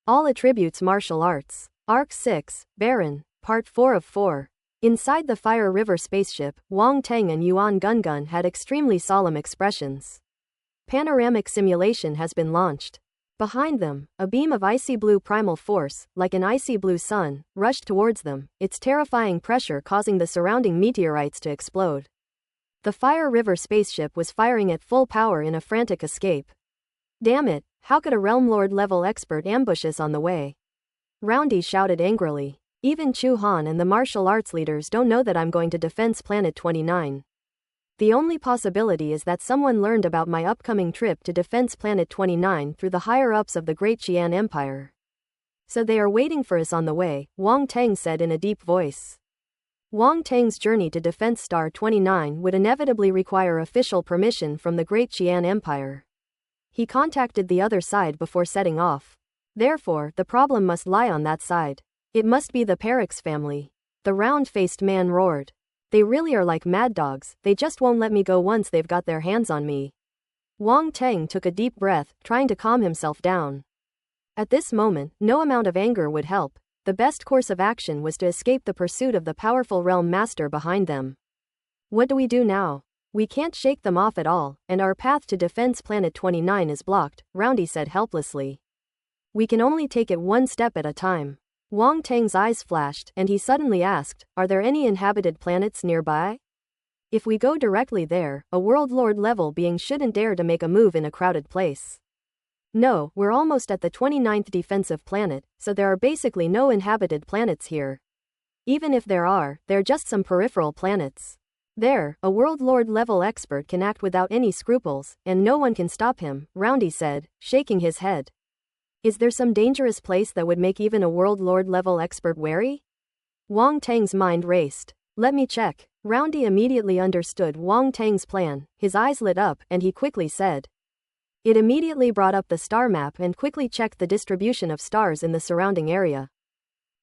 All attributes martial arts. Arc 6, Baron, Part 4 of 4. Inside the Fire River spaceship, Wang Teng and Yuan Gungun had extremely solemn expressions. Panoramic simulation has been launched. Behind them, a beam of icy blue primal force, like an icy blue sun, rushed towards them, its terrifying pressure causing the surrounding meteorites to explode. The Fire River spaceship was firing at full power in a frantic escape. Damn it, how could a Realm Lord level expert ambush us on the way? Roundy shouted angrily. Even Chu Han and the martial arts leaders don't know that I'm going to Defense Planet 29. The only possibility is that someone learned about my upcoming trip to Defense Planet 29 through the higher-ups of the Great Qian Empire. So they are waiting for us on the way, Wang Teng said in a deep voice. Wang Teng's journey to Defense Star 29 would inevitably require official permission from the Great Qian Empire. He contacted the other side before setting off. Therefore, the problem must lie on that side. It must be the Perix family. The round-faced man roared. They really are like mad dogs, they just won't let me go once they've got their hands on me. Wang Teng took a deep breath, trying to calm himself down. At this moment, no amount of anger would help. The best course of action was to escape the pursuit of the powerful realm master behind them. What do we do now? We can't shake them off at all, and our path to Defense Planet 29 is blocked, Roundy said helplessly. We can only take it one step at a time. Wang Teng's eyes flashed, and he suddenly asked, are there any inhabited planets nearby? If we go directly there, a World Lord level being shouldn't dare to make a move in a crowded place. No, we're almost at the 29th defensive planet, so there are basically no inhabited planets here. Even if there are, they're just some peripheral planets. There, a World Lord level expert can act without any scruples, and no one can stop him, Roundy said, shaking his head. Is there some dangerous place that would make even a World Lord level expert wary? Wang Teng's mind raced. Let me check. Roundy immediately understood Wang Teng's plan, his eyes lit up, and he quickly said. It immediately brought up the star map and quickly checked the distribution of stars in the surrounding area.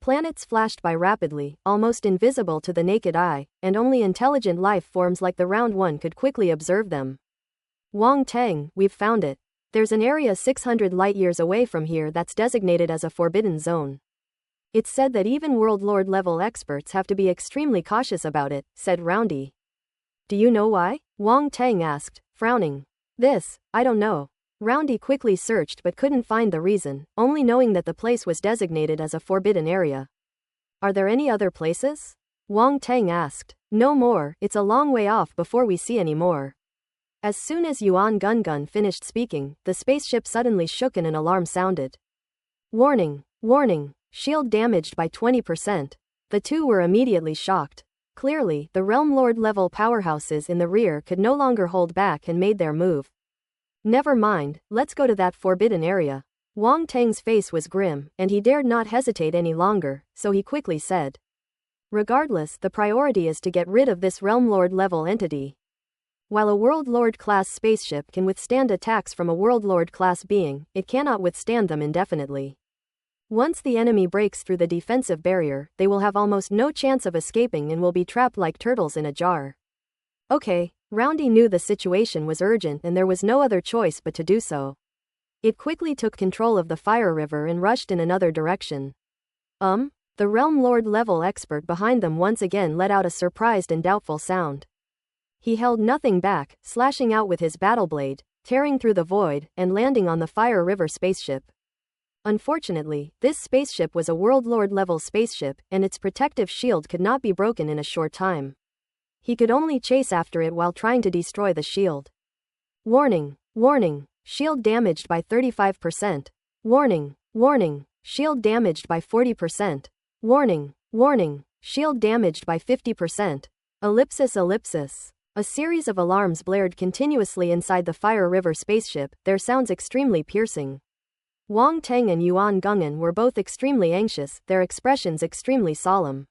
Planets flashed by rapidly, almost invisible to the naked eye, and only intelligent life forms like the round one could quickly observe them. Wang Teng, we've found it. There's an area 600 light-years away from here that's designated as a forbidden zone. It's said that even World Lord level experts have to be extremely cautious about it, said Roundy. Do you know why? Wang Teng asked, frowning. This, I don't know. Roundy quickly searched but couldn't find the reason, only knowing that the place was designated as a forbidden area. Are there any other places? Wang Teng asked. No more, it's a long way off before we see any more. As soon as Yuan Gungun finished speaking, the spaceship suddenly shook and an alarm sounded. Warning, warning, shield damaged by 20%. The two were immediately shocked. Clearly, the Realm Lord level powerhouses in the rear could no longer hold back and made their move. Never mind, let's go to that forbidden area. Wang Teng's face was grim, and he dared not hesitate any longer, so he quickly said. Regardless, the priority is to get rid of this Realm Lord level entity. While a World Lord class spaceship can withstand attacks from a World Lord class being, it cannot withstand them indefinitely. Once the enemy breaks through the defensive barrier, they will have almost no chance of escaping and will be trapped like turtles in a jar. Okay. Roundy knew the situation was urgent and there was no other choice but to do so. It quickly took control of the Fire River and rushed in another direction. The Realm Lord level expert behind them once again let out a surprised and doubtful sound. He held nothing back, slashing out with his battle blade, tearing through the void, and landing on the Fire River spaceship. Unfortunately, this spaceship was a World Lord level spaceship, and its protective shield could not be broken in a short time. He could only chase after it while trying to destroy the shield. Warning, warning, shield damaged by 35%. Warning, warning, shield damaged by 40%. Warning, warning, shield damaged by 50%. Ellipsis, ellipsis. A series of alarms blared continuously inside the Fire River spaceship, their sounds extremely piercing. Wang Teng and Yuan Gungun were both extremely anxious, their expressions extremely solemn.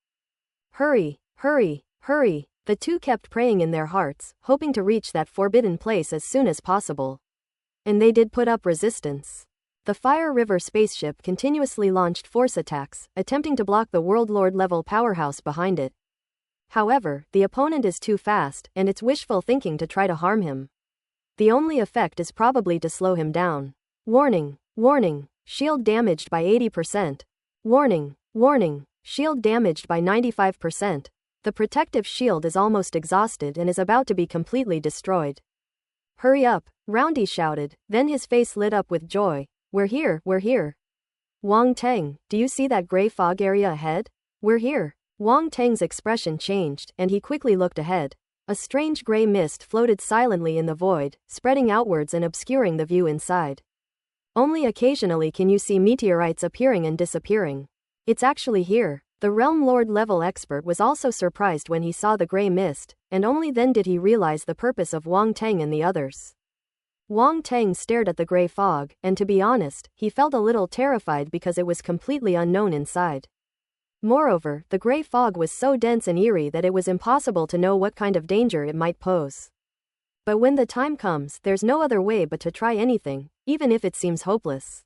Hurry, hurry, hurry. The two kept praying in their hearts, hoping to reach that forbidden place as soon as possible. And they did put up resistance. The Fire River spaceship continuously launched force attacks, attempting to block the World Lord level powerhouse behind it. However, the opponent is too fast, and it's wishful thinking to try to harm him. The only effect is probably to slow him down. Warning, warning, Shield damaged by 80%. Warning, warning, shield damaged by 95%. The protective shield is almost exhausted and is about to be completely destroyed. Hurry up, Roundy shouted, then his face lit up with joy. We're here, we're here. Wang Teng, do you see that gray fog area ahead? We're here. Wang Teng's expression changed, and he quickly looked ahead. A strange gray mist floated silently in the void, spreading outwards and obscuring the view inside. Only occasionally can you see meteorites appearing and disappearing. It's actually here. The Realm Lord level expert was also surprised when he saw the gray mist, and only then did he realize the purpose of Wang Teng and the others. Wang Teng stared at the gray fog, and to be honest, he felt a little terrified because it was completely unknown inside. Moreover, the gray fog was so dense and eerie that it was impossible to know what kind of danger it might pose. But when the time comes, there's no other way but to try anything, even if it seems hopeless.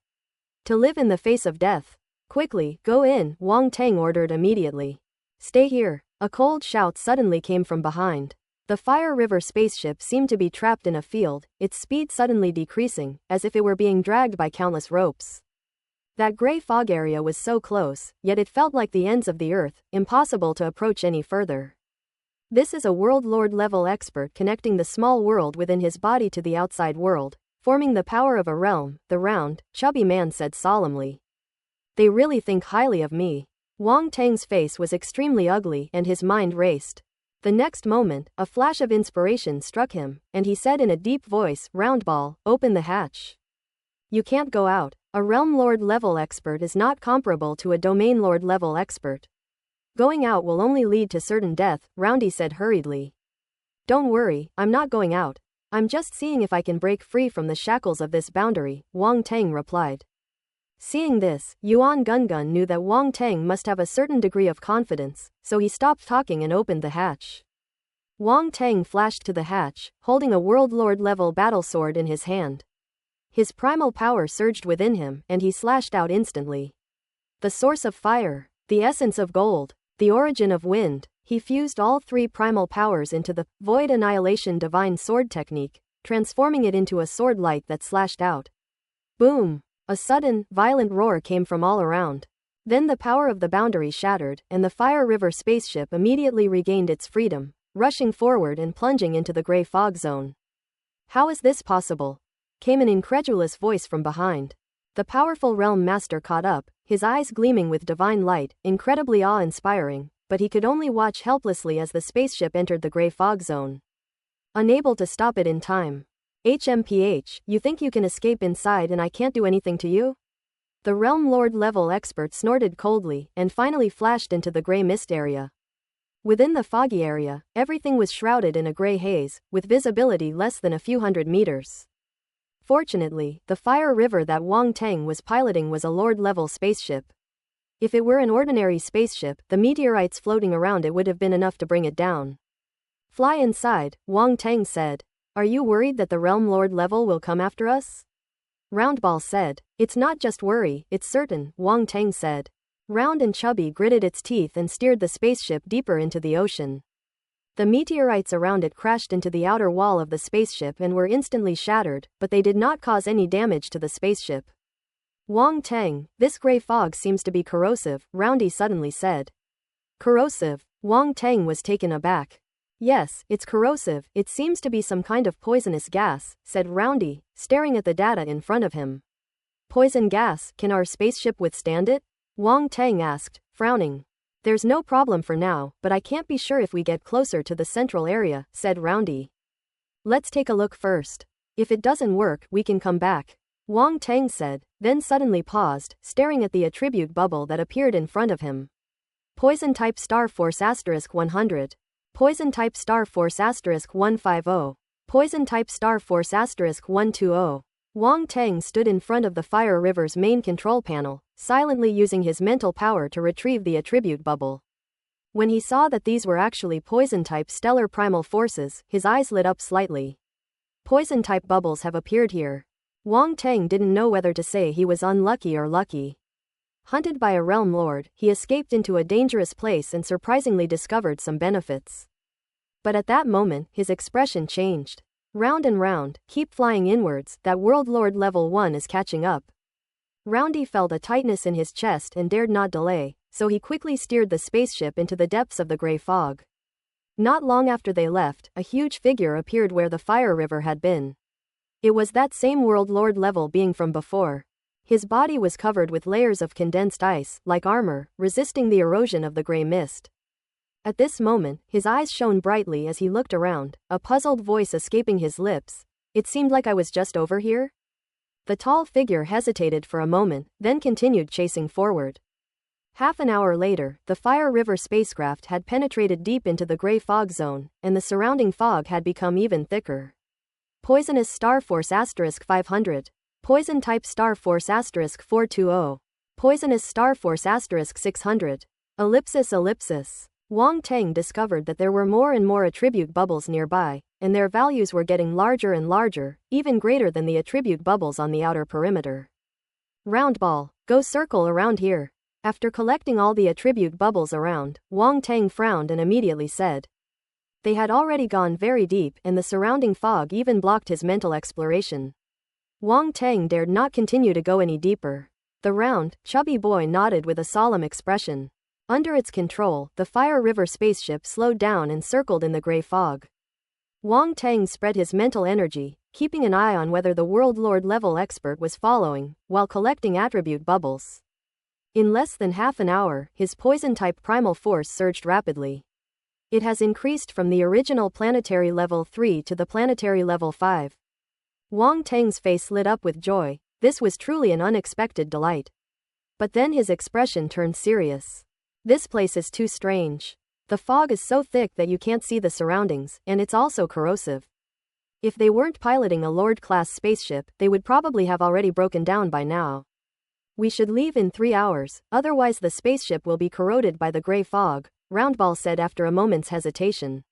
To live in the face of death. Quickly, go in, Wang Teng ordered immediately. Stay here. A cold shout suddenly came from behind. The Fire River spaceship seemed to be trapped in a field, its speed suddenly decreasing, as if it were being dragged by countless ropes. That gray fog area was so close, yet it felt like the ends of the earth, impossible to approach any further. This is a World Lord level expert connecting the small world within his body to the outside world, forming the power of a realm, the round, chubby man said solemnly. They really think highly of me. Wang Teng's face was extremely ugly and his mind raced. The next moment, a flash of inspiration struck him, and he said in a deep voice, Roundball, open the hatch. You can't go out. A Realm Lord level expert is not comparable to a Domain Lord level expert. Going out will only lead to certain death, Roundy said hurriedly. Don't worry, I'm not going out. I'm just seeing if I can break free from the shackles of this boundary, Wang Teng replied. Seeing this, Yuan Gungun knew that Wang Teng must have a certain degree of confidence, so he stopped talking and opened the hatch. Wang Teng flashed to the hatch, holding a World Lord level battle sword in his hand. His primal power surged within him, and he slashed out instantly. The source of fire, the essence of gold, the origin of wind, he fused all three primal powers into the Void Annihilation Divine Sword technique, transforming it into a sword light that slashed out. Boom! A sudden, violent roar came from all around. Then the power of the boundary shattered, and the Fire River spaceship immediately regained its freedom, rushing forward and plunging into the gray fog zone. How is this possible? Came an incredulous voice from behind. The powerful Realm Master caught up, his eyes gleaming with divine light, incredibly awe-inspiring, but he could only watch helplessly as the spaceship entered the gray fog zone. Unable to stop it in time. HMPH, you think you can escape inside and I can't do anything to you? The Realm Lord level expert snorted coldly and finally flashed into the gray mist area. Within the foggy area, everything was shrouded in a gray haze, with visibility less than a few hundred meters. Fortunately, the Fire River that Wang Teng was piloting was a Lord level spaceship. If it were an ordinary spaceship, the meteorites floating around it would have been enough to bring it down. Fly inside, Wang Teng said. Are you worried that the Realm Lord level will come after us? Roundball said. It's not just worry, it's certain, Wang Teng said. Round and Chubby gritted its teeth and steered the spaceship deeper into the ocean. The meteorites around it crashed into the outer wall of the spaceship and were instantly shattered, but they did not cause any damage to the spaceship. Wang Teng, this gray fog seems to be corrosive, Roundy suddenly said. Corrosive? Wang Teng was taken aback. Yes, it's corrosive, it seems to be some kind of poisonous gas, said Roundy, staring at the data in front of him. Poison gas, can our spaceship withstand it? Wang Teng asked, frowning. There's no problem for now, but I can't be sure if we get closer to the central area, said Roundy. Let's take a look first. If it doesn't work, we can come back, Wang Teng said, then suddenly paused, staring at the attribute bubble that appeared in front of him. Poison type Star Force *100. Poison type Star Force *150. Poison type Star Force *120. Wang Teng stood in front of the Fire River's main control panel, silently using his mental power to retrieve the attribute bubble. When he saw that these were actually poison-type stellar primal forces, his eyes lit up slightly. Poison-type bubbles have appeared here. Wang Teng didn't know whether to say he was unlucky or lucky. Hunted by a realm lord, he escaped into a dangerous place and surprisingly discovered some benefits. But at that moment, his expression changed. Round and round, keep flying inwards, that world lord level 1 is catching up. Roundy felt a tightness in his chest and dared not delay, so he quickly steered the spaceship into the depths of the gray fog. Not long after they left, a huge figure appeared where the fire river had been. It was that same world lord level being from before. His body was covered with layers of condensed ice, like armor, resisting the erosion of the gray mist. At this moment, his eyes shone brightly as he looked around, a puzzled voice escaping his lips. It seemed like I was just over here? The tall figure hesitated for a moment, then continued chasing forward. Half an hour later, the Fire River spacecraft had penetrated deep into the gray fog zone, and the surrounding fog had become even thicker. Poisonous Star Force *500. Poison Type Star Force *420. Poisonous Star Force *600. ellipsis. Wang Teng discovered that there were more and more attribute bubbles nearby, and their values were getting larger and larger, even greater than the attribute bubbles on the outer perimeter. Round ball, go circle around here. After collecting all the attribute bubbles around, Wang Teng frowned and immediately said. They had already gone very deep, and the surrounding fog even blocked his mental exploration. Wang Teng dared not continue to go any deeper. The round, chubby boy nodded with a solemn expression. Under its control, the Fire River spaceship slowed down and circled in the gray fog. Wang Teng spread his mental energy, keeping an eye on whether the World Lord level expert was following, while collecting attribute bubbles. In less than half an hour, his poison-type primal force surged rapidly. It has increased from the original planetary level 3 to the planetary level 5. Wang Teng's face lit up with joy. This was truly an unexpected delight. But then his expression turned serious. This place is too strange. The fog is so thick that you can't see the surroundings, and it's also corrosive. If they weren't piloting a Lord-class spaceship, they would probably have already broken down by now. We should leave in 3 hours, otherwise the spaceship will be corroded by the gray fog, Roundball said after a moment's hesitation.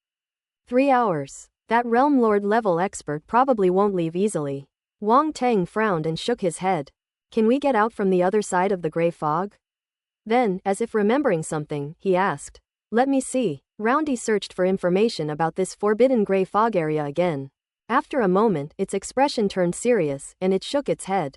3 hours. That Realm Lord level expert probably won't leave easily. Wang Teng frowned and shook his head. Can we get out from the other side of the gray fog? Then, as if remembering something, he asked. Let me see. Roundy searched for information about this forbidden gray fog area again. After a moment, its expression turned serious, and it shook its head.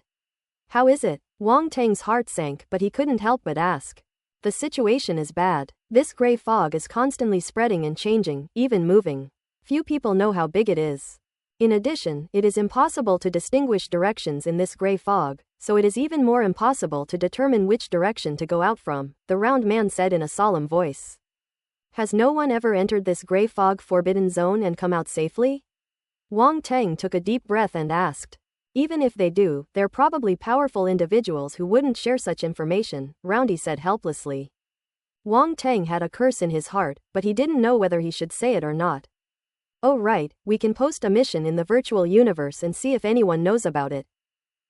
How is it? Wang Teng's heart sank, but he couldn't help but ask. The situation is bad. This gray fog is constantly spreading and changing, even moving. Few people know how big it is. In addition, it is impossible to distinguish directions in this gray fog, so it is even more impossible to determine which direction to go out from, the round man said in a solemn voice. Has no one ever entered this gray fog forbidden zone and come out safely? Wang Teng took a deep breath and asked. Even if they do, they're probably powerful individuals who wouldn't share such information, Roundy said helplessly. Wang Teng had a curse in his heart, but he didn't know whether he should say it or not. Oh right, we can post a mission in the virtual universe and see if anyone knows about it.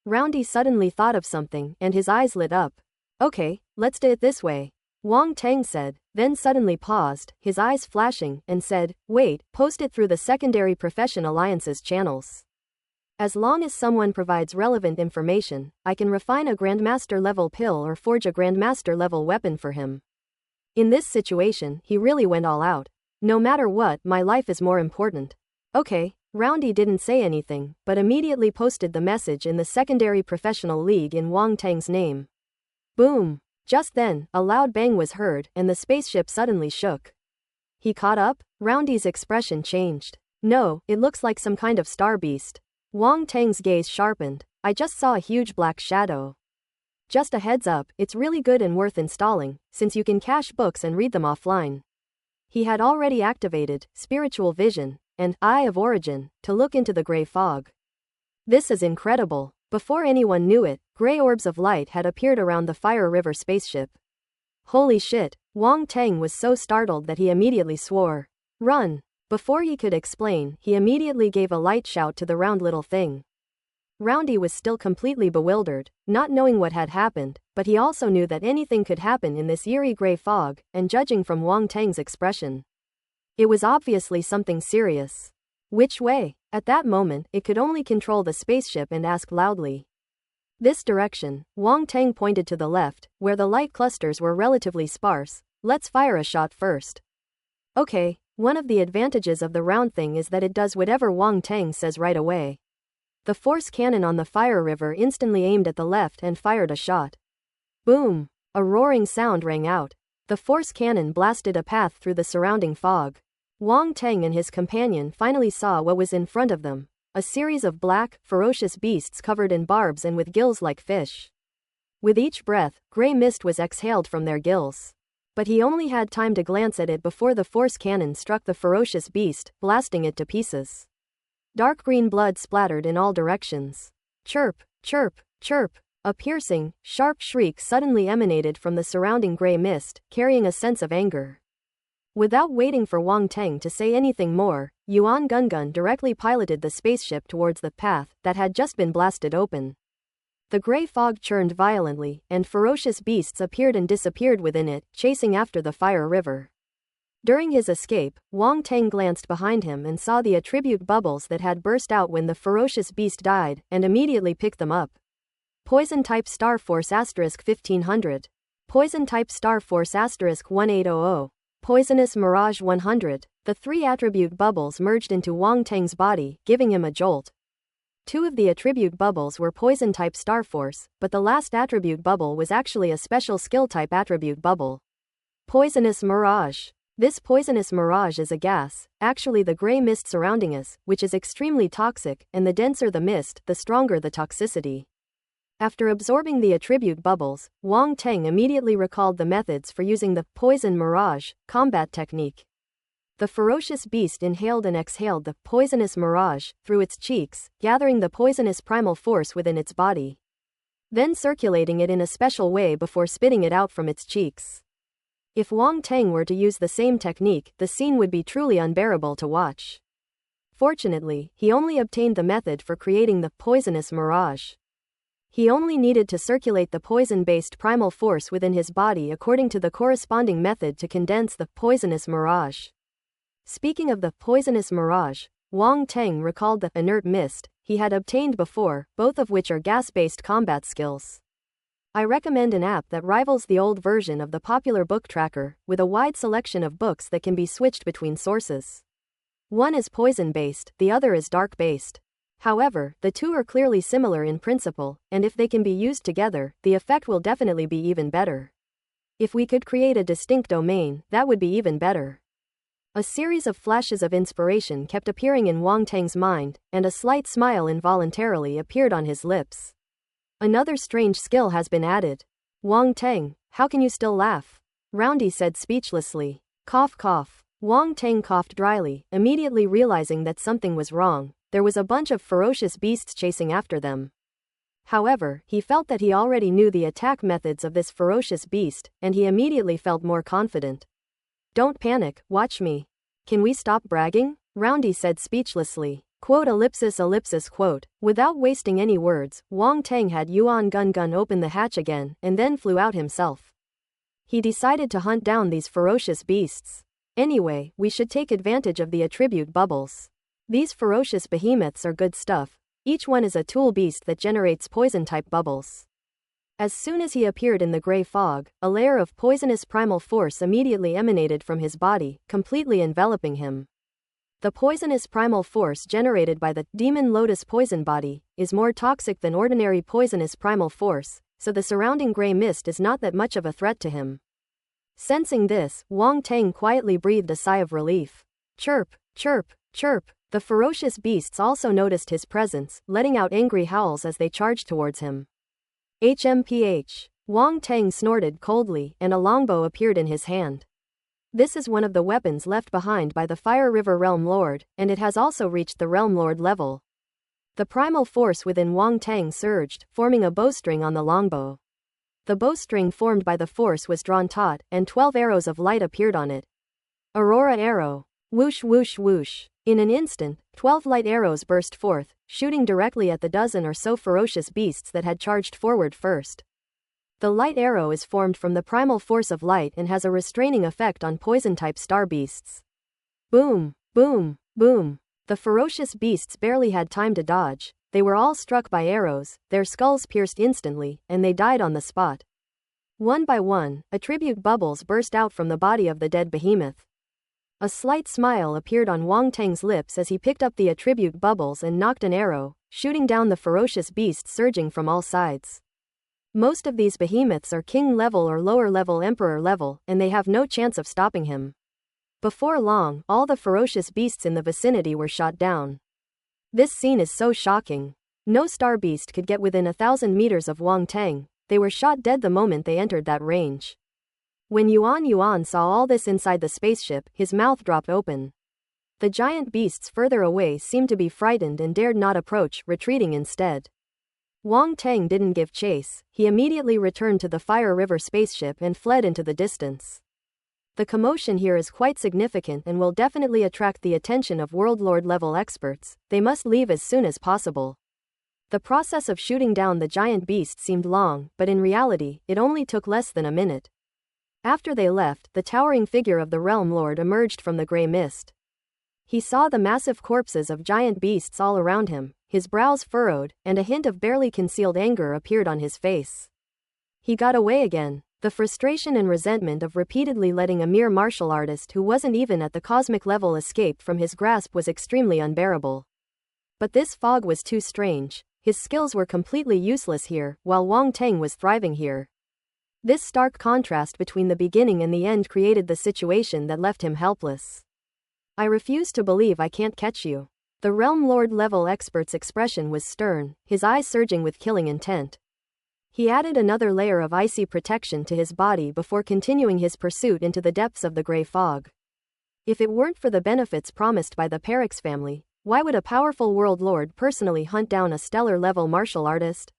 Roundy suddenly thought of something, and his eyes lit up. Okay, let's do it this way. Wang Teng said, then suddenly paused, his eyes flashing, and said, wait, post it through the secondary profession alliances channels. As long as someone provides relevant information, I can refine a Grandmaster level pill or forge a Grandmaster level weapon for him. In this situation, he really went all out. No matter what, my life is more important. Okay, Roundy didn't say anything, but immediately posted the message in the secondary professional league in Wang Teng's name. Boom! Just then, a loud bang was heard, and the spaceship suddenly shook. He caught up? Roundy's expression changed. No, it looks like some kind of star beast. Wang Teng's gaze sharpened. I just saw a huge black shadow. Just a heads up, it's really good and worth installing, since you can cache books and read them offline. He had already activated Spiritual Vision and Eye of Origin to look into the gray fog. This is incredible. Before anyone knew it, gray orbs of light had appeared around the Fire River spaceship. Holy shit, Wang Teng was so startled that he immediately swore. Run! Before he could explain, he immediately gave a light shout to the round little thing. Roundy was still completely bewildered, not knowing what had happened, but he also knew that anything could happen in this eerie gray fog, and judging from Wang Teng's expression, it was obviously something serious. Which way? At that moment, it could only control the spaceship and ask loudly. This direction. Wang Teng pointed to the left, where the light clusters were relatively sparse. Let's fire a shot first. Okay, one of the advantages of the round thing is that it does whatever Wang Teng says right away. The force cannon on the fire river instantly aimed at the left and fired a shot. Boom! A roaring sound rang out. The force cannon blasted a path through the surrounding fog. Wang Teng and his companion finally saw what was in front of them. A series of black, ferocious beasts covered in barbs and with gills like fish. With each breath, gray mist was exhaled from their gills. But he only had time to glance at it before the force cannon struck the ferocious beast, blasting it to pieces. Dark green blood splattered in all directions. Chirp, chirp, chirp. A piercing, sharp shriek suddenly emanated from the surrounding gray mist, carrying a sense of anger. Without waiting for Wang Teng to say anything more, Yuan Gungun directly piloted the spaceship towards the path that had just been blasted open. The gray fog churned violently, and ferocious beasts appeared and disappeared within it, chasing after the fire river. During his escape, Wang Teng glanced behind him and saw the attribute bubbles that had burst out when the ferocious beast died, and immediately picked them up. Poison type Star Force *1500. Poison type Star Force *1800. Poisonous Mirage 100. The three attribute bubbles merged into Wang Teng's body, giving him a jolt. Two of the attribute bubbles were poison type Star Force, but the last attribute bubble was actually a special skill type attribute bubble. Poisonous Mirage. This poisonous mirage is a gas, actually the gray mist surrounding us, which is extremely toxic, and the denser the mist, the stronger the toxicity. After absorbing the attribute bubbles, Wang Teng immediately recalled the methods for using the poison mirage combat technique. The ferocious beast inhaled and exhaled the poisonous mirage through its cheeks, gathering the poisonous primal force within its body, then circulating it in a special way before spitting it out from its cheeks. If Wang Teng were to use the same technique, the scene would be truly unbearable to watch. Fortunately, he only obtained the method for creating the poisonous mirage. He only needed to circulate the poison-based primal force within his body according to the corresponding method to condense the poisonous mirage. Speaking of the poisonous mirage, Wang Teng recalled the inert mist he had obtained before, both of which are gas-based combat skills. I recommend an app that rivals the old version of the popular book tracker, with a wide selection of books that can be switched between sources. One is poison-based, the other is dark-based. However, the two are clearly similar in principle, and if they can be used together, the effect will definitely be even better. If we could create a distinct domain, that would be even better. A series of flashes of inspiration kept appearing in Wang Teng's mind, and a slight smile involuntarily appeared on his lips. Another strange skill has been added. Wang Teng, how can you still laugh? Roundy said speechlessly. Cough cough. Wang Teng coughed dryly, immediately realizing that something was wrong. There was a bunch of ferocious beasts chasing after them. However, he felt that he already knew the attack methods of this ferocious beast, and he immediately felt more confident. Don't panic, watch me. Can we stop bragging? Roundy said speechlessly. Quote ellipsis ellipsis quote. Without wasting any words, Wang Teng had Yuan Gungun open the hatch again, and then flew out himself. He decided to hunt down these ferocious beasts. Anyway, we should take advantage of the attribute bubbles. These ferocious behemoths are good stuff. Each one is a tool beast that generates poison-type bubbles. As soon as he appeared in the gray fog, a layer of poisonous primal force immediately emanated from his body, completely enveloping him. The poisonous primal force generated by the Demon Lotus Poison Body is more toxic than ordinary poisonous primal force, so the surrounding gray mist is not that much of a threat to him. Sensing this, Wang Teng quietly breathed a sigh of relief. Chirp, chirp, chirp. The ferocious beasts also noticed his presence, letting out angry howls as they charged towards him. HMPH. Wang Teng snorted coldly, and a longbow appeared in his hand. This is one of the weapons left behind by the Fire River Realm Lord, and it has also reached the Realm Lord level. The primal force within Wang Teng surged, forming a bowstring on the longbow. The bowstring formed by the force was drawn taut, and 12 arrows of light appeared on it. Aurora arrow. Whoosh whoosh whoosh. In an instant, 12 light arrows burst forth, shooting directly at the dozen or so ferocious beasts that had charged forward first. The light arrow is formed from the primal force of light and has a restraining effect on poison-type star beasts. Boom, boom, boom. The ferocious beasts barely had time to dodge. They were all struck by arrows, their skulls pierced instantly, and they died on the spot. One by one, attribute bubbles burst out from the body of the dead behemoth. A slight smile appeared on Wang Teng's lips as he picked up the attribute bubbles and knocked an arrow, shooting down the ferocious beasts surging from all sides. Most of these behemoths are king level or lower level emperor level, and they have no chance of stopping him. Before long, all the ferocious beasts in the vicinity were shot down. This scene is so shocking. No star beast could get within 1,000 meters of Wang Teng. They were shot dead the moment they entered that range. When Yuan saw all this inside the spaceship, his mouth dropped open. The giant beasts further away seemed to be frightened and dared not approach, retreating instead. Wang Teng didn't give chase. He immediately returned to the Fire River spaceship and fled into the distance. The commotion here is quite significant and will definitely attract the attention of World Lord level experts. They must leave as soon as possible. The process of shooting down the giant beast seemed long, but in reality, it only took less than a minute. After they left, the towering figure of the Realm Lord emerged from the grey mist. He saw the massive corpses of giant beasts all around him, his brows furrowed, and a hint of barely concealed anger appeared on his face. He got away again. The frustration and resentment of repeatedly letting a mere martial artist who wasn't even at the cosmic level escape from his grasp was extremely unbearable. But this fog was too strange. His skills were completely useless here, while Wang Teng was thriving here. This stark contrast between the beginning and the end created the situation that left him helpless. I refuse to believe I can't catch you. The Realm Lord level expert's expression was stern, his eyes surging with killing intent. He added another layer of icy protection to his body before continuing his pursuit into the depths of the grey fog. If it weren't for the benefits promised by the Perix family, why would a powerful World Lord personally hunt down a stellar-level martial artist?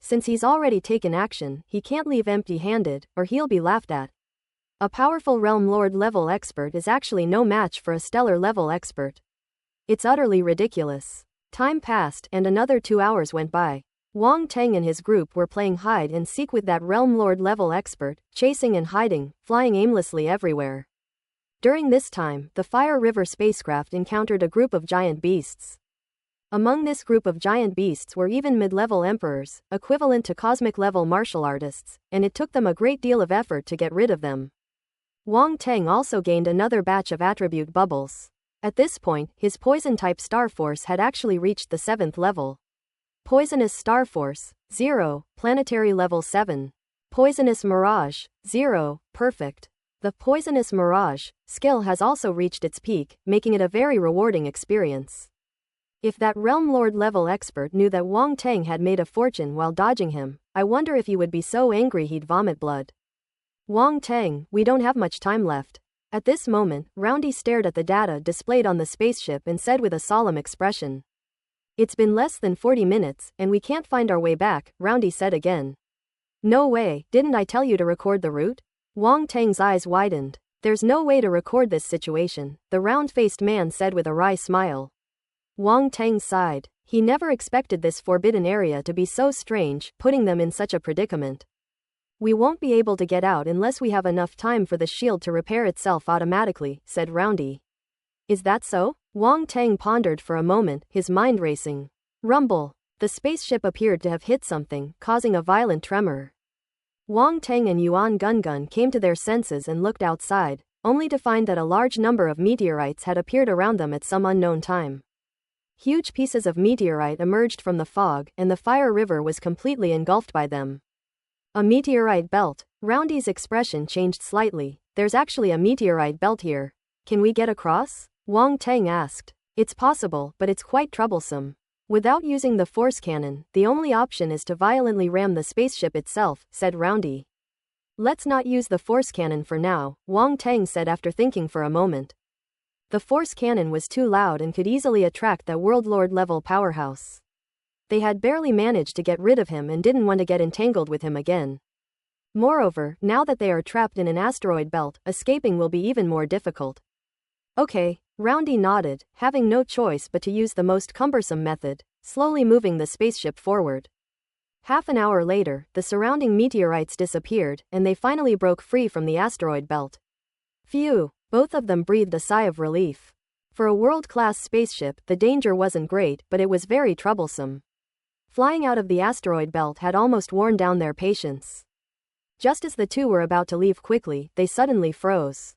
Since he's already taken action, he can't leave empty-handed, or he'll be laughed at. A powerful Realm Lord level expert is actually no match for a stellar-level expert. It's utterly ridiculous. Time passed, and another 2 hours went by. Wang Teng and his group were playing hide and seek with that Realm Lord level expert, chasing and hiding, flying aimlessly everywhere. During this time, the Fire River spacecraft encountered a group of giant beasts. Among this group of giant beasts were even mid-level emperors, equivalent to cosmic-level martial artists, and it took them a great deal of effort to get rid of them. Wang Teng also gained another batch of attribute bubbles. At this point, his poison-type star force had actually reached the 7th level. Poisonous Star Force, 0, Planetary Level 7. Poisonous Mirage, 0, Perfect. The Poisonous Mirage skill has also reached its peak, making it a very rewarding experience. If that Realm Lord level expert knew that Wang Teng had made a fortune while dodging him, I wonder if he would be so angry he'd vomit blood. Wang Teng, we don't have much time left. At this moment, Roundy stared at the data displayed on the spaceship and said with a solemn expression. It's been less than 40 minutes, and we can't find our way back, Roundy said again. No way, didn't I tell you to record the route? Wang Teng's eyes widened. There's no way to record this situation, the round-faced man said with a wry smile. Wang Teng sighed. He never expected this forbidden area to be so strange, putting them in such a predicament. We won't be able to get out unless we have enough time for the shield to repair itself automatically, said Roundy. Is that so? Wang Teng pondered for a moment, his mind racing. Rumble. The spaceship appeared to have hit something, causing a violent tremor. Wang Teng and Yuan Gungun came to their senses and looked outside, only to find that a large number of meteorites had appeared around them at some unknown time. Huge pieces of meteorite emerged from the fog, and the Fire River was completely engulfed by them. A meteorite belt. Roundy's expression changed slightly. There's actually a meteorite belt here. Can we get across? Wang Teng asked. It's possible, but it's quite troublesome. Without using the force cannon, the only option is to violently ram the spaceship itself, said Roundy. Let's not use the force cannon for now, Wang Teng said after thinking for a moment. The force cannon was too loud and could easily attract the World Lord level powerhouse. They had barely managed to get rid of him and didn't want to get entangled with him again. Moreover, now that they are trapped in an asteroid belt, escaping will be even more difficult. Okay, Roundy nodded, having no choice but to use the most cumbersome method, slowly moving the spaceship forward. Half an hour later, the surrounding meteorites disappeared, and they finally broke free from the asteroid belt. Phew, both of them breathed a sigh of relief. For a world-class spaceship, the danger wasn't great, but it was very troublesome. Flying out of the asteroid belt had almost worn down their patience. Just as the two were about to leave quickly, they suddenly froze.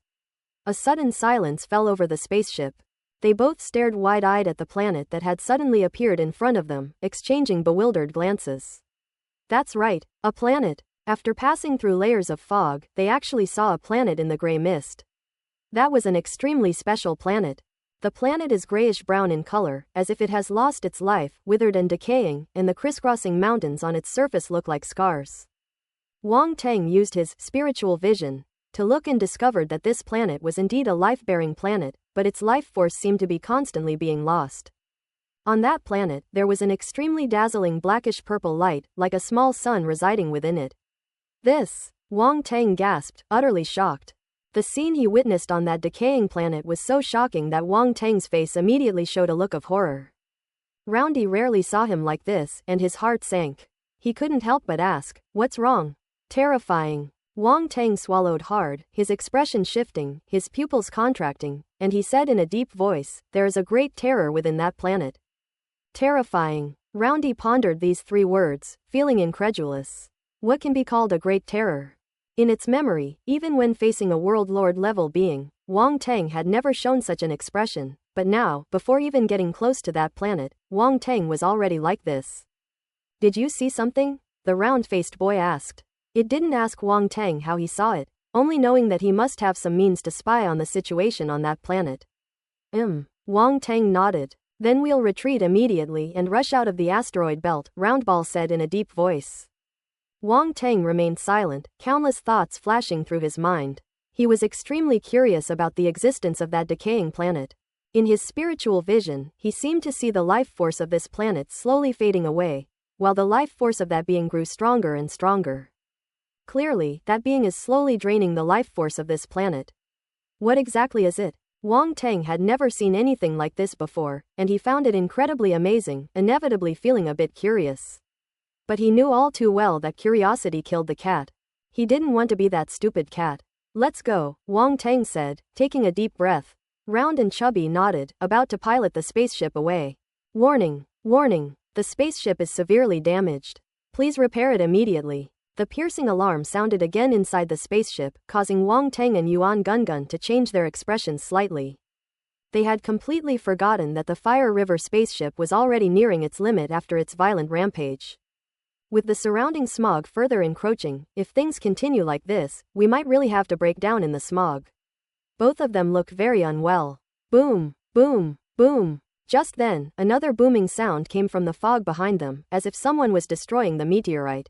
A sudden silence fell over the spaceship. They both stared wide-eyed at the planet that had suddenly appeared in front of them, exchanging bewildered glances. That's right, a planet. After passing through layers of fog, they actually saw a planet in the gray mist. That was an extremely special planet. The planet is grayish-brown in color, as if it has lost its life, withered and decaying, and the crisscrossing mountains on its surface look like scars. Wang Teng used his spiritual vision to look and discovered that this planet was indeed a life-bearing planet, but its life force seemed to be constantly being lost. On that planet, there was an extremely dazzling blackish-purple light, like a small sun residing within it. This, Wang Teng gasped, utterly shocked. The scene he witnessed on that decaying planet was so shocking that Wang Teng's face immediately showed a look of horror. Roundy rarely saw him like this, and his heart sank. He couldn't help but ask, "What's wrong?" Terrifying. Wang Teng swallowed hard, his expression shifting, his pupils contracting, and he said in a deep voice, "There is a great terror within that planet." Terrifying. Roundy pondered these 3 words, feeling incredulous. What can be called a great terror? In its memory, even when facing a World Lord level being, Wang Teng had never shown such an expression, but now, before even getting close to that planet, Wang Teng was already like this. "Did you see something?" the round-faced boy asked. It didn't ask Wang Teng how he saw it, only knowing that he must have some means to spy on the situation on that planet. Wang Teng nodded. "Then we'll retreat immediately and rush out of the asteroid belt," Roundball said in a deep voice. Wang Teng remained silent, countless thoughts flashing through his mind. He was extremely curious about the existence of that decaying planet. In his spiritual vision, he seemed to see the life force of this planet slowly fading away, while the life force of that being grew stronger and stronger. Clearly, that being is slowly draining the life force of this planet. What exactly is it? Wang Teng had never seen anything like this before, and he found it incredibly amazing, inevitably feeling a bit curious. But he knew all too well that curiosity killed the cat. He didn't want to be that stupid cat. "Let's go," Wang Teng said, taking a deep breath. Round and Chubby nodded, about to pilot the spaceship away. "Warning, warning, the spaceship is severely damaged. Please repair it immediately." The piercing alarm sounded again inside the spaceship, causing Wang Teng and Yuan Gungun to change their expressions slightly. They had completely forgotten that the Fire River spaceship was already nearing its limit after its violent rampage. With the surrounding smog further encroaching, if things continue like this, we might really have to break down in the smog. Both of them looked very unwell. Boom, boom, boom. Just then, another booming sound came from the fog behind them, as if someone was destroying the meteorite.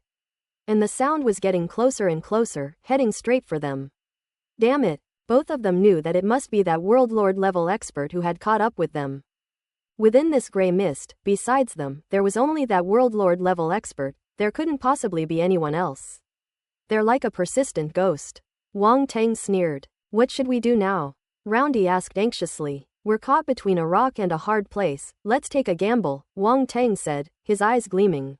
And the sound was getting closer and closer, heading straight for them. Damn it! Both of them knew that it must be that World Lord level expert who had caught up with them. Within this gray mist, besides them, there was only that World Lord level expert. There couldn't possibly be anyone else. They're like a persistent ghost. Wang Teng sneered. "What should we do now?" Roundy asked anxiously. "We're caught between a rock and a hard place. Let's take a gamble," Wang Teng said, his eyes gleaming.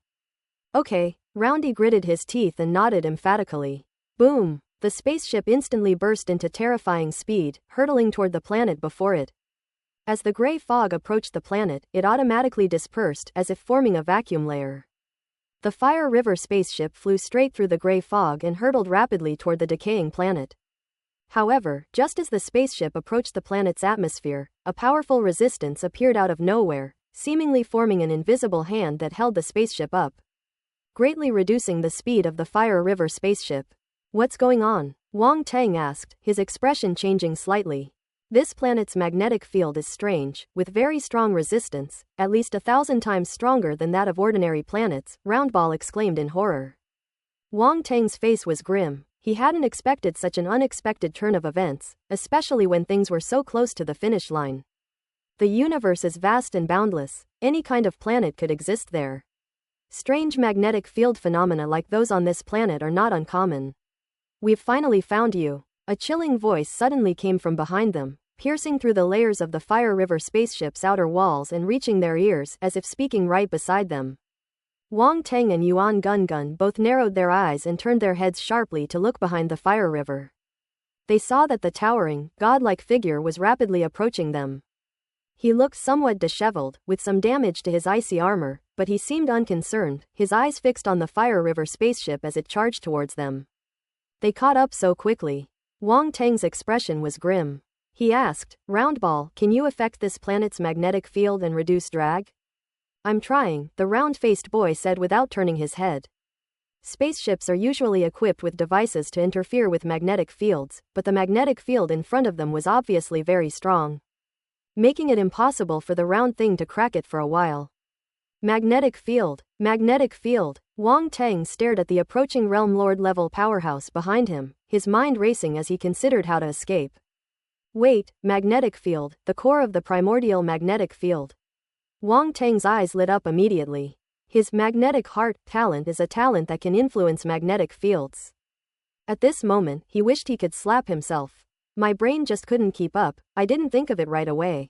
"Okay." Roundy gritted his teeth and nodded emphatically. Boom! The spaceship instantly burst into terrifying speed, hurtling toward the planet before it. As the gray fog approached the planet, it automatically dispersed, as if forming a vacuum layer. The Fire River spaceship flew straight through the gray fog and hurtled rapidly toward the decaying planet. However, just as the spaceship approached the planet's atmosphere, a powerful resistance appeared out of nowhere, seemingly forming an invisible hand that held the spaceship up, greatly reducing the speed of the Fire River spaceship. "What's going on?" Wang Teng asked, his expression changing slightly. "This planet's magnetic field is strange, with very strong resistance, at least 1,000 times stronger than that of ordinary planets," Roundball exclaimed in horror. Wang Teng's face was grim. He hadn't expected such an unexpected turn of events, especially when things were so close to the finish line. The universe is vast and boundless. Any kind of planet could exist there. Strange magnetic field phenomena like those on this planet are not uncommon. "We've finally found you." A chilling voice suddenly came from behind them, piercing through the layers of the Fire River spaceship's outer walls and reaching their ears, as if speaking right beside them. Wang Teng and Yuan Gungun both narrowed their eyes and turned their heads sharply to look behind the Fire River. They saw that the towering, godlike figure was rapidly approaching them. He looked somewhat disheveled, with some damage to his icy armor, but he seemed unconcerned, his eyes fixed on the Fire River spaceship as it charged towards them. They caught up so quickly. Wang Tang's expression was grim. He asked, Roundball, can you affect this planet's magnetic field and reduce drag? I'm trying, the round-faced boy said without turning his head. Spaceships are usually equipped with devices to interfere with magnetic fields, but the magnetic field in front of them was obviously very strong, making it impossible for the round thing to crack it for a while. Magnetic field. Magnetic field. Wang Tang stared at the approaching Realm Lord level powerhouse behind him, his mind racing as he considered how to escape. Wait, magnetic field, the core of the primordial magnetic field. Wang Tang's eyes lit up immediately. His magnetic heart talent is a talent that can influence magnetic fields. At this moment, he wished he could slap himself. My brain just couldn't keep up, I didn't think of it right away.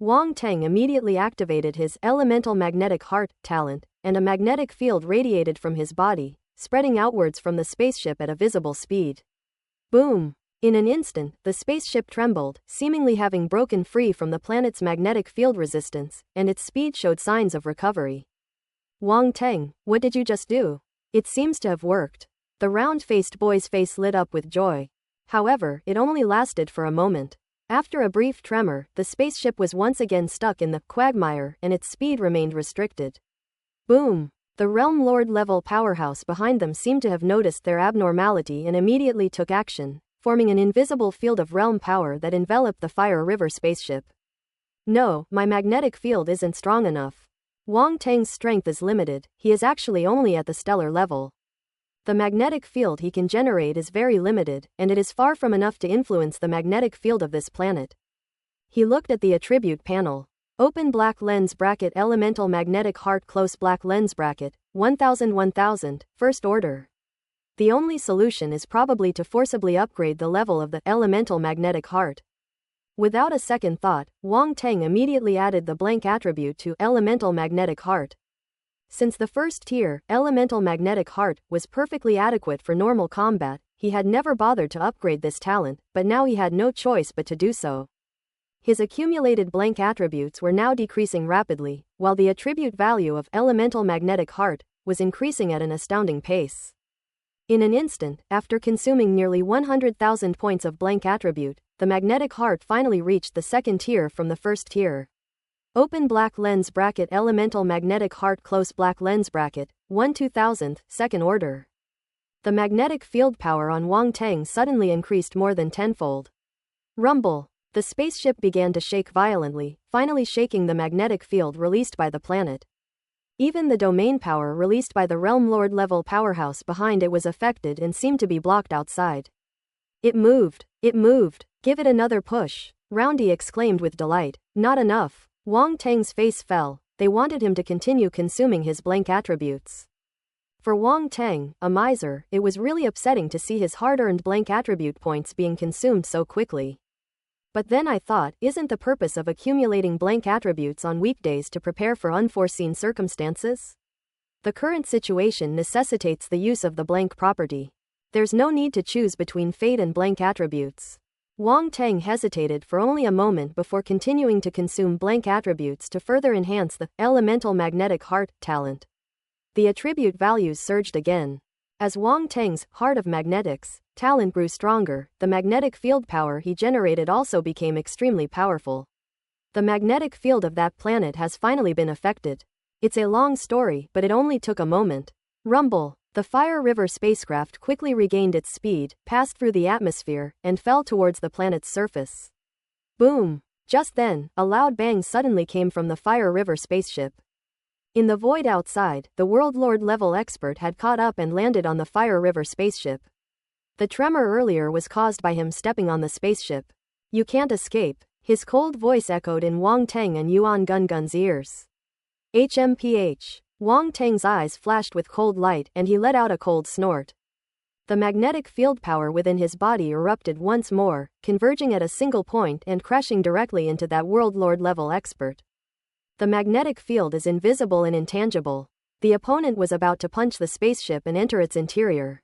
Wang Tang immediately activated his elemental magnetic heart talent, and a magnetic field radiated from his body, spreading outwards from the spaceship at a visible speed. Boom! In an instant, the spaceship trembled, seemingly having broken free from the planet's magnetic field resistance, and its speed showed signs of recovery. Wang Tang, what did you just do? It seems to have worked. The round-faced boy's face lit up with joy. However, it only lasted for a moment. After a brief tremor, the spaceship was once again stuck in the quagmire and its speed remained restricted. Boom! The Realm Lord level powerhouse behind them seemed to have noticed their abnormality and immediately took action, forming an invisible field of realm power that enveloped the Fire River spaceship. No, my magnetic field isn't strong enough. Wang Tang's strength is limited, he is actually only at the stellar level. The magnetic field he can generate is very limited, and it is far from enough to influence the magnetic field of this planet. He looked at the attribute panel. Open black lens bracket elemental magnetic heart close black lens bracket, 1000 first order. The only solution is probably to forcibly upgrade the level of the elemental magnetic heart. Without a second thought, Wang Tang immediately added the blank attribute to elemental magnetic heart. Since the first tier, elemental magnetic heart, was perfectly adequate for normal combat, he had never bothered to upgrade this talent, but now he had no choice but to do so. His accumulated blank attributes were now decreasing rapidly, while the attribute value of elemental magnetic heart was increasing at an astounding pace. In an instant, after consuming nearly 100,000 points of blank attribute, the magnetic heart finally reached the second tier from the first tier. Open black lens bracket elemental magnetic heart close black lens bracket, 2000 second order. The magnetic field power on Wang Tang suddenly increased more than tenfold. Rumble. The spaceship began to shake violently, finally shaking the magnetic field released by the planet. Even the domain power released by the Realm Lord level powerhouse behind it was affected and seemed to be blocked outside. It moved. It moved. Give it another push. Roundy exclaimed with delight. Not enough. Wang Tang's face fell. They wanted him to continue consuming his blank attributes. For Wang Tang, a miser, it was really upsetting to see his hard-earned blank attribute points being consumed so quickly. But then I thought, isn't the purpose of accumulating blank attributes on weekdays to prepare for unforeseen circumstances? The current situation necessitates the use of the blank property. There's no need to choose between fate and blank attributes. Wang Tang hesitated for only a moment before continuing to consume blank attributes to further enhance the elemental magnetic heart talent. The attribute values surged again. As Wang Tang's heart of magnetics talent grew stronger, the magnetic field power he generated also became extremely powerful. The magnetic field of that planet has finally been affected. It's a long story, but it only took a moment. Rumble. The Fire River spacecraft quickly regained its speed, passed through the atmosphere, and fell towards the planet's surface. Boom! Just then, a loud bang suddenly came from the Fire River spaceship. In the void outside, the World Lord level expert had caught up and landed on the Fire River spaceship. The tremor earlier was caused by him stepping on the spaceship. You can't escape. His cold voice echoed in Wang Tang and Yuan Gungun's ears. HMPH. Wang Tang's eyes flashed with cold light and he let out a cold snort. The magnetic field power within his body erupted once more, converging at a single point and crashing directly into that World Lord level expert. The magnetic field is invisible and intangible. The opponent was about to punch the spaceship and enter its interior.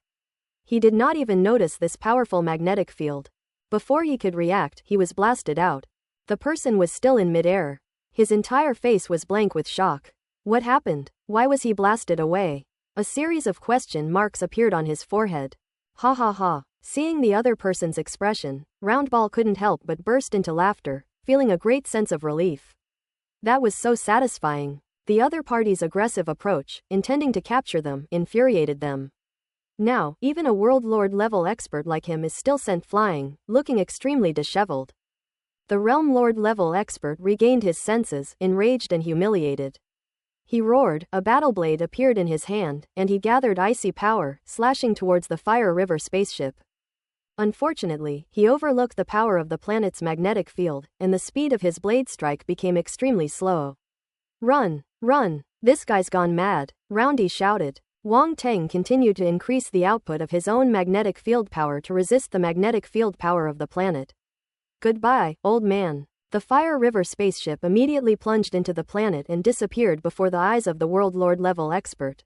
He did not even notice this powerful magnetic field. Before he could react, he was blasted out. The person was still in midair. His entire face was blank with shock. What happened? Why was he blasted away? A series of question marks appeared on his forehead. Ha ha ha. Seeing the other person's expression, Roundball couldn't help but burst into laughter, feeling a great sense of relief. That was so satisfying. The other party's aggressive approach, intending to capture them, infuriated them. Now, even a World Lord level expert like him is still sent flying, looking extremely disheveled. The Realm Lord level expert regained his senses, enraged and humiliated. He roared, a battle blade appeared in his hand, and he gathered icy power, slashing towards the Fire River spaceship. Unfortunately, he overlooked the power of the planet's magnetic field, and the speed of his blade strike became extremely slow. Run! Run! This guy's gone mad, Roundy shouted. Wang Teng continued to increase the output of his own magnetic field power to resist the magnetic field power of the planet. Goodbye, old man. The Fire River spaceship immediately plunged into the planet and disappeared before the eyes of the World Lord level expert.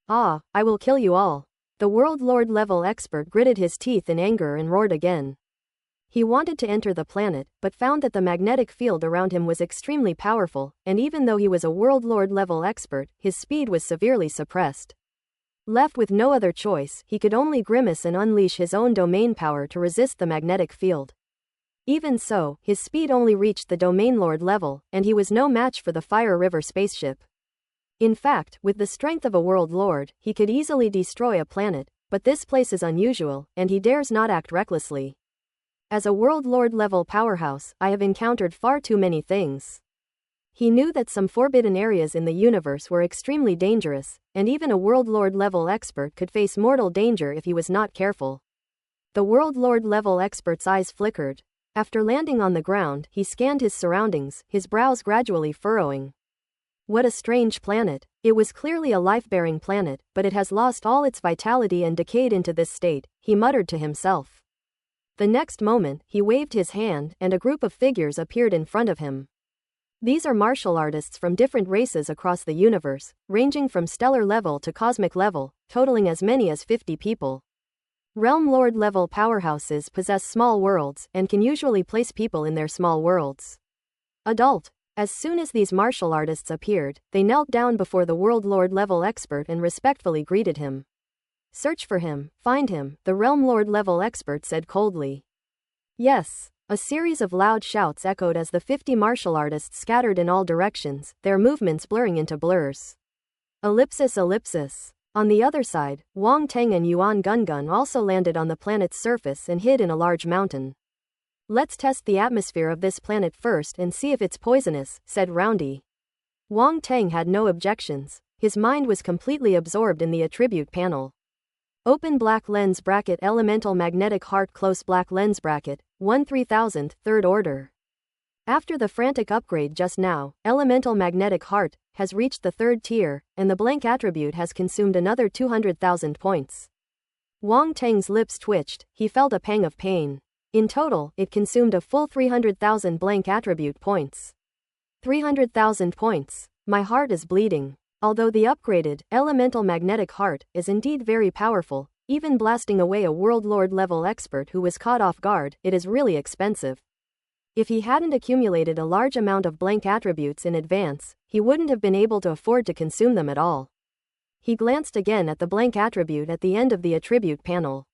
Ah, I will kill you all. The World Lord level expert gritted his teeth in anger and roared again. He wanted to enter the planet, but found that the magnetic field around him was extremely powerful, and even though he was a World Lord level expert, his speed was severely suppressed. Left with no other choice, he could only grimace and unleash his own domain power to resist the magnetic field. Even so, his speed only reached the Domain Lord level, and he was no match for the Fire River spaceship. In fact, with the strength of a World Lord, he could easily destroy a planet, but this place is unusual, and he dares not act recklessly. As a World Lord level powerhouse, I have encountered far too many things. He knew that some forbidden areas in the universe were extremely dangerous, and even a World Lord level expert could face mortal danger if he was not careful. The World Lord level expert's eyes flickered. After landing on the ground, he scanned his surroundings, his brows gradually furrowing. What a strange planet. It was clearly a life-bearing planet, but it has lost all its vitality and decayed into this state, he muttered to himself. The next moment, he waved his hand, and a group of figures appeared in front of him. These are martial artists from different races across the universe, ranging from stellar level to cosmic level, totaling as many as 50 people. Realm Lord level powerhouses possess small worlds and can usually place people in their small worlds. Adult. As soon as these martial artists appeared, they knelt down before the World Lord level expert and respectfully greeted him. Search for him, find him, the Realm Lord level expert said coldly. Yes. A series of loud shouts echoed as the 50 martial artists scattered in all directions, their movements blurring into blurs. Ellipsis ellipsis. On the other side, Wang Teng and Yuan Gungun also landed on the planet's surface and hid in a large mountain. Let's test the atmosphere of this planet first and see if it's poisonous, said Roundy. Wang Teng had no objections. His mind was completely absorbed in the attribute panel. Open black lens bracket elemental magnetic heart close black lens bracket, 1/3000, third order. After the frantic upgrade just now, elemental magnetic heart has reached the third tier, and the blank attribute has consumed another 200,000 points. Wang Teng's lips twitched, he felt a pang of pain. In total, it consumed a full 300,000 blank attribute points. 300,000 points. My heart is bleeding. Although the upgraded, elemental magnetic heart is indeed very powerful, even blasting away a World Lord level expert who was caught off guard, it is really expensive. If he hadn't accumulated a large amount of blank attributes in advance, he wouldn't have been able to afford to consume them at all. He glanced again at the blank attribute at the end of the attribute panel.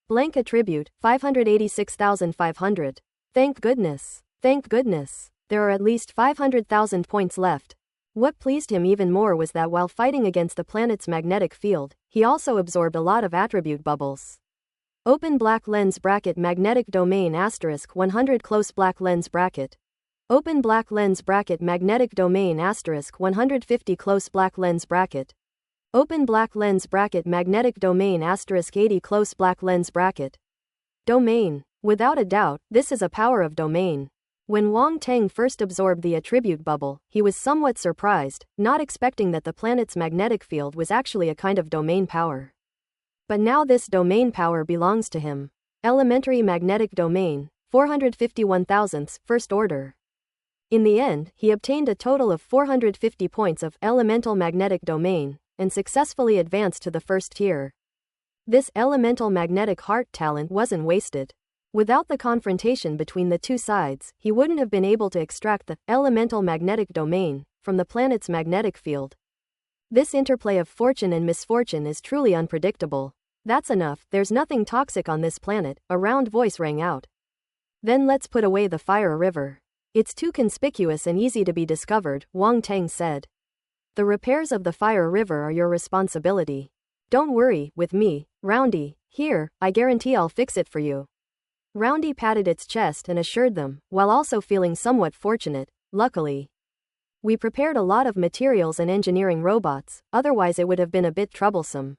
Blank attribute, 586,500. Thank goodness. Thank goodness. There are at least 500,000 points left. What pleased him even more was that while fighting against the planet's magnetic field, he also absorbed a lot of attribute bubbles. Open black lens bracket magnetic domain asterisk 100 close black lens bracket. Open black lens bracket magnetic domain asterisk 150 close black lens bracket. Open black lens bracket magnetic domain asterisk 80 close black lens bracket. Domain. Without a doubt, this is a power of domain. When Wang Teng first absorbed the attribute bubble, he was somewhat surprised, not expecting that the planet's magnetic field was actually a kind of domain power. But now this domain power belongs to him. Elementary magnetic domain, 451 thousandths, first order. In the end, he obtained a total of 450 points of elemental magnetic domain, and successfully advanced to the first tier. This elemental magnetic heart talent wasn't wasted. Without the confrontation between the two sides, he wouldn't have been able to extract the elemental magnetic domain from the planet's magnetic field. This interplay of fortune and misfortune is truly unpredictable. That's enough, there's nothing toxic on this planet, a round voice rang out. Then let's put away the fire river. It's too conspicuous and easy to be discovered, Wang Tang said. The repairs of the fire river are your responsibility. Don't worry, with me, Roundy, here, I guarantee I'll fix it for you. Roundy patted its chest and assured them, while also feeling somewhat fortunate, luckily. We prepared a lot of materials and engineering robots, otherwise it would have been a bit troublesome.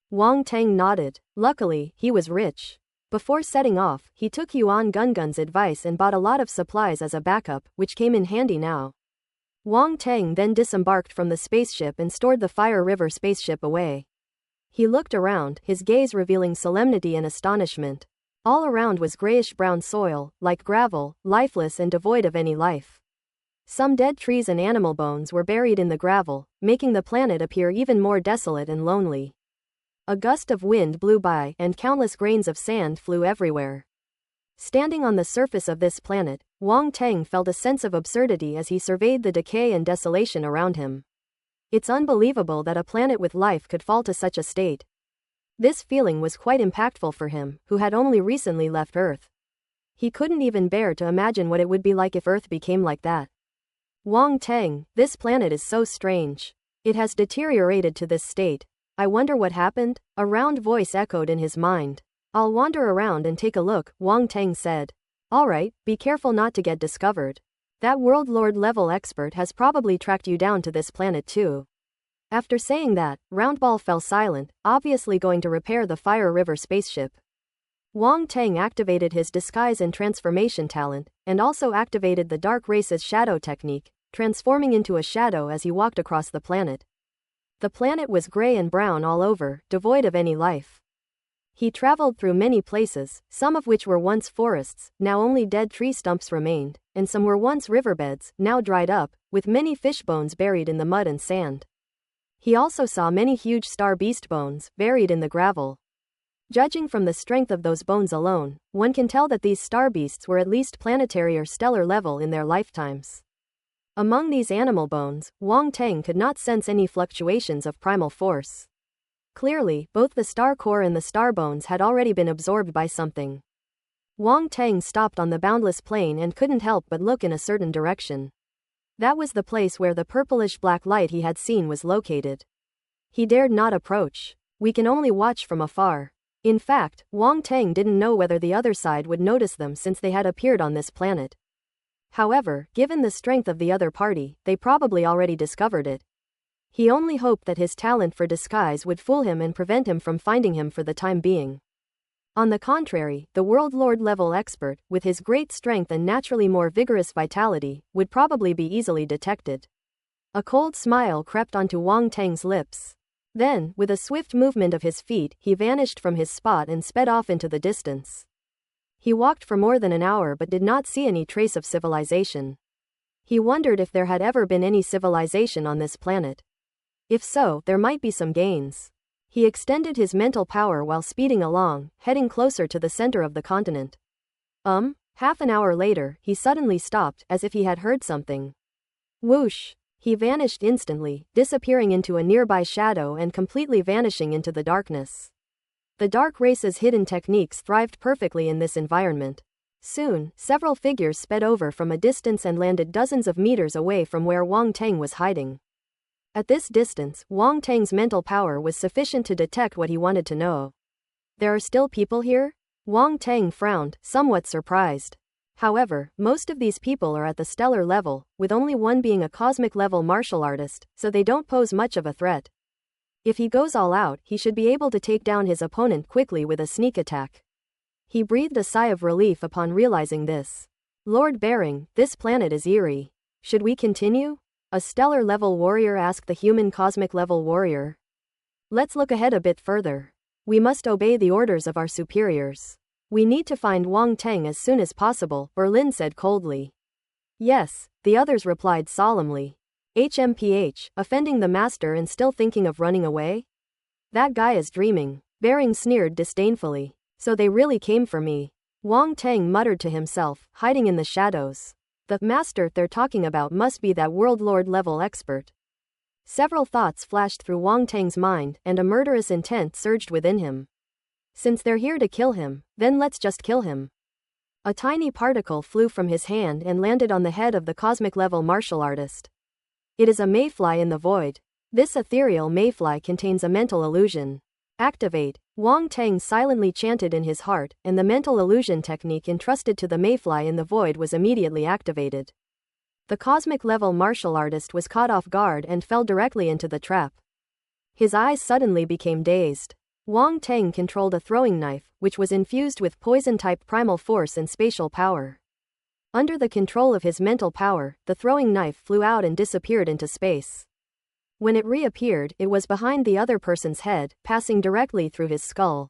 Wang Tang nodded. Luckily, he was rich. Before setting off, he took Yuan Gungun's advice and bought a lot of supplies as a backup, which came in handy now. Wang Tang then disembarked from the spaceship and stored the Fire River spaceship away. He looked around, his gaze revealing solemnity and astonishment. All around was grayish-brown soil, like gravel, lifeless and devoid of any life. Some dead trees and animal bones were buried in the gravel, making the planet appear even more desolate and lonely. A gust of wind blew by, and countless grains of sand flew everywhere. Standing on the surface of this planet, Wang Tang felt a sense of absurdity as he surveyed the decay and desolation around him. It's unbelievable that a planet with life could fall to such a state. This feeling was quite impactful for him, who had only recently left Earth. He couldn't even bear to imagine what it would be like if Earth became like that. Wang Tang, this planet is so strange. It has deteriorated to this state. I wonder what happened? A round voice echoed in his mind. I'll wander around and take a look, Wang Tang said. Alright, be careful not to get discovered. That World Lord level expert has probably tracked you down to this planet too. After saying that, Roundball fell silent, obviously going to repair the Fire River spaceship. Wang Tang activated his disguise and transformation talent, and also activated the Dark Race's shadow technique, transforming into a shadow as he walked across the planet. The planet was gray and brown all over, devoid of any life. He traveled through many places, some of which were once forests, now only dead tree stumps remained, and some were once riverbeds, now dried up, with many fish bones buried in the mud and sand. He also saw many huge star beast bones, buried in the gravel. Judging from the strength of those bones alone, one can tell that these star beasts were at least planetary or stellar level in their lifetimes. Among these animal bones, Wang Tang could not sense any fluctuations of primal force. Clearly, both the star core and the star bones had already been absorbed by something. Wang Tang stopped on the boundless plain and couldn't help but look in a certain direction. That was the place where the purplish-black light he had seen was located. He dared not approach. We can only watch from afar. In fact, Wang Tang didn't know whether the other side would notice them since they had appeared on this planet. However, given the strength of the other party, they probably already discovered it. He only hoped that his talent for disguise would fool him and prevent him from finding him for the time being. On the contrary, the World Lord level expert, with his great strength and naturally more vigorous vitality, would probably be easily detected. A cold smile crept onto Wang Tang's lips. Then, with a swift movement of his feet, he vanished from his spot and sped off into the distance. He walked for more than an hour but did not see any trace of civilization. He wondered if there had ever been any civilization on this planet. If so, there might be some gains. He extended his mental power while speeding along, heading closer to the center of the continent. Half an hour later, he suddenly stopped, as if he had heard something. Whoosh! He vanished instantly, disappearing into a nearby shadow and completely vanishing into the darkness. The Dark Race's hidden techniques thrived perfectly in this environment. Soon, several figures sped over from a distance and landed dozens of meters away from where Wang Tang was hiding. At this distance, Wang Tang's mental power was sufficient to detect what he wanted to know. There are still people here? Wang Tang frowned, somewhat surprised. However, most of these people are at the stellar level, with only one being a cosmic level martial artist, so they don't pose much of a threat. If he goes all out, he should be able to take down his opponent quickly with a sneak attack. He breathed a sigh of relief upon realizing this. Lord Bering, this planet is eerie. Should we continue? A stellar level warrior asked the human cosmic level warrior. Let's look ahead a bit further. We must obey the orders of our superiors. We need to find Wang Tang as soon as possible, Berlin said coldly. Yes, the others replied solemnly. HMPH, offending the master and still thinking of running away? That guy is dreaming. Bering sneered disdainfully. So they really came for me. Wang Tang muttered to himself, hiding in the shadows. The master they're talking about must be that World Lord level expert. Several thoughts flashed through Wang Tang's mind, and a murderous intent surged within him. Since they're here to kill him, then let's just kill him. A tiny particle flew from his hand and landed on the head of the cosmic-level martial artist. It is a mayfly in the void. This ethereal mayfly contains a mental illusion. Activate, Wang Tang silently chanted in his heart, and the mental illusion technique entrusted to the mayfly in the void was immediately activated. The cosmic-level martial artist was caught off guard and fell directly into the trap. His eyes suddenly became dazed. Wang Tang controlled a throwing knife, which was infused with poison-type primal force and spatial power. Under the control of his mental power, the throwing knife flew out and disappeared into space. When it reappeared, it was behind the other person's head, passing directly through his skull.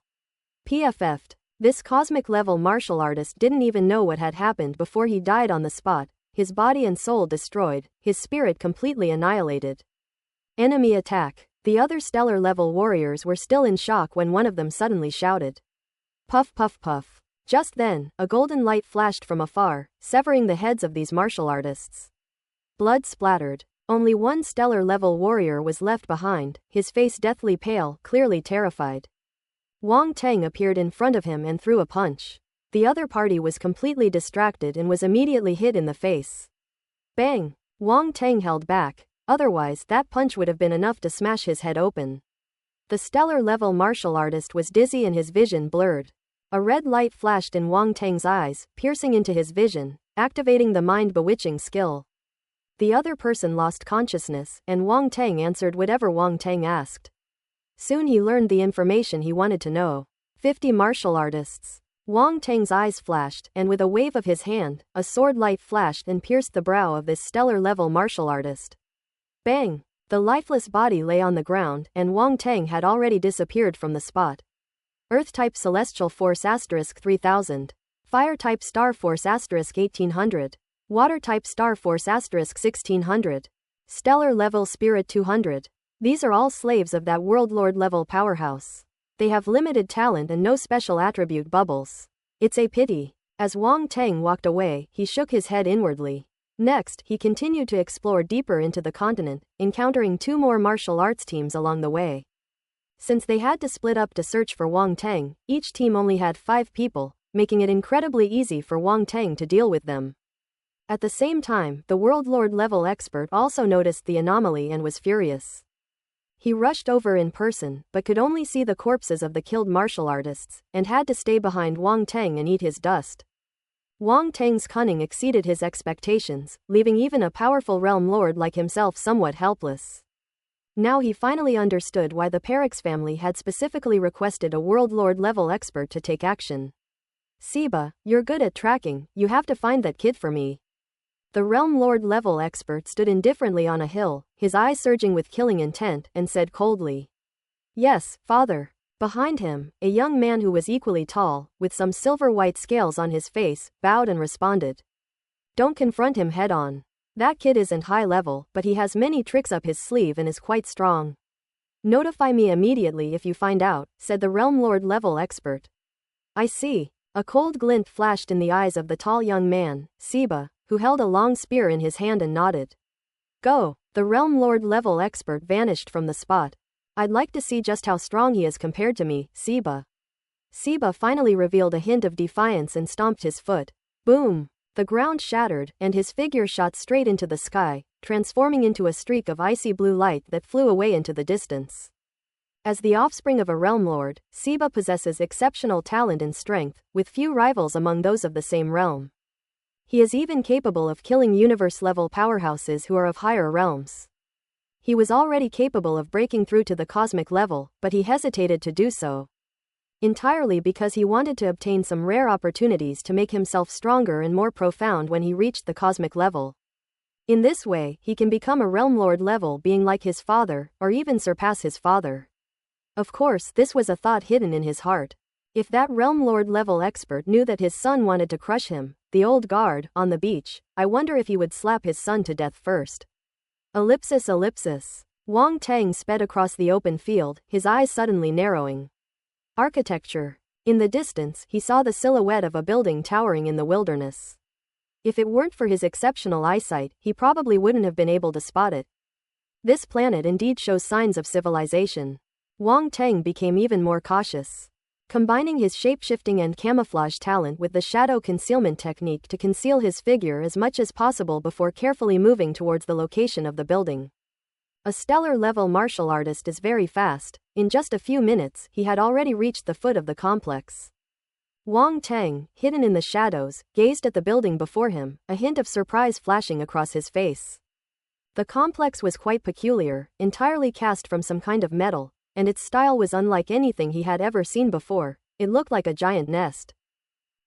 PFF'd. This cosmic-level martial artist didn't even know what had happened before he died on the spot. His body and soul destroyed, his spirit completely annihilated. Enemy attack. The other stellar-level warriors were still in shock when one of them suddenly shouted. Puff puff puff. Just then, a golden light flashed from afar, severing the heads of these martial artists. Blood splattered. Only one stellar-level warrior was left behind, his face deathly pale, clearly terrified. Wang Tang appeared in front of him and threw a punch. The other party was completely distracted and was immediately hit in the face. Bang! Wang Tang held back, otherwise that punch would have been enough to smash his head open. The stellar-level martial artist was dizzy and his vision blurred. A red light flashed in Wang Tang's eyes, piercing into his vision, activating the mind-bewitching skill. The other person lost consciousness, and Wang Tang answered whatever Wang Tang asked. Soon he learned the information he wanted to know. 50 martial artists. Wang Tang's eyes flashed, and with a wave of his hand, a sword light flashed and pierced the brow of this stellar-level martial artist. Bang! The lifeless body lay on the ground, and Wang Tang had already disappeared from the spot. Earth-type Celestial Force *3000. Fire-type Star Force *1800. Water-type Star Force *1600. Stellar-level Spirit 200. These are all slaves of that World Lord-level powerhouse. They have limited talent and no special attribute bubbles. It's a pity. As Wang Tang walked away, he shook his head inwardly. Next, he continued to explore deeper into the continent, encountering 2 more martial arts teams along the way. Since they had to split up to search for Wang Tang, each team only had 5 people, making it incredibly easy for Wang Tang to deal with them. At the same time, the World Lord level expert also noticed the anomaly and was furious. He rushed over in person, but could only see the corpses of the killed martial artists, and had to stay behind Wang Tang and eat his dust. Wang Tang's cunning exceeded his expectations, leaving even a powerful realm lord like himself somewhat helpless. Now he finally understood why the Perix family had specifically requested a World Lord level expert to take action. Siba, you're good at tracking, you have to find that kid for me. The Realm Lord level expert stood indifferently on a hill, his eyes surging with killing intent, and said coldly. Yes, father. Behind him, a young man who was equally tall, with some silver-white scales on his face, bowed and responded. Don't confront him head-on. That kid isn't high level, but he has many tricks up his sleeve and is quite strong. Notify me immediately if you find out, said the Realm Lord level expert. I see. A cold glint flashed in the eyes of the tall young man, Siba, who held a long spear in his hand and nodded. Go! The Realm Lord level expert vanished from the spot. I'd like to see just how strong he is compared to me, Siba. Siba finally revealed a hint of defiance and stomped his foot. Boom! The ground shattered, and his figure shot straight into the sky, transforming into a streak of icy blue light that flew away into the distance. As the offspring of a Realm Lord, Siba possesses exceptional talent and strength, with few rivals among those of the same realm. He is even capable of killing universe-level powerhouses who are of higher realms. He was already capable of breaking through to the cosmic level, but he hesitated to do so. Entirely because he wanted to obtain some rare opportunities to make himself stronger and more profound when he reached the cosmic level. In this way, he can become a Realm Lord level being like his father, or even surpass his father. Of course, this was a thought hidden in his heart. If that Realm Lord level expert knew that his son wanted to crush him, the old guard, on the beach, I wonder if he would slap his son to death first. Ellipsis. Wang Tang sped across the open field, his eyes suddenly narrowing. Architecture. In the distance, he saw the silhouette of a building towering in the wilderness. If it weren't for his exceptional eyesight, he probably wouldn't have been able to spot it. This planet indeed shows signs of civilization. Wang Teng became even more cautious. Combining his shape-shifting and camouflage talent with the shadow concealment technique to conceal his figure as much as possible before carefully moving towards the location of the building. A stellar-level martial artist is very fast. In just a few minutes, he had already reached the foot of the complex. Wang Teng, hidden in the shadows, gazed at the building before him, a hint of surprise flashing across his face. The complex was quite peculiar, entirely cast from some kind of metal, and its style was unlike anything he had ever seen before. It looked like a giant nest.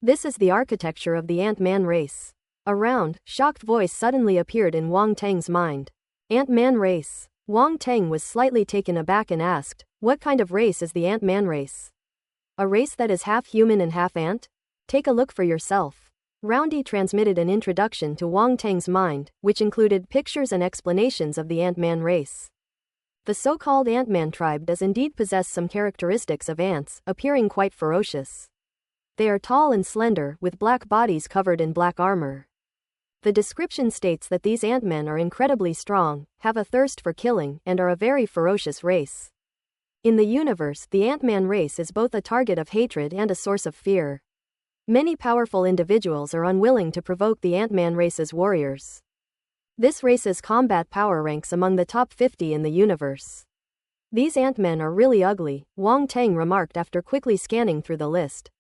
This is the architecture of the Ant-Man race. A round, shocked voice suddenly appeared in Wang Teng's mind. Ant-Man race. Wang Teng was slightly taken aback and asked, what kind of race is the Ant-Man race? A race that is half human and half ant? Take a look for yourself. Roundy transmitted an introduction to Wang Teng's mind, which included pictures and explanations of the Ant-Man race. The so-called Ant-Man tribe does indeed possess some characteristics of ants, appearing quite ferocious. They are tall and slender, with black bodies covered in black armor. The description states that these Ant-Men are incredibly strong, have a thirst for killing, and are a very ferocious race. In the universe, the Ant-Man race is both a target of hatred and a source of fear. Many powerful individuals are unwilling to provoke the Ant-Man race's warriors. This race's combat power ranks among the top 50 in the universe. These Ant-Men are really ugly, Wang Teng remarked after quickly scanning through the list.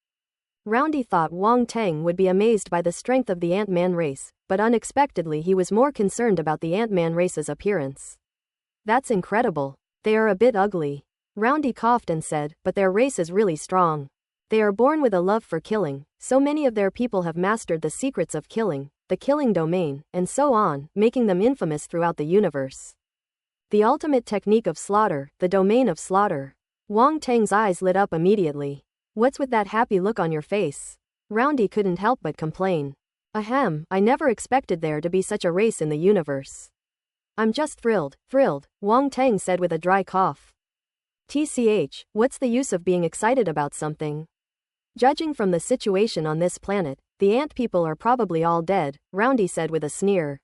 Roundy thought Wang Teng would be amazed by the strength of the Ant-Man race, but unexpectedly he was more concerned about the Ant-Man race's appearance. That's incredible. They are a bit ugly. Roundy coughed and said, but their race is really strong. They are born with a love for killing, so many of their people have mastered the secrets of killing, the killing domain, and so on, making them infamous throughout the universe. The ultimate technique of slaughter, the domain of slaughter. Wang Teng's eyes lit up immediately. What's with that happy look on your face? Roundy couldn't help but complain. Ahem, I never expected there to be such a race in the universe. I'm just thrilled, Wang Teng said with a dry cough. TCH, what's the use of being excited about something? Judging from the situation on this planet, the ant people are probably all dead, Roundy said with a sneer.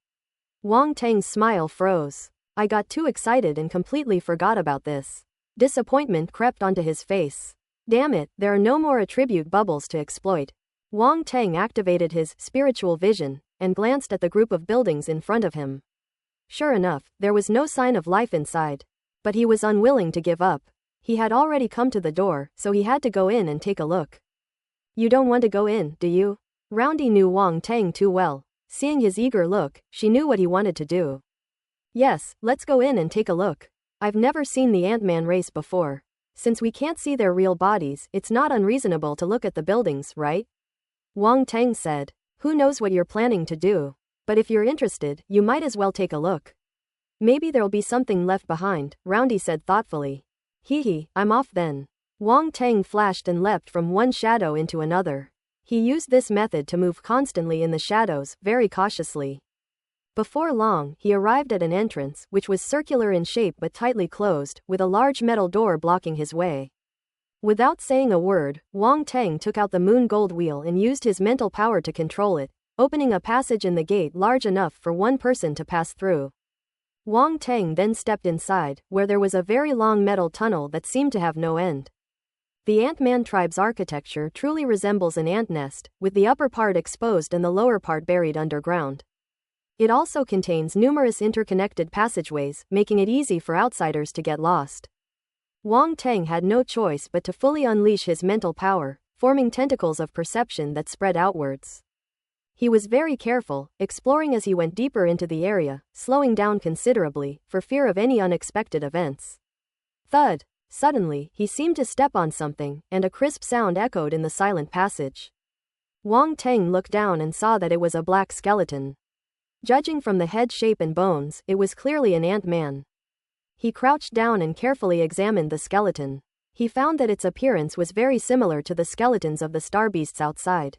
Wang Teng's smile froze. I got too excited and completely forgot about this. Disappointment crept onto his face. Damn it, there are no more attribute bubbles to exploit. Wang Teng activated his spiritual vision and glanced at the group of buildings in front of him. Sure enough, there was no sign of life inside. But he was unwilling to give up. He had already come to the door, so he had to go in and take a look. You don't want to go in, do you? Roundy knew Wang Teng too well. Seeing his eager look, she knew what he wanted to do. Yes, let's go in and take a look. I've never seen the Ant-Man race before. Since we can't see their real bodies, it's not unreasonable to look at the buildings, right? Wang Teng said. Who knows what you're planning to do? But if you're interested, you might as well take a look. Maybe there'll be something left behind, Roundy said thoughtfully. Hee, I'm off then. Wang Teng flashed and leapt from one shadow into another. He used this method to move constantly in the shadows, very cautiously. Before long, he arrived at an entrance, which was circular in shape but tightly closed, with a large metal door blocking his way. Without saying a word, Wang Teng took out the moon gold wheel and used his mental power to control it, opening a passage in the gate large enough for one person to pass through. Wang Teng then stepped inside, where there was a very long metal tunnel that seemed to have no end. The Ant-Man tribe's architecture truly resembles an ant nest, with the upper part exposed and the lower part buried underground. It also contains numerous interconnected passageways, making it easy for outsiders to get lost. Wang Teng had no choice but to fully unleash his mental power, forming tentacles of perception that spread outwards. He was very careful, exploring as he went deeper into the area, slowing down considerably, for fear of any unexpected events. Thud! Suddenly, he seemed to step on something, and a crisp sound echoed in the silent passage. Wang Teng looked down and saw that it was a black skeleton. Judging from the head shape and bones, it was clearly an ant-man. He crouched down and carefully examined the skeleton. He found that its appearance was very similar to the skeletons of the star beasts outside.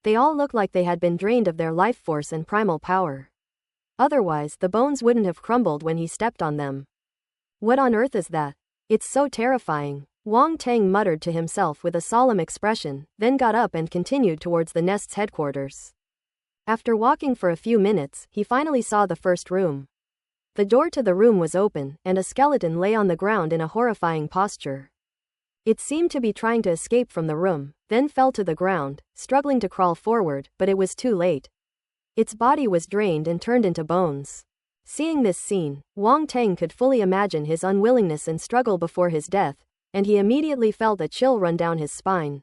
They all looked like they had been drained of their life force and primal power. Otherwise, the bones wouldn't have crumbled when he stepped on them. What on earth is that? It's so terrifying, Wang Teng muttered to himself with a solemn expression, then got up and continued towards the nest's headquarters. After walking for a few minutes, he finally saw the first room. The door to the room was open, and a skeleton lay on the ground in a horrifying posture. It seemed to be trying to escape from the room, then fell to the ground, struggling to crawl forward, but it was too late. Its body was drained and turned into bones. Seeing this scene, Wang Teng could fully imagine his unwillingness and struggle before his death, and he immediately felt a chill run down his spine.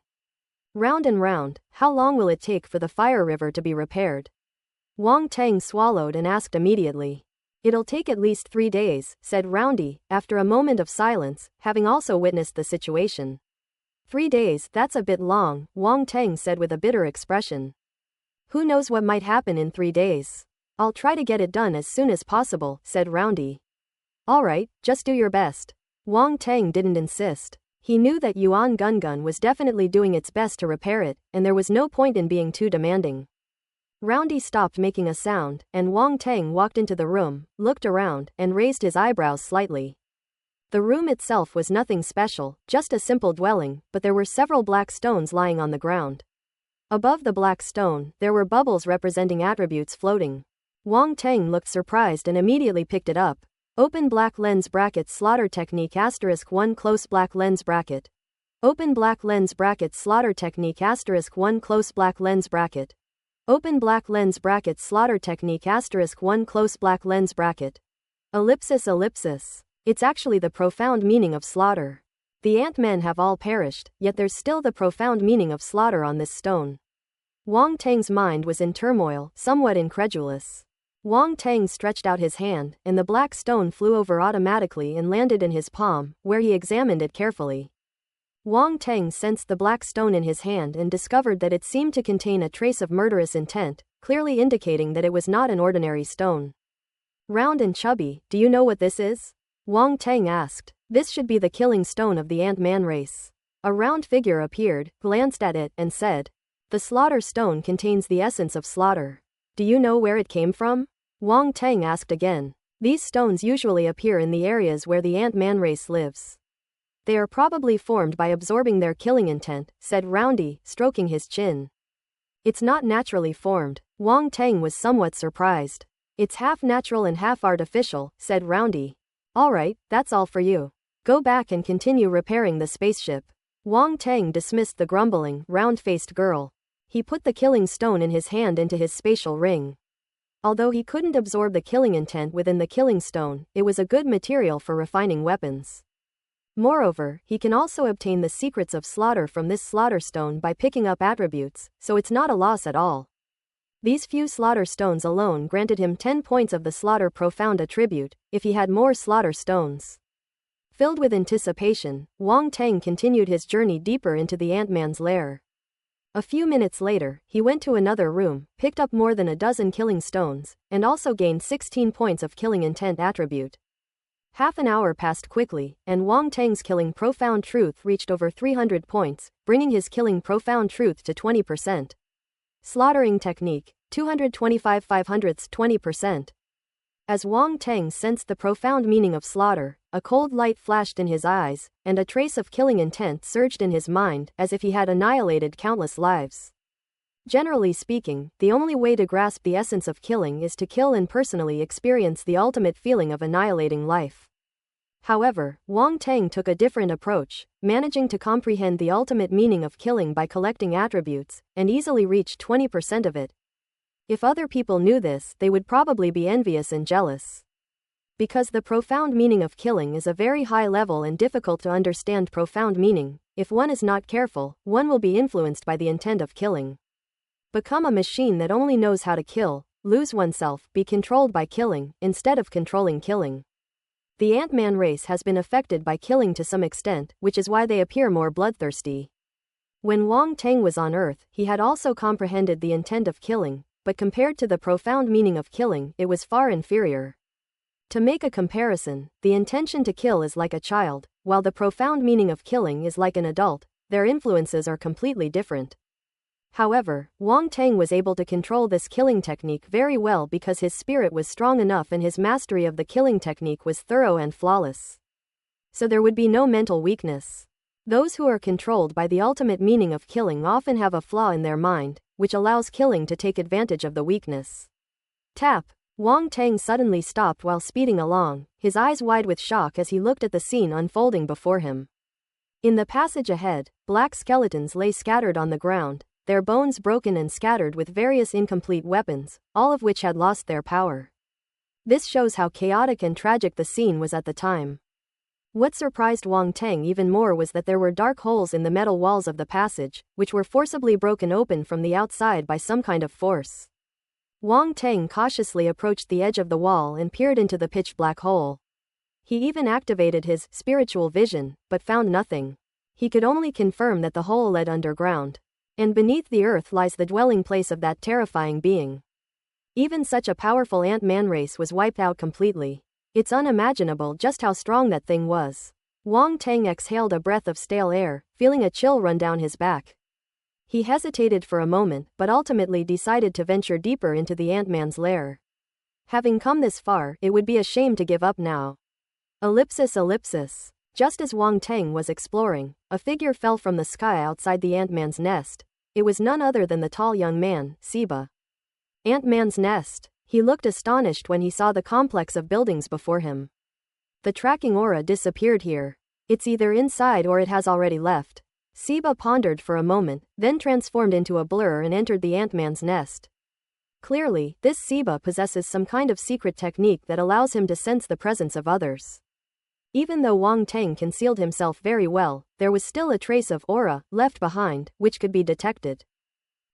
Round and round, how long will it take for the fire river to be repaired? Wang Teng swallowed and asked immediately. It'll take at least 3 days, said Roundy, after a moment of silence, having also witnessed the situation. 3 days, that's a bit long, Wang Teng said with a bitter expression. Who knows what might happen in 3 days? I'll try to get it done as soon as possible, said Roundy. Alright, just do your best. Wang Teng didn't insist. He knew that Yuan Gungun was definitely doing its best to repair it, and there was no point in being too demanding. Roundy stopped making a sound, and Wang Teng walked into the room, looked around, and raised his eyebrows slightly. The room itself was nothing special, just a simple dwelling, but there were several black stones lying on the ground. Above the black stone, there were bubbles representing attributes floating. Wang Teng looked surprised and immediately picked it up. Open black lens bracket slaughter technique *1 close black lens bracket. Open black lens bracket slaughter technique *1 close black lens bracket. Open black lens bracket slaughter technique *1 close black lens bracket. Ellipsis. It's actually the profound meaning of slaughter. The Ant-Men have all perished, yet there's still the profound meaning of slaughter on this stone. Wang Teng's mind was in turmoil, somewhat incredulous. Wang Teng stretched out his hand, and the black stone flew over automatically and landed in his palm, where he examined it carefully. Wang Teng sensed the black stone in his hand and discovered that it seemed to contain a trace of murderous intent, clearly indicating that it was not an ordinary stone. Round and chubby, do you know what this is? Wang Teng asked. This should be the killing stone of the Ant-Man race. A round figure appeared, glanced at it, and said, "The slaughter stone contains the essence of slaughter. Do you know where it came from?" Wang Teng asked again. These stones usually appear in the areas where the Ant-Man race lives. They are probably formed by absorbing their killing intent, said Roundy, stroking his chin. It's not naturally formed. Wang Teng was somewhat surprised. It's half natural and half artificial, said Roundy. Alright, that's all for you. Go back and continue repairing the spaceship. Wang Teng dismissed the grumbling, round-faced girl. He put the killing stone in his hand into his spatial ring. Although he couldn't absorb the killing intent within the killing stone, it was a good material for refining weapons. Moreover, he can also obtain the secrets of slaughter from this slaughter stone by picking up attributes, so it's not a loss at all. These few slaughter stones alone granted him 10 points of the slaughter profound attribute, if he had more slaughter stones. Filled with anticipation, Wang Teng continued his journey deeper into the Ant-Man's lair. A few minutes later, he went to another room, picked up more than a dozen killing stones, and also gained 16 points of killing intent attribute. Half an hour passed quickly, and Wang Teng's killing profound truth reached over 300 points, bringing his killing profound truth to 20%. Slaughtering technique, 225 500ths 20%. As Wang Teng sensed the profound meaning of slaughter, a cold light flashed in his eyes, and a trace of killing intent surged in his mind, as if he had annihilated countless lives. Generally speaking, the only way to grasp the essence of killing is to kill and personally experience the ultimate feeling of annihilating life. However, Wang Teng took a different approach, managing to comprehend the ultimate meaning of killing by collecting attributes, and easily reached 20% of it. If other people knew this, they would probably be envious and jealous. Because the profound meaning of killing is a very high level and difficult to understand profound meaning, if one is not careful, one will be influenced by the intent of killing. Become a machine that only knows how to kill, lose oneself, be controlled by killing, instead of controlling killing. The Ant-Man race has been affected by killing to some extent, which is why they appear more bloodthirsty. When Wang Teng was on Earth, he had also comprehended the intent of killing, but compared to the profound meaning of killing, it was far inferior. To make a comparison, the intention to kill is like a child, while the profound meaning of killing is like an adult. Their influences are completely different. However, Wang Teng was able to control this killing technique very well because his spirit was strong enough and his mastery of the killing technique was thorough and flawless. So there would be no mental weakness. Those who are controlled by the ultimate meaning of killing often have a flaw in their mind, which allows killing to take advantage of the weakness. Tap. Wang Tang suddenly stopped while speeding along, his eyes wide with shock as he looked at the scene unfolding before him. In the passage ahead, black skeletons lay scattered on the ground, their bones broken and scattered with various incomplete weapons, all of which had lost their power. This shows how chaotic and tragic the scene was at the time. What surprised Wang Tang even more was that there were dark holes in the metal walls of the passage, which were forcibly broken open from the outside by some kind of force. Wang Tang cautiously approached the edge of the wall and peered into the pitch-black hole. He even activated his spiritual vision, but found nothing. He could only confirm that the hole led underground. And beneath the earth lies the dwelling place of that terrifying being. Even such a powerful ant-man race was wiped out completely. It's unimaginable just how strong that thing was. Wang Tang exhaled a breath of stale air, feeling a chill run down his back. He hesitated for a moment, but ultimately decided to venture deeper into the ant-man's lair. Having come this far, it would be a shame to give up now. Ellipsis. Just as Wang Tang was exploring, a figure fell from the sky outside the ant-man's nest. It was none other than the tall young man, Siba. Ant-man's nest. He looked astonished when he saw the complex of buildings before him. The tracking aura disappeared here. It's either inside or it has already left. Siba pondered for a moment, then transformed into a blur and entered the ant-man's nest. Clearly, this Siba possesses some kind of secret technique that allows him to sense the presence of others. Even though Wang Tang concealed himself very well, there was still a trace of aura left behind, which could be detected.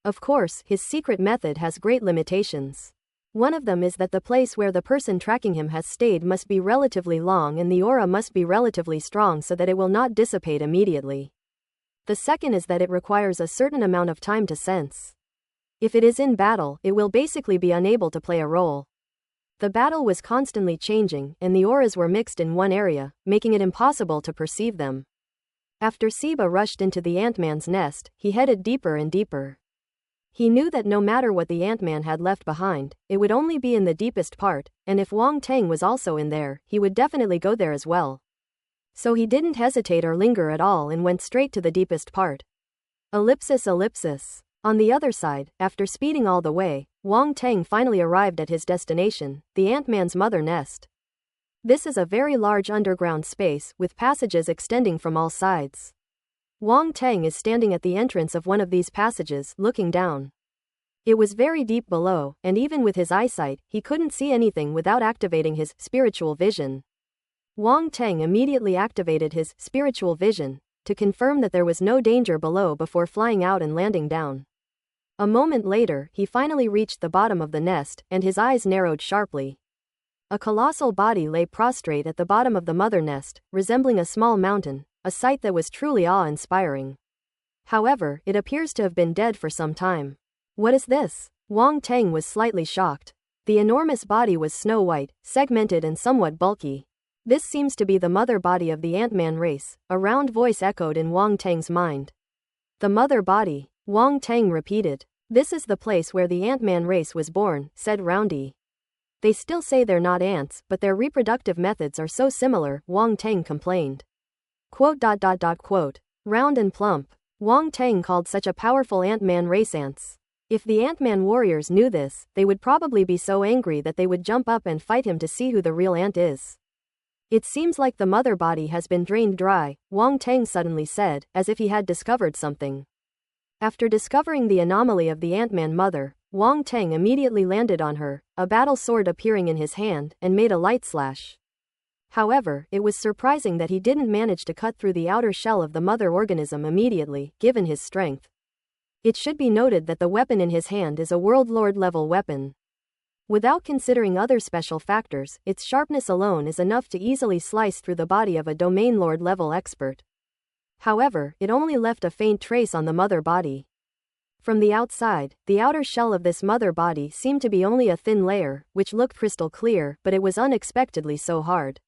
Of course, his secret method has great limitations. One of them is that the place where the person tracking him has stayed must be relatively long and the aura must be relatively strong so that it will not dissipate immediately. The second is that it requires a certain amount of time to sense. If it is in battle, it will basically be unable to play a role. The battle was constantly changing, and the auras were mixed in one area, making it impossible to perceive them. After Siba rushed into the ant-man's nest, he headed deeper and deeper. He knew that no matter what the ant-man had left behind, it would only be in the deepest part, and if Wang Tang was also in there, he would definitely go there as well. So he didn't hesitate or linger at all and went straight to the deepest part. Ellipsis. On the other side, after speeding all the way, Wang Tang finally arrived at his destination, the ant-man's mother nest. This is a very large underground space, with passages extending from all sides. Wang Tang is standing at the entrance of one of these passages, looking down. It was very deep below, and even with his eyesight, he couldn't see anything without activating his spiritual vision. Wang Tang immediately activated his spiritual vision to confirm that there was no danger below before flying out and landing down. A moment later, he finally reached the bottom of the nest, and his eyes narrowed sharply. A colossal body lay prostrate at the bottom of the mother nest, resembling a small mountain, a sight that was truly awe-inspiring. However, it appears to have been dead for some time. What is this? Wang Tang was slightly shocked. The enormous body was snow-white, segmented and somewhat bulky. This seems to be the mother body of the ant-man race, a round voice echoed in Wang Tang's mind. The mother body, Wang Tang repeated. This is the place where the ant-man race was born, said Roundy. They still say they're not ants, but their reproductive methods are so similar, Wang Tang complained. Quote. Round and plump. Wang Tang called such a powerful ant-man race ants. If the ant-man warriors knew this, they would probably be so angry that they would jump up and fight him to see who the real ant is. It seems like the mother body has been drained dry, Wang Tang suddenly said, as if he had discovered something. After discovering the anomaly of the ant-man mother, Wang Tang immediately landed on her, a battle sword appearing in his hand, and made a light slash. However, it was surprising that he didn't manage to cut through the outer shell of the mother organism immediately, given his strength. It should be noted that the weapon in his hand is a World Lord level weapon. Without considering other special factors, its sharpness alone is enough to easily slice through the body of a Domain Lord level expert. However, it only left a faint trace on the mother body. From the outside, the outer shell of this mother body seemed to be only a thin layer, which looked crystal clear, but it was unexpectedly so hard.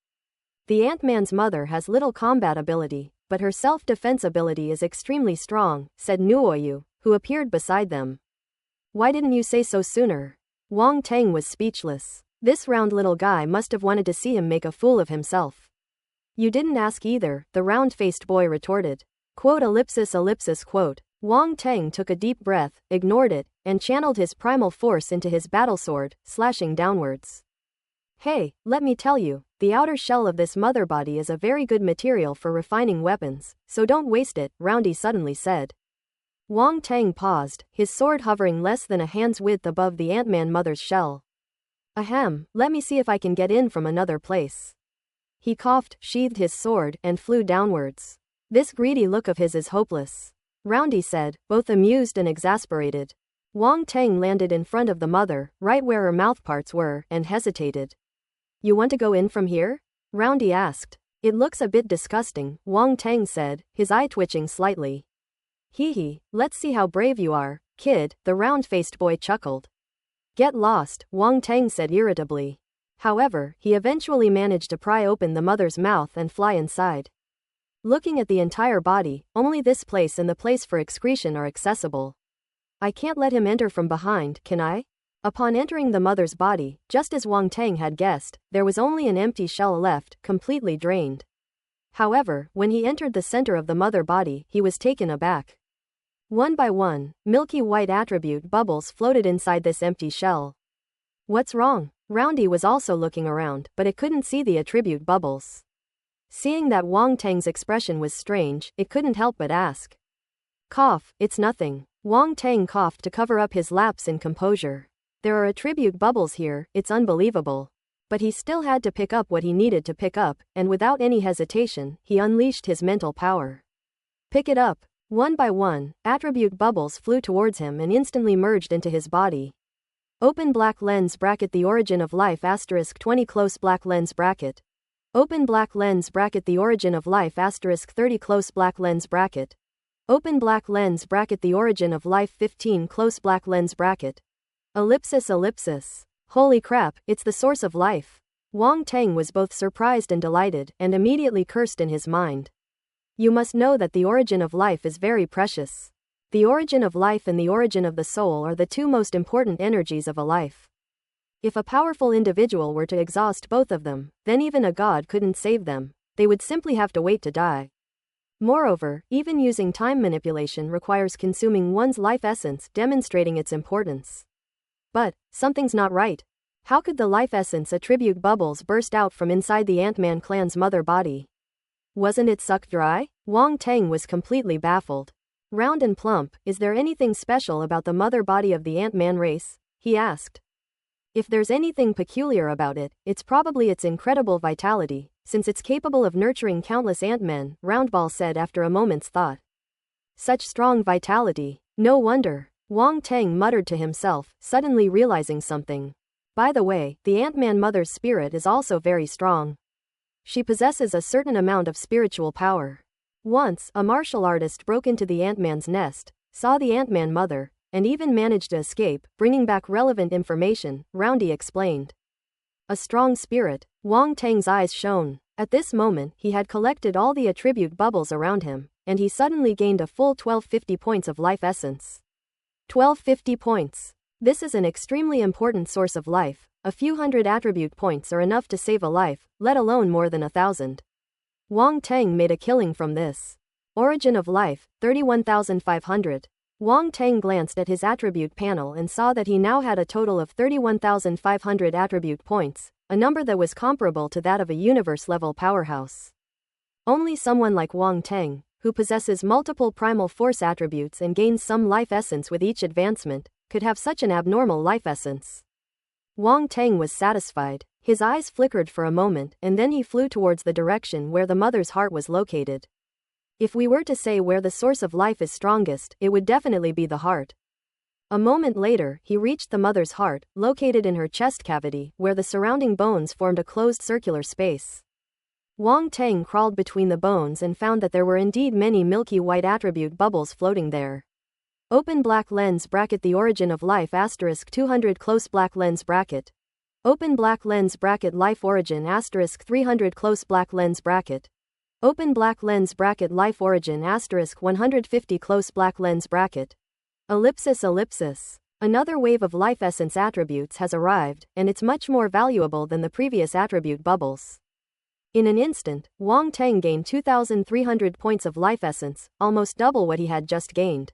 The ant-man's mother has little combat ability, but her self-defense ability is extremely strong, said Nuoyu, who appeared beside them. Why didn't you say so sooner? Wang Tang was speechless. This round little guy must have wanted to see him make a fool of himself. You didn't ask either, the round-faced boy retorted. Quote. Wang Teng took a deep breath, ignored it, and channeled his primal force into his battle sword, slashing downwards. Hey, let me tell you, the outer shell of this mother body is a very good material for refining weapons, so don't waste it, Roundy suddenly said. Wang Teng paused, his sword hovering less than a hand's width above the Ant-Man mother's shell. Ahem, let me see if I can get in from another place. He coughed, sheathed his sword, and flew downwards. This greedy look of his is hopeless, Roundy said, both amused and exasperated. Wang Teng landed in front of the mother, right where her mouthparts were, and hesitated. You want to go in from here? Roundy asked. It looks a bit disgusting, Wang Teng said, his eye twitching slightly. Hee, let's see how brave you are, kid, the round-faced boy chuckled. Get lost, Wang Teng said irritably. However, he eventually managed to pry open the mother's mouth and fly inside. Looking at the entire body, only this place and the place for excretion are accessible. I can't let him enter from behind, can I? Upon entering the mother's body, just as Wang Teng had guessed, there was only an empty shell left, completely drained. However, when he entered the center of the mother body, he was taken aback. One by one, milky white attribute bubbles floated inside this empty shell. What's wrong? Roundy was also looking around, but it couldn't see the attribute bubbles. Seeing that Wang Teng's expression was strange, it couldn't help but ask. Cough, it's nothing. Wang Teng coughed to cover up his lapse in composure. There are attribute bubbles here, it's unbelievable. But he still had to pick up what he needed to pick up, and without any hesitation, he unleashed his mental power. Pick it up. One by one, attribute bubbles flew towards him and instantly merged into his body. Open black lens bracket the origin of life asterisk 20 close black lens bracket. Open black lens bracket the origin of life asterisk 30 close black lens bracket. Open black lens bracket the origin of life 15 close black lens bracket. Ellipsis ellipsis. Holy crap, it's the source of life. Wang Teng was both surprised and delighted, and immediately cursed in his mind. You must know that the origin of life is very precious. The origin of life and the origin of the soul are the two most important energies of a life. If a powerful individual were to exhaust both of them, then even a god couldn't save them. They would simply have to wait to die. Moreover, even using time manipulation requires consuming one's life essence, demonstrating its importance. But something's not right. How could the life essence attribute bubbles burst out from inside the Ant-Man clan's mother body? Wasn't it sucked dry? Wang Teng was completely baffled. Round and plump, is there anything special about the mother body of the Ant-Man race? He asked. If there's anything peculiar about it, it's probably its incredible vitality, since it's capable of nurturing countless Ant-Men, Roundball said after a moment's thought. Such strong vitality. No wonder. Wang Teng muttered to himself, suddenly realizing something. By the way, the Ant-Man mother's spirit is also very strong. She possesses a certain amount of spiritual power. Once, a martial artist broke into the Ant-Man's nest, saw the Ant-Man mother, and even managed to escape, bringing back relevant information, Roundy explained. A strong spirit. Wang Teng's eyes shone. At this moment, he had collected all the attribute bubbles around him, and he suddenly gained a full 1250 points of life essence. 1250 points. This is an extremely important source of life. A few hundred attribute points are enough to save a life, let alone more than 1,000. Wang Teng made a killing from this. Origin of life, 31,500. Wang Teng glanced at his attribute panel and saw that he now had a total of 31,500 attribute points, a number that was comparable to that of a universe-level powerhouse. Only someone like Wang Teng, who possesses multiple primal force attributes and gains some life essence with each advancement, could have such an abnormal life essence. Wang Teng was satisfied. His eyes flickered for a moment, and then he flew towards the direction where the mother's heart was located. If we were to say where the source of life is strongest, it would definitely be the heart. A moment later, he reached the mother's heart, located in her chest cavity, where the surrounding bones formed a closed circular space. Wang Teng crawled between the bones and found that there were indeed many milky white attribute bubbles floating there. Open black lens bracket the origin of life asterisk 200 close black lens bracket. Open black lens bracket life origin asterisk 300 close black lens bracket. Open black lens bracket life origin asterisk 150 close black lens bracket. Ellipsis ellipsis. Another wave of life essence attributes has arrived, and it's much more valuable than the previous attribute bubbles. In an instant, Wang Teng gained 2,300 points of life essence, almost double what he had just gained.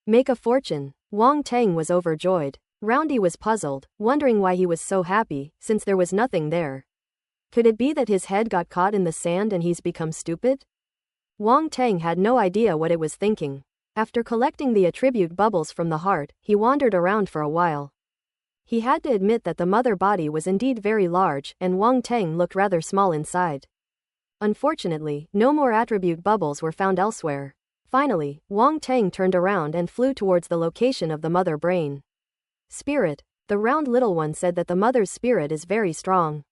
Make a fortune. Wong Tang was overjoyed. Roundy was puzzled, wondering why he was so happy, since there was nothing there. Could it be that his head got caught in the sand and he's become stupid? Wong Tang had no idea what it was thinking. After collecting the attribute bubbles from the heart, he wandered around for a while. He had to admit that the mother body was indeed very large, and Wong Tang looked rather small inside. Unfortunately, no more attribute bubbles were found elsewhere. Finally, Wong Tang turned around and flew towards the location of the mother brain. Spirit. The round little one said that the mother's spirit is very strong.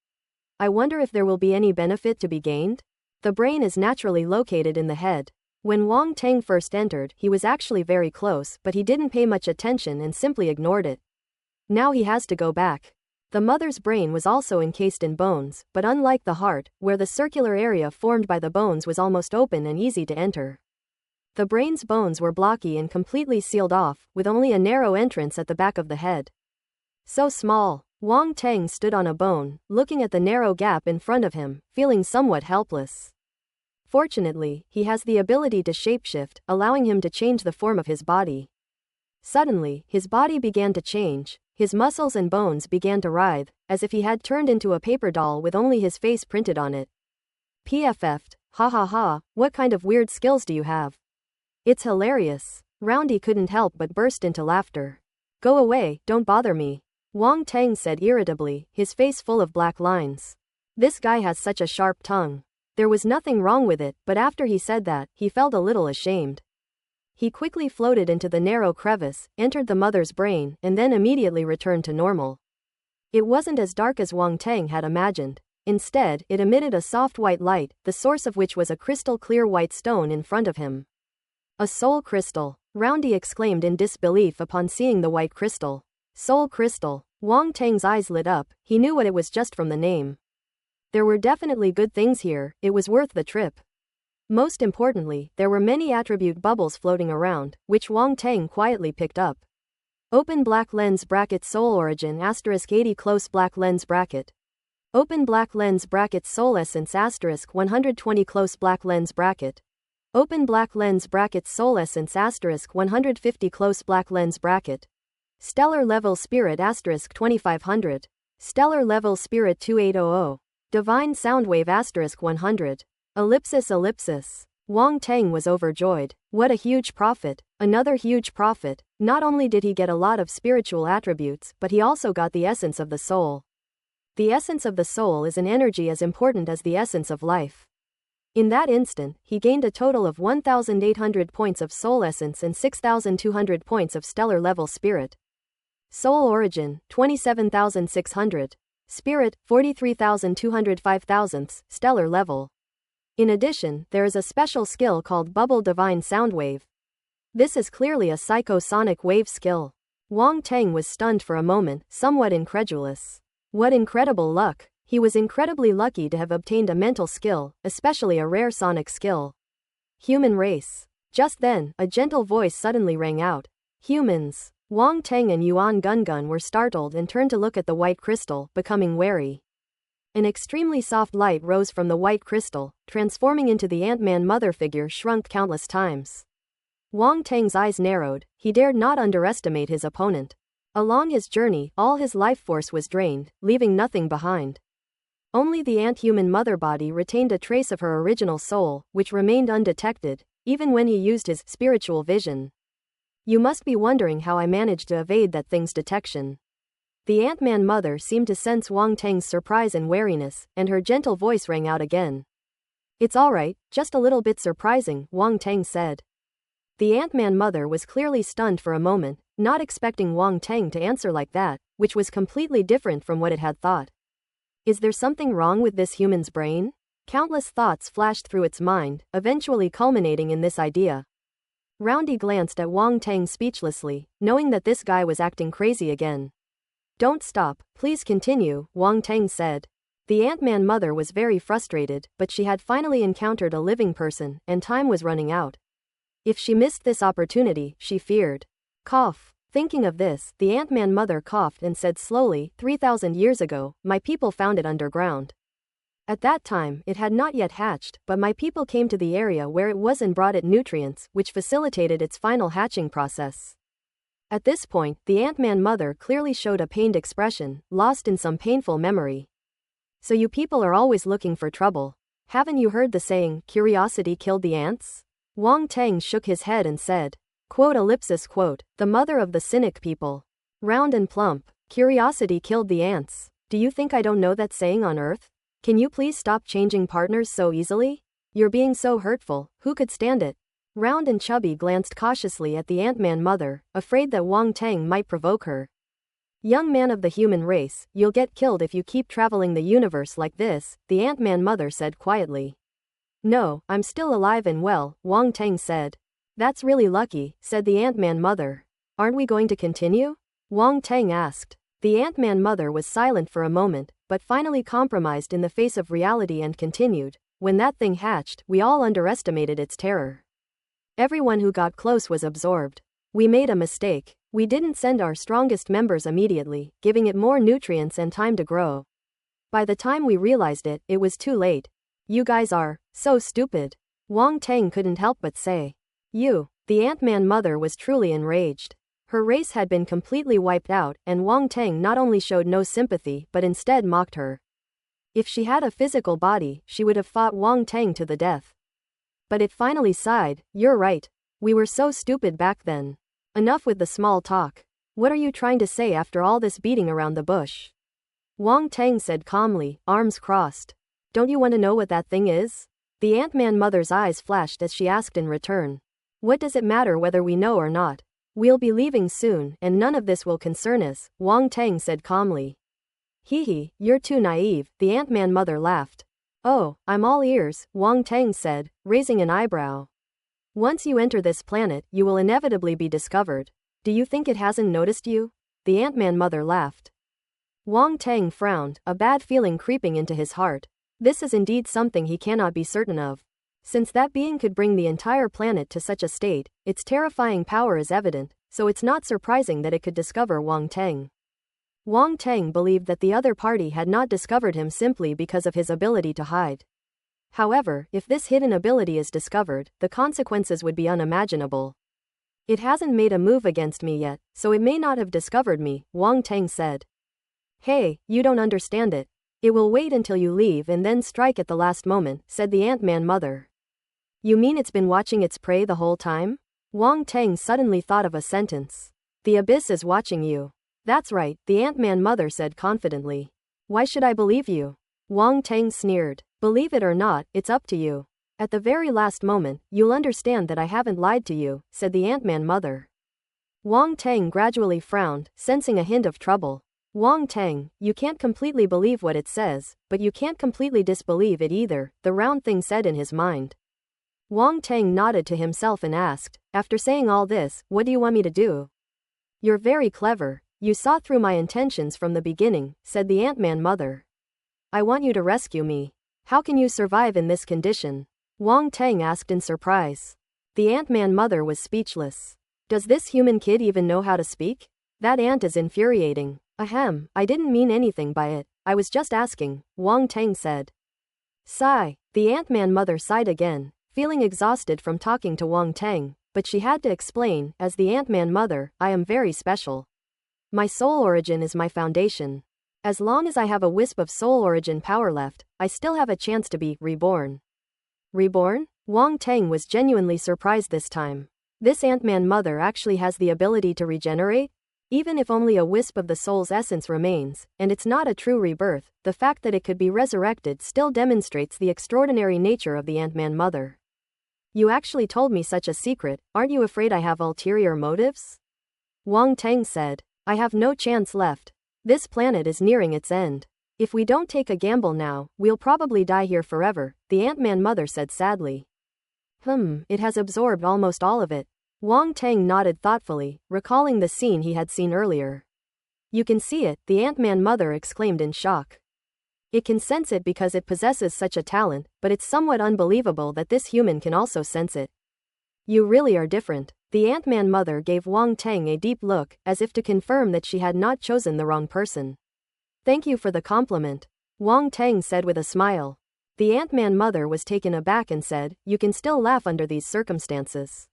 I wonder if there will be any benefit to be gained? The brain is naturally located in the head. When Wong Tang first entered, he was actually very close, but he didn't pay much attention and simply ignored it. Now he has to go back. The mother's brain was also encased in bones, but unlike the heart, where the circular area formed by the bones was almost open and easy to enter. The brain's bones were blocky and completely sealed off, with only a narrow entrance at the back of the head. So small. Wong Tang stood on a bone, looking at the narrow gap in front of him, feeling somewhat helpless. Fortunately, he has the ability to shapeshift, allowing him to change the form of his body. Suddenly, his body began to change. His muscles and bones began to writhe, as if he had turned into a paper doll with only his face printed on it. PFF'd. Ha ha ha, what kind of weird skills do you have? It's hilarious. Roundy couldn't help but burst into laughter. Go away, don't bother me. Wong Tang said irritably, his face full of black lines. This guy has such a sharp tongue. There was nothing wrong with it, but after he said that, he felt a little ashamed. He quickly floated into the narrow crevice, entered the mother's brain, and then immediately returned to normal. It wasn't as dark as Wong Tang had imagined. Instead, it emitted a soft white light, the source of which was a crystal clear white stone in front of him. A soul crystal. Roundy exclaimed in disbelief upon seeing the white crystal. Soul crystal. Wong Tang's eyes lit up, he knew what it was just from the name. There were definitely good things here, it was worth the trip. Most importantly, there were many attribute bubbles floating around, which Wong Tang quietly picked up. Open black lens bracket soul origin asterisk 80 close black lens bracket. Open black lens bracket soul essence asterisk 120 close black lens bracket. Open black lens bracket soul essence asterisk 150 close black lens bracket. Stellar level spirit asterisk 2500. Stellar level spirit 2800. Divine soundwave asterisk 100. Ellipsis ellipsis. Wong Tang was overjoyed. What a huge profit. Another huge profit. Not only did he get a lot of spiritual attributes, but he also got the essence of the soul. The essence of the soul is an energy as important as the essence of life. In that instant, he gained a total of 1,800 points of soul essence and 6,200 points of stellar level spirit. Soul origin, 27,600. Spirit, 43,205 thousandths, stellar level. In addition, there is a special skill called Bubble Divine Soundwave. This is clearly a psychosonic wave skill. Wong Tang was stunned for a moment, somewhat incredulous. What incredible luck. He was incredibly lucky to have obtained a mental skill, especially a rare sonic skill. Human race. Just then, a gentle voice suddenly rang out. Humans. Wong Tang and Yuan Gungun were startled and turned to look at the white crystal, becoming wary. An extremely soft light rose from the white crystal, transforming into the Ant-Man mother figure shrunk countless times. Wong Tang's eyes narrowed, he dared not underestimate his opponent. Along his journey, all his life force was drained, leaving nothing behind. Only the ant-human mother body retained a trace of her original soul, which remained undetected, even when he used his spiritual vision. You must be wondering how I managed to evade that thing's detection. The Ant-Man mother seemed to sense Wong Tang's surprise and wariness, and her gentle voice rang out again. It's alright, just a little bit surprising, Wong Tang said. The Ant-Man mother was clearly stunned for a moment, not expecting Wong Tang to answer like that, which was completely different from what it had thought. Is there something wrong with this human's brain? Countless thoughts flashed through its mind, eventually culminating in this idea. Roundy glanced at Wong Tang speechlessly, knowing that this guy was acting crazy again. Don't stop, please continue, Wong Tang said. The Ant-Man mother was very frustrated, but she had finally encountered a living person, and time was running out. If she missed this opportunity, she feared. Cough. Thinking of this, the Ant-Man mother coughed and said slowly, 3,000 years ago, my people found it underground. At that time, it had not yet hatched, but my people came to the area where it was and brought it nutrients, which facilitated its final hatching process. At this point, the Ant-Man mother clearly showed a pained expression, lost in some painful memory. So you people are always looking for trouble. Haven't you heard the saying, curiosity killed the ants? Wang Tang shook his head and said, quote, the mother of the cynic people. Round and plump, curiosity killed the ants. Do you think I don't know that saying on Earth? Can you please stop changing partners so easily? You're being so hurtful, who could stand it? Round and Chubby glanced cautiously at the Ant-Man mother, afraid that Wang Tang might provoke her. Young man of the human race, you'll get killed if you keep traveling the universe like this, the Ant-Man mother said quietly. No, I'm still alive and well, Wang Tang said. That's really lucky, said the Ant-Man mother. Aren't we going to continue? Wang Tang asked. The Ant-Man mother was silent for a moment, but finally compromised in the face of reality and continued. When that thing hatched, we all underestimated its terror. Everyone who got close was absorbed. We made a mistake. We didn't send our strongest members immediately, giving it more nutrients and time to grow. By the time we realized it, it was too late. You guys are so stupid. Wang Tang couldn't help but say. The Ant-Man mother was truly enraged. Her race had been completely wiped out, and Wang Tang not only showed no sympathy but instead mocked her. If she had a physical body, she would have fought Wang Tang to the death. But it finally sighed, you're right. We were so stupid back then. Enough with the small talk. What are you trying to say after all this beating around the bush? Wang Tang said calmly, arms crossed. Don't you want to know what that thing is? The Ant-Man mother's eyes flashed as she asked in return. What does it matter whether we know or not? We'll be leaving soon, and none of this will concern us, Wang Tang said calmly. Hee, you're too naive, the Ant-Man mother laughed. Oh, I'm all ears, Wang Tang said, raising an eyebrow. Once you enter this planet, you will inevitably be discovered. Do you think it hasn't noticed you? The Ant-Man mother laughed. Wang Tang frowned, a bad feeling creeping into his heart. This is indeed something he cannot be certain of. Since that being could bring the entire planet to such a state, its terrifying power is evident, so it's not surprising that it could discover Wang Tang. Wang Tang believed that the other party had not discovered him simply because of his ability to hide. However, if this hidden ability is discovered, the consequences would be unimaginable. It hasn't made a move against me yet, so it may not have discovered me, Wang Tang said. Hey, you don't understand it. It will wait until you leave and then strike at the last moment, said the Ant-Man mother. You mean it's been watching its prey the whole time? Wang Tang suddenly thought of a sentence. The abyss is watching you. That's right, the Ant-Man mother said confidently. Why should I believe you? Wang Tang sneered. Believe it or not, it's up to you. At the very last moment, you'll understand that I haven't lied to you, said the Ant-Man mother. Wang Tang gradually frowned, sensing a hint of trouble. Wang Tang, you can't completely believe what it says, but you can't completely disbelieve it either, the round thing said in his mind. Wang Tang nodded to himself and asked, after saying all this, what do you want me to do? You're very clever. You saw through my intentions from the beginning, said the Ant-Man mother. I want you to rescue me. How can you survive in this condition? Wang Tang asked in surprise. The Ant-Man mother was speechless. Does this human kid even know how to speak? That ant is infuriating. Ahem, I didn't mean anything by it, I was just asking, Wang Tang said. Sigh. The Ant-Man mother sighed again, feeling exhausted from talking to Wang Tang, but she had to explain, as the Ant-Man mother, I am very special. My soul origin is my foundation. As long as I have a wisp of soul origin power left, I still have a chance to be reborn. Reborn? Wang Tang was genuinely surprised this time. This Ant-Man mother actually has the ability to regenerate? Even if only a wisp of the soul's essence remains, and it's not a true rebirth, the fact that it could be resurrected still demonstrates the extraordinary nature of the Ant-Man mother. You actually told me such a secret, aren't you afraid I have ulterior motives? Wang Tang said. I have no chance left. This planet is nearing its end. If we don't take a gamble now, we'll probably die here forever, the Ant-Man mother said sadly. It has absorbed almost all of it. Wang Tang nodded thoughtfully, recalling the scene he had seen earlier. You can see it, the Ant-Man mother exclaimed in shock. It can sense it because it possesses such a talent, but it's somewhat unbelievable that this human can also sense it. You really are different. The Ant-Man mother gave Wang Tang a deep look, as if to confirm that she had not chosen the wrong person. Thank you for the compliment. Wang Tang said with a smile. The Ant-Man mother was taken aback and said, "You can still laugh under these circumstances.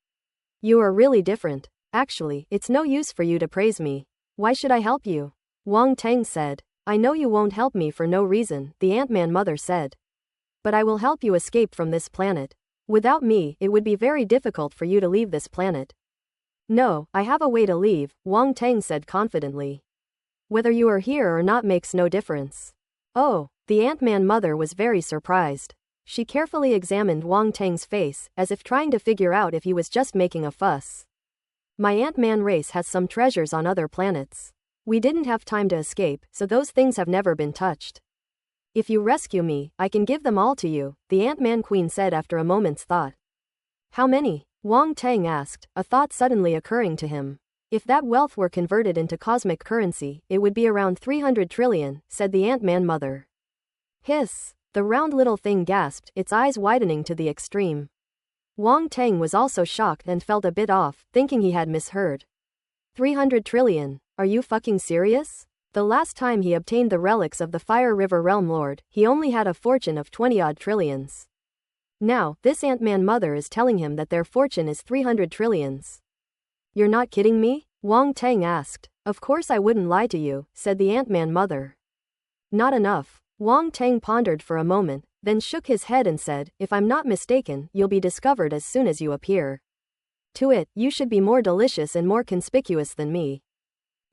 You are really different. Actually, it's no use for you to praise me. Why should I help you?" Wang Tang said. "I know you won't help me for no reason," the Ant-Man mother said. "But I will help you escape from this planet. Without me, it would be very difficult for you to leave this planet." "No, I have a way to leave," Wang Tang said confidently. "Whether you are here or not makes no difference." Oh, the Ant-Man mother was very surprised. She carefully examined Wang Tang's face, as if trying to figure out if he was just making a fuss. "My Ant-Man race has some treasures on other planets. We didn't have time to escape, so those things have never been touched. If you rescue me, I can give them all to you," the Ant-Man queen said after a moment's thought. "How many?" Wang Tang asked, a thought suddenly occurring to him. "If that wealth were converted into cosmic currency, it would be around 300 trillion, said the Ant-Man mother. Hiss! The round little thing gasped, its eyes widening to the extreme. Wang Tang was also shocked and felt a bit off, thinking he had misheard. 300 trillion? Are you fucking serious? The last time he obtained the relics of the Fire River Realm Lord, he only had a fortune of 20-odd trillions. Now, this Ant-Man mother is telling him that their fortune is 300 trillions. You're not kidding me? Wang Tang asked. Of course I wouldn't lie to you, said the Ant-Man mother. Not enough. Wang Tang pondered for a moment, then shook his head and said, if I'm not mistaken, you'll be discovered as soon as you appear. To it, you should be more delicious and more conspicuous than me.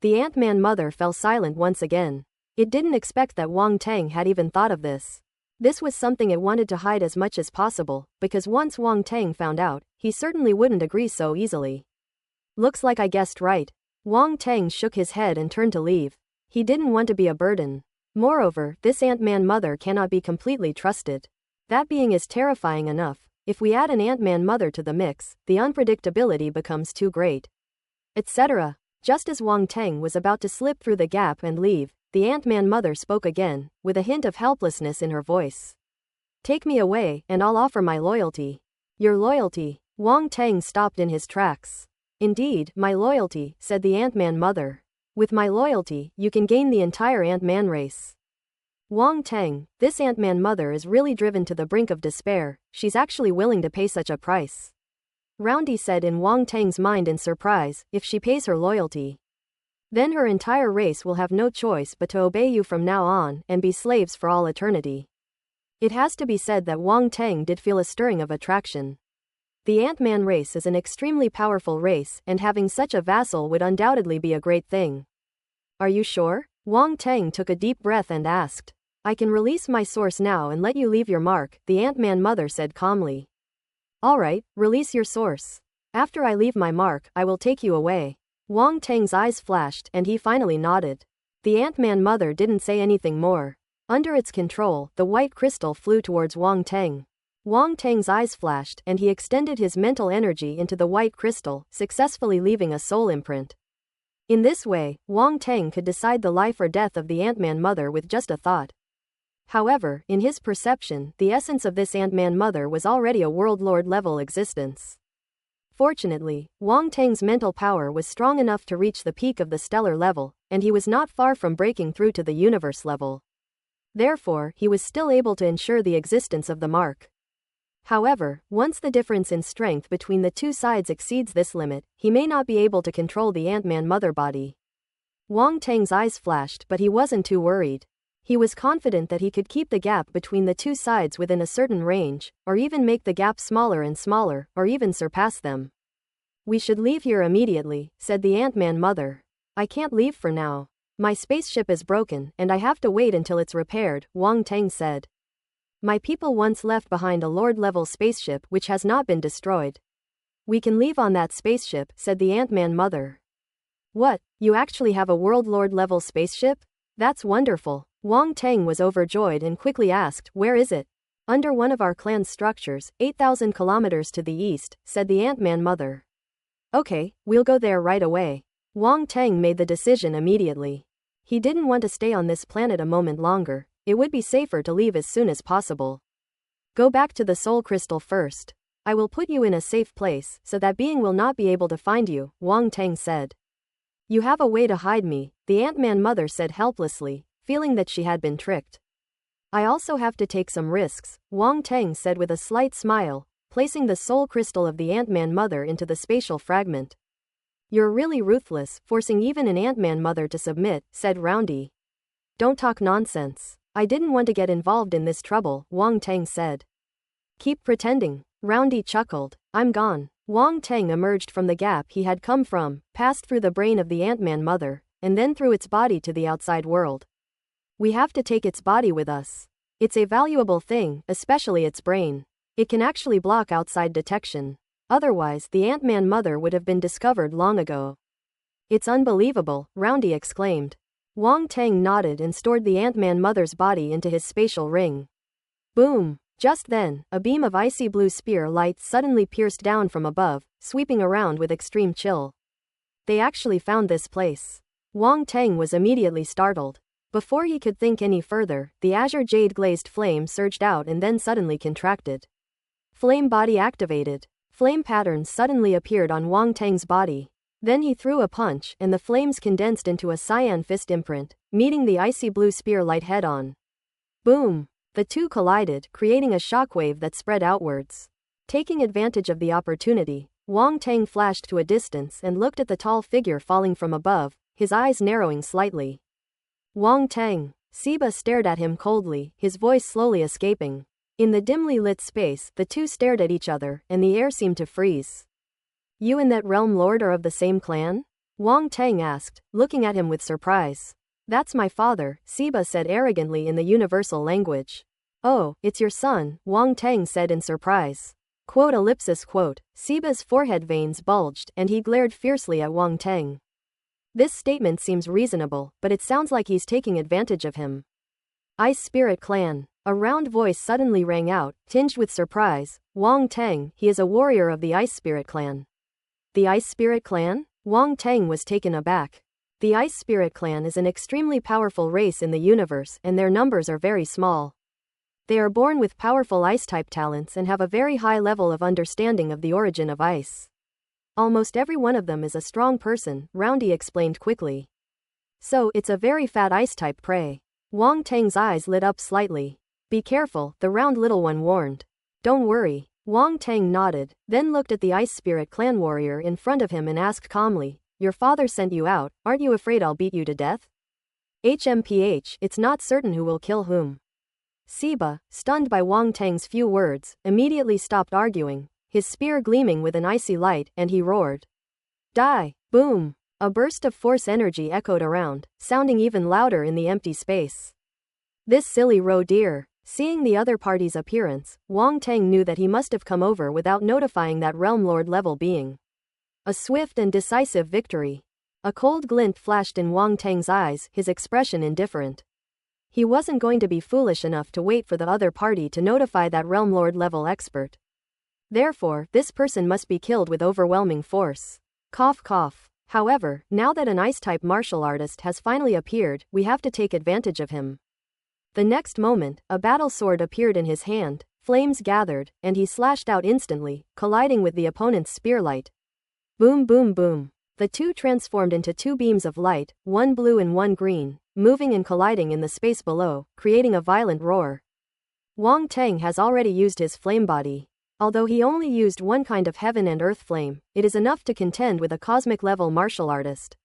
The Ant-Man mother fell silent once again. It didn't expect that Wang Tang had even thought of this. This was something it wanted to hide as much as possible, because once Wang Tang found out, he certainly wouldn't agree so easily. Looks like I guessed right. Wang Tang shook his head and turned to leave. He didn't want to be a burden. Moreover, this Ant-Man mother cannot be completely trusted. That being is terrifying enough. If we add an Ant-Man mother to the mix, the unpredictability becomes too great. Etc. Just as Wang Tang was about to slip through the gap and leave, the Ant-Man mother spoke again, with a hint of helplessness in her voice. Take me away, and I'll offer my loyalty. Your loyalty? Wang Tang stopped in his tracks. Indeed, my loyalty, said the Ant-Man mother. With my loyalty, you can gain the entire Ant-Man race. Wang Tang, this Ant-Man mother is really driven to the brink of despair, she's actually willing to pay such a price. Roundy said in Wang Tang's mind in surprise, if she pays her loyalty. Then her entire race will have no choice but to obey you from now on and be slaves for all eternity. It has to be said that Wang Tang did feel a stirring of attraction. The Ant-Man race is an extremely powerful race, and having such a vassal would undoubtedly be a great thing. Are you sure? Wang Tang took a deep breath and asked. I can release my source now and let you leave your mark, the Ant-Man mother said calmly. Alright, release your source. After I leave my mark, I will take you away. Wang Tang's eyes flashed and he finally nodded. The Ant-Man mother didn't say anything more. Under its control, the white crystal flew towards Wang Tang. Wang Tang's eyes flashed and he extended his mental energy into the white crystal, successfully leaving a soul imprint. In this way, Wang Tang could decide the life or death of the Ant-Man mother with just a thought. However, in his perception, the essence of this Ant-Man mother was already a World Lord level existence. Fortunately, Wang Tang's mental power was strong enough to reach the peak of the stellar level, and he was not far from breaking through to the universe level. Therefore, he was still able to ensure the existence of the mark. However, once the difference in strength between the two sides exceeds this limit, he may not be able to control the Ant-Man mother body. Wang Tang's eyes flashed, but he wasn't too worried. He was confident that he could keep the gap between the two sides within a certain range, or even make the gap smaller and smaller, or even surpass them. We should leave here immediately, said the Ant-Man mother. I can't leave for now. My spaceship is broken, and I have to wait until it's repaired, Wang Tang said. My people once left behind a Lord-level spaceship which has not been destroyed. We can leave on that spaceship, said the Ant-Man mother. What, you actually have a World Lord-level spaceship? That's wonderful. Wang Tang was overjoyed and quickly asked, where is it? Under one of our clan's structures, 8,000 kilometers to the east, said the Ant-Man mother. Okay, we'll go there right away. Wang Tang made the decision immediately. He didn't want to stay on this planet a moment longer. It would be safer to leave as soon as possible. Go back to the soul crystal first. I will put you in a safe place so that being will not be able to find you, Wang Tang said. You have a way to hide me, the Ant-Man mother said helplessly, feeling that she had been tricked. I also have to take some risks, Wang Teng said with a slight smile, placing the soul crystal of the Ant-Man mother into the spatial fragment. You're really ruthless, forcing even an Ant-Man mother to submit, said Roundy. Don't talk nonsense. I didn't want to get involved in this trouble, Wang Teng said. Keep pretending. Roundy chuckled. I'm gone. Wang Teng emerged from the gap he had come from, passed through the brain of the Ant-Man mother, and then through its body to the outside world. We have to take its body with us. It's a valuable thing, especially its brain. It can actually block outside detection. Otherwise, the Ant-Man mother would have been discovered long ago. It's unbelievable, Roundy exclaimed. Wang Teng nodded and stored the Ant-Man mother's body into his spatial ring. Boom! Just then, a beam of icy blue spear light suddenly pierced down from above, sweeping around with extreme chill. They actually found this place. Wang Teng was immediately startled. Before he could think any further, the azure jade glazed flame surged out and then suddenly contracted. Flame body activated. Flame patterns suddenly appeared on Wang Teng's body. Then he threw a punch, and the flames condensed into a cyan fist imprint, meeting the icy blue spear light head-on. Boom! The two collided, creating a shockwave that spread outwards. Taking advantage of the opportunity, Wang Teng flashed to a distance and looked at the tall figure falling from above, his eyes narrowing slightly. Wang Teng. Siba stared at him coldly, his voice slowly escaping. In the dimly lit space, the two stared at each other, and the air seemed to freeze. You and that realm lord are of the same clan? Wang Teng asked, looking at him with surprise. That's my father, Siba said arrogantly in the universal language. Oh, it's your son, Wang Teng said in surprise. Quote ellipsis quote. Siba's forehead veins bulged and he glared fiercely at Wang Teng. This statement seems reasonable, but it sounds like he's taking advantage of him. Ice Spirit Clan. A round voice suddenly rang out, tinged with surprise. Wang Teng, he is a warrior of the Ice Spirit Clan. The Ice Spirit Clan? Wang Teng was taken aback. The Ice Spirit Clan is an extremely powerful race in the universe and their numbers are very small. They are born with powerful ice-type talents and have a very high level of understanding of the origin of ice. Almost every one of them is a strong person, Roundy explained quickly. So, it's a very fat ice-type prey. Wang Teng's eyes lit up slightly. Be careful, the round little one warned. Don't worry. Wang Teng nodded, then looked at the Ice Spirit Clan warrior in front of him and asked calmly, Your father sent you out, aren't you afraid I'll beat you to death? HMPH, it's not certain who will kill whom. Siba, stunned by Wang Teng's few words, immediately stopped arguing, his spear gleaming with an icy light, and he roared. Die! Boom! A burst of force energy echoed around, sounding even louder in the empty space. This silly roe deer. Seeing the other party's appearance, Wang Teng knew that he must have come over without notifying that realm lord level being. A swift and decisive victory. A cold glint flashed in Wang Teng's eyes, his expression indifferent. He wasn't going to be foolish enough to wait for the other party to notify that realm lord level expert. Therefore, this person must be killed with overwhelming force. Cough cough. However, now that an ice-type martial artist has finally appeared, we have to take advantage of him. The next moment, a battle sword appeared in his hand, flames gathered, and he slashed out instantly, colliding with the opponent's spearlight. Boom boom boom. The two transformed into two beams of light, one blue and one green, moving and colliding in the space below, creating a violent roar. Wang Teng has already used his flame body. Although he only used one kind of heaven and earth flame, it is enough to contend with a cosmic-level martial artist.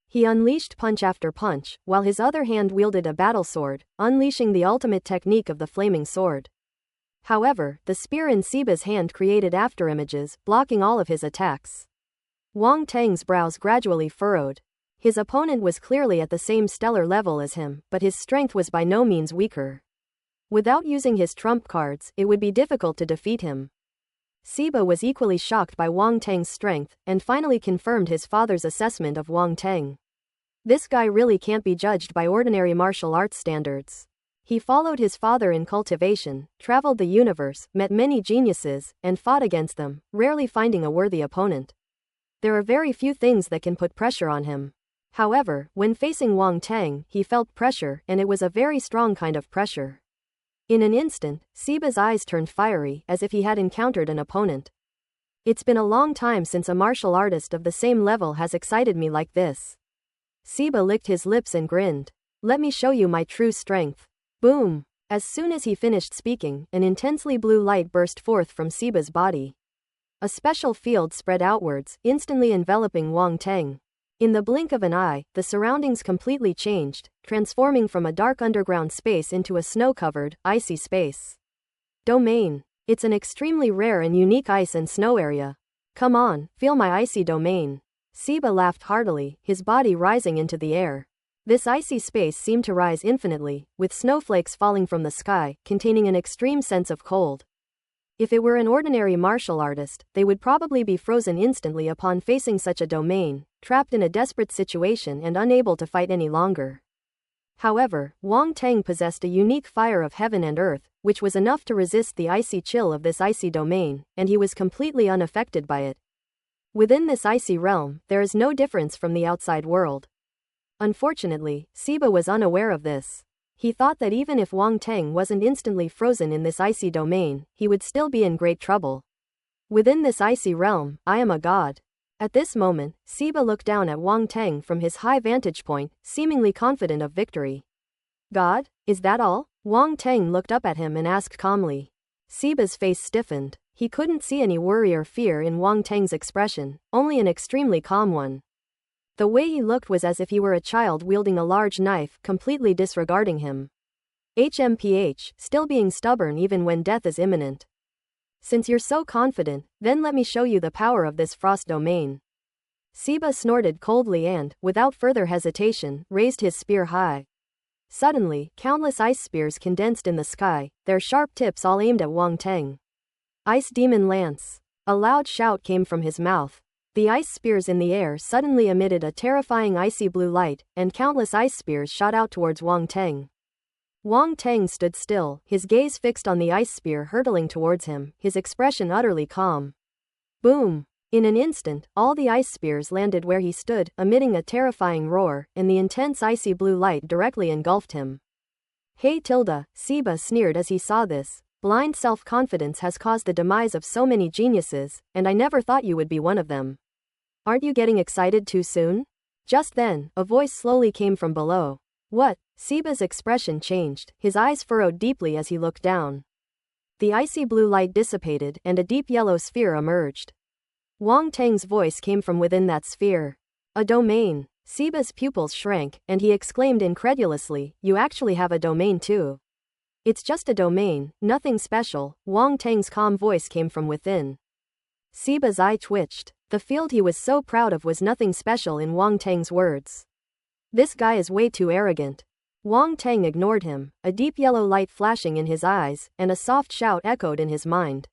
He unleashed punch after punch, while his other hand wielded a battle sword, unleashing the ultimate technique of the flaming sword. However, the spear in Siba's hand created afterimages, blocking all of his attacks. Wang Teng's brows gradually furrowed. His opponent was clearly at the same stellar level as him, but his strength was by no means weaker. Without using his trump cards, it would be difficult to defeat him. Siba was equally shocked by Wang Teng's strength, and finally confirmed his father's assessment of Wang Teng. This guy really can't be judged by ordinary martial arts standards. He followed his father in cultivation, traveled the universe, met many geniuses, and fought against them, rarely finding a worthy opponent. There are very few things that can put pressure on him. However, when facing Wang Teng, he felt pressure, and it was a very strong kind of pressure. In an instant, Siba's eyes turned fiery, as if he had encountered an opponent. It's been a long time since a martial artist of the same level has excited me like this. Siba licked his lips and grinned. Let me show you my true strength. Boom! As soon as he finished speaking, an intensely blue light burst forth from Siba's body. A special field spread outwards, instantly enveloping Wang Teng. In the blink of an eye, the surroundings completely changed, transforming from a dark underground space into a snow-covered, icy space. Domain. It's an extremely rare and unique ice and snow area. Come on, feel my icy domain. Siba laughed heartily, his body rising into the air. This icy space seemed to rise infinitely, with snowflakes falling from the sky, containing an extreme sense of cold. If it were an ordinary martial artist, they would probably be frozen instantly upon facing such a domain, trapped in a desperate situation and unable to fight any longer. However, Wang Teng possessed a unique fire of heaven and earth, which was enough to resist the icy chill of this icy domain, and he was completely unaffected by it. Within this icy realm, there is no difference from the outside world. Unfortunately, Siba was unaware of this. He thought that even if Wang Teng wasn't instantly frozen in this icy domain, he would still be in great trouble. Within this icy realm, I am a god. At this moment, Siba looked down at Wang Teng from his high vantage point, seemingly confident of victory. God? Is that all? Wang Teng looked up at him and asked calmly. Siba's face stiffened. He couldn't see any worry or fear in Wang Teng's expression, only an extremely calm one. The way he looked was as if he were a child wielding a large knife, completely disregarding him. HMPH, still being stubborn even when death is imminent. Since you're so confident, then let me show you the power of this frost domain. Siba snorted coldly and, without further hesitation, raised his spear high. Suddenly, countless ice spears condensed in the sky, their sharp tips all aimed at Wang Teng. Ice Demon Lance. A loud shout came from his mouth. The ice spears in the air suddenly emitted a terrifying icy blue light, and countless ice spears shot out towards Wang Teng. Wang Teng stood still, his gaze fixed on the ice spear hurtling towards him, his expression utterly calm. Boom! In an instant, all the ice spears landed where he stood, emitting a terrifying roar, and the intense icy blue light directly engulfed him. Hey Tilda, Siba sneered as he saw this. Blind self-confidence has caused the demise of so many geniuses, and I never thought you would be one of them. Aren't you getting excited too soon? Just then, a voice slowly came from below. What? Siba's expression changed, his eyes furrowed deeply as he looked down. The icy blue light dissipated, and a deep yellow sphere emerged. Wang Teng's voice came from within that sphere. A domain. Siba's pupils shrank, and he exclaimed incredulously, you actually have a domain too. It's just a domain, nothing special. Wang Teng's calm voice came from within. Siba's eye twitched. The field he was so proud of was nothing special in Wang Teng's words. This guy is way too arrogant. Wang Teng ignored him, a deep yellow light flashing in his eyes, and a soft shout echoed in his mind.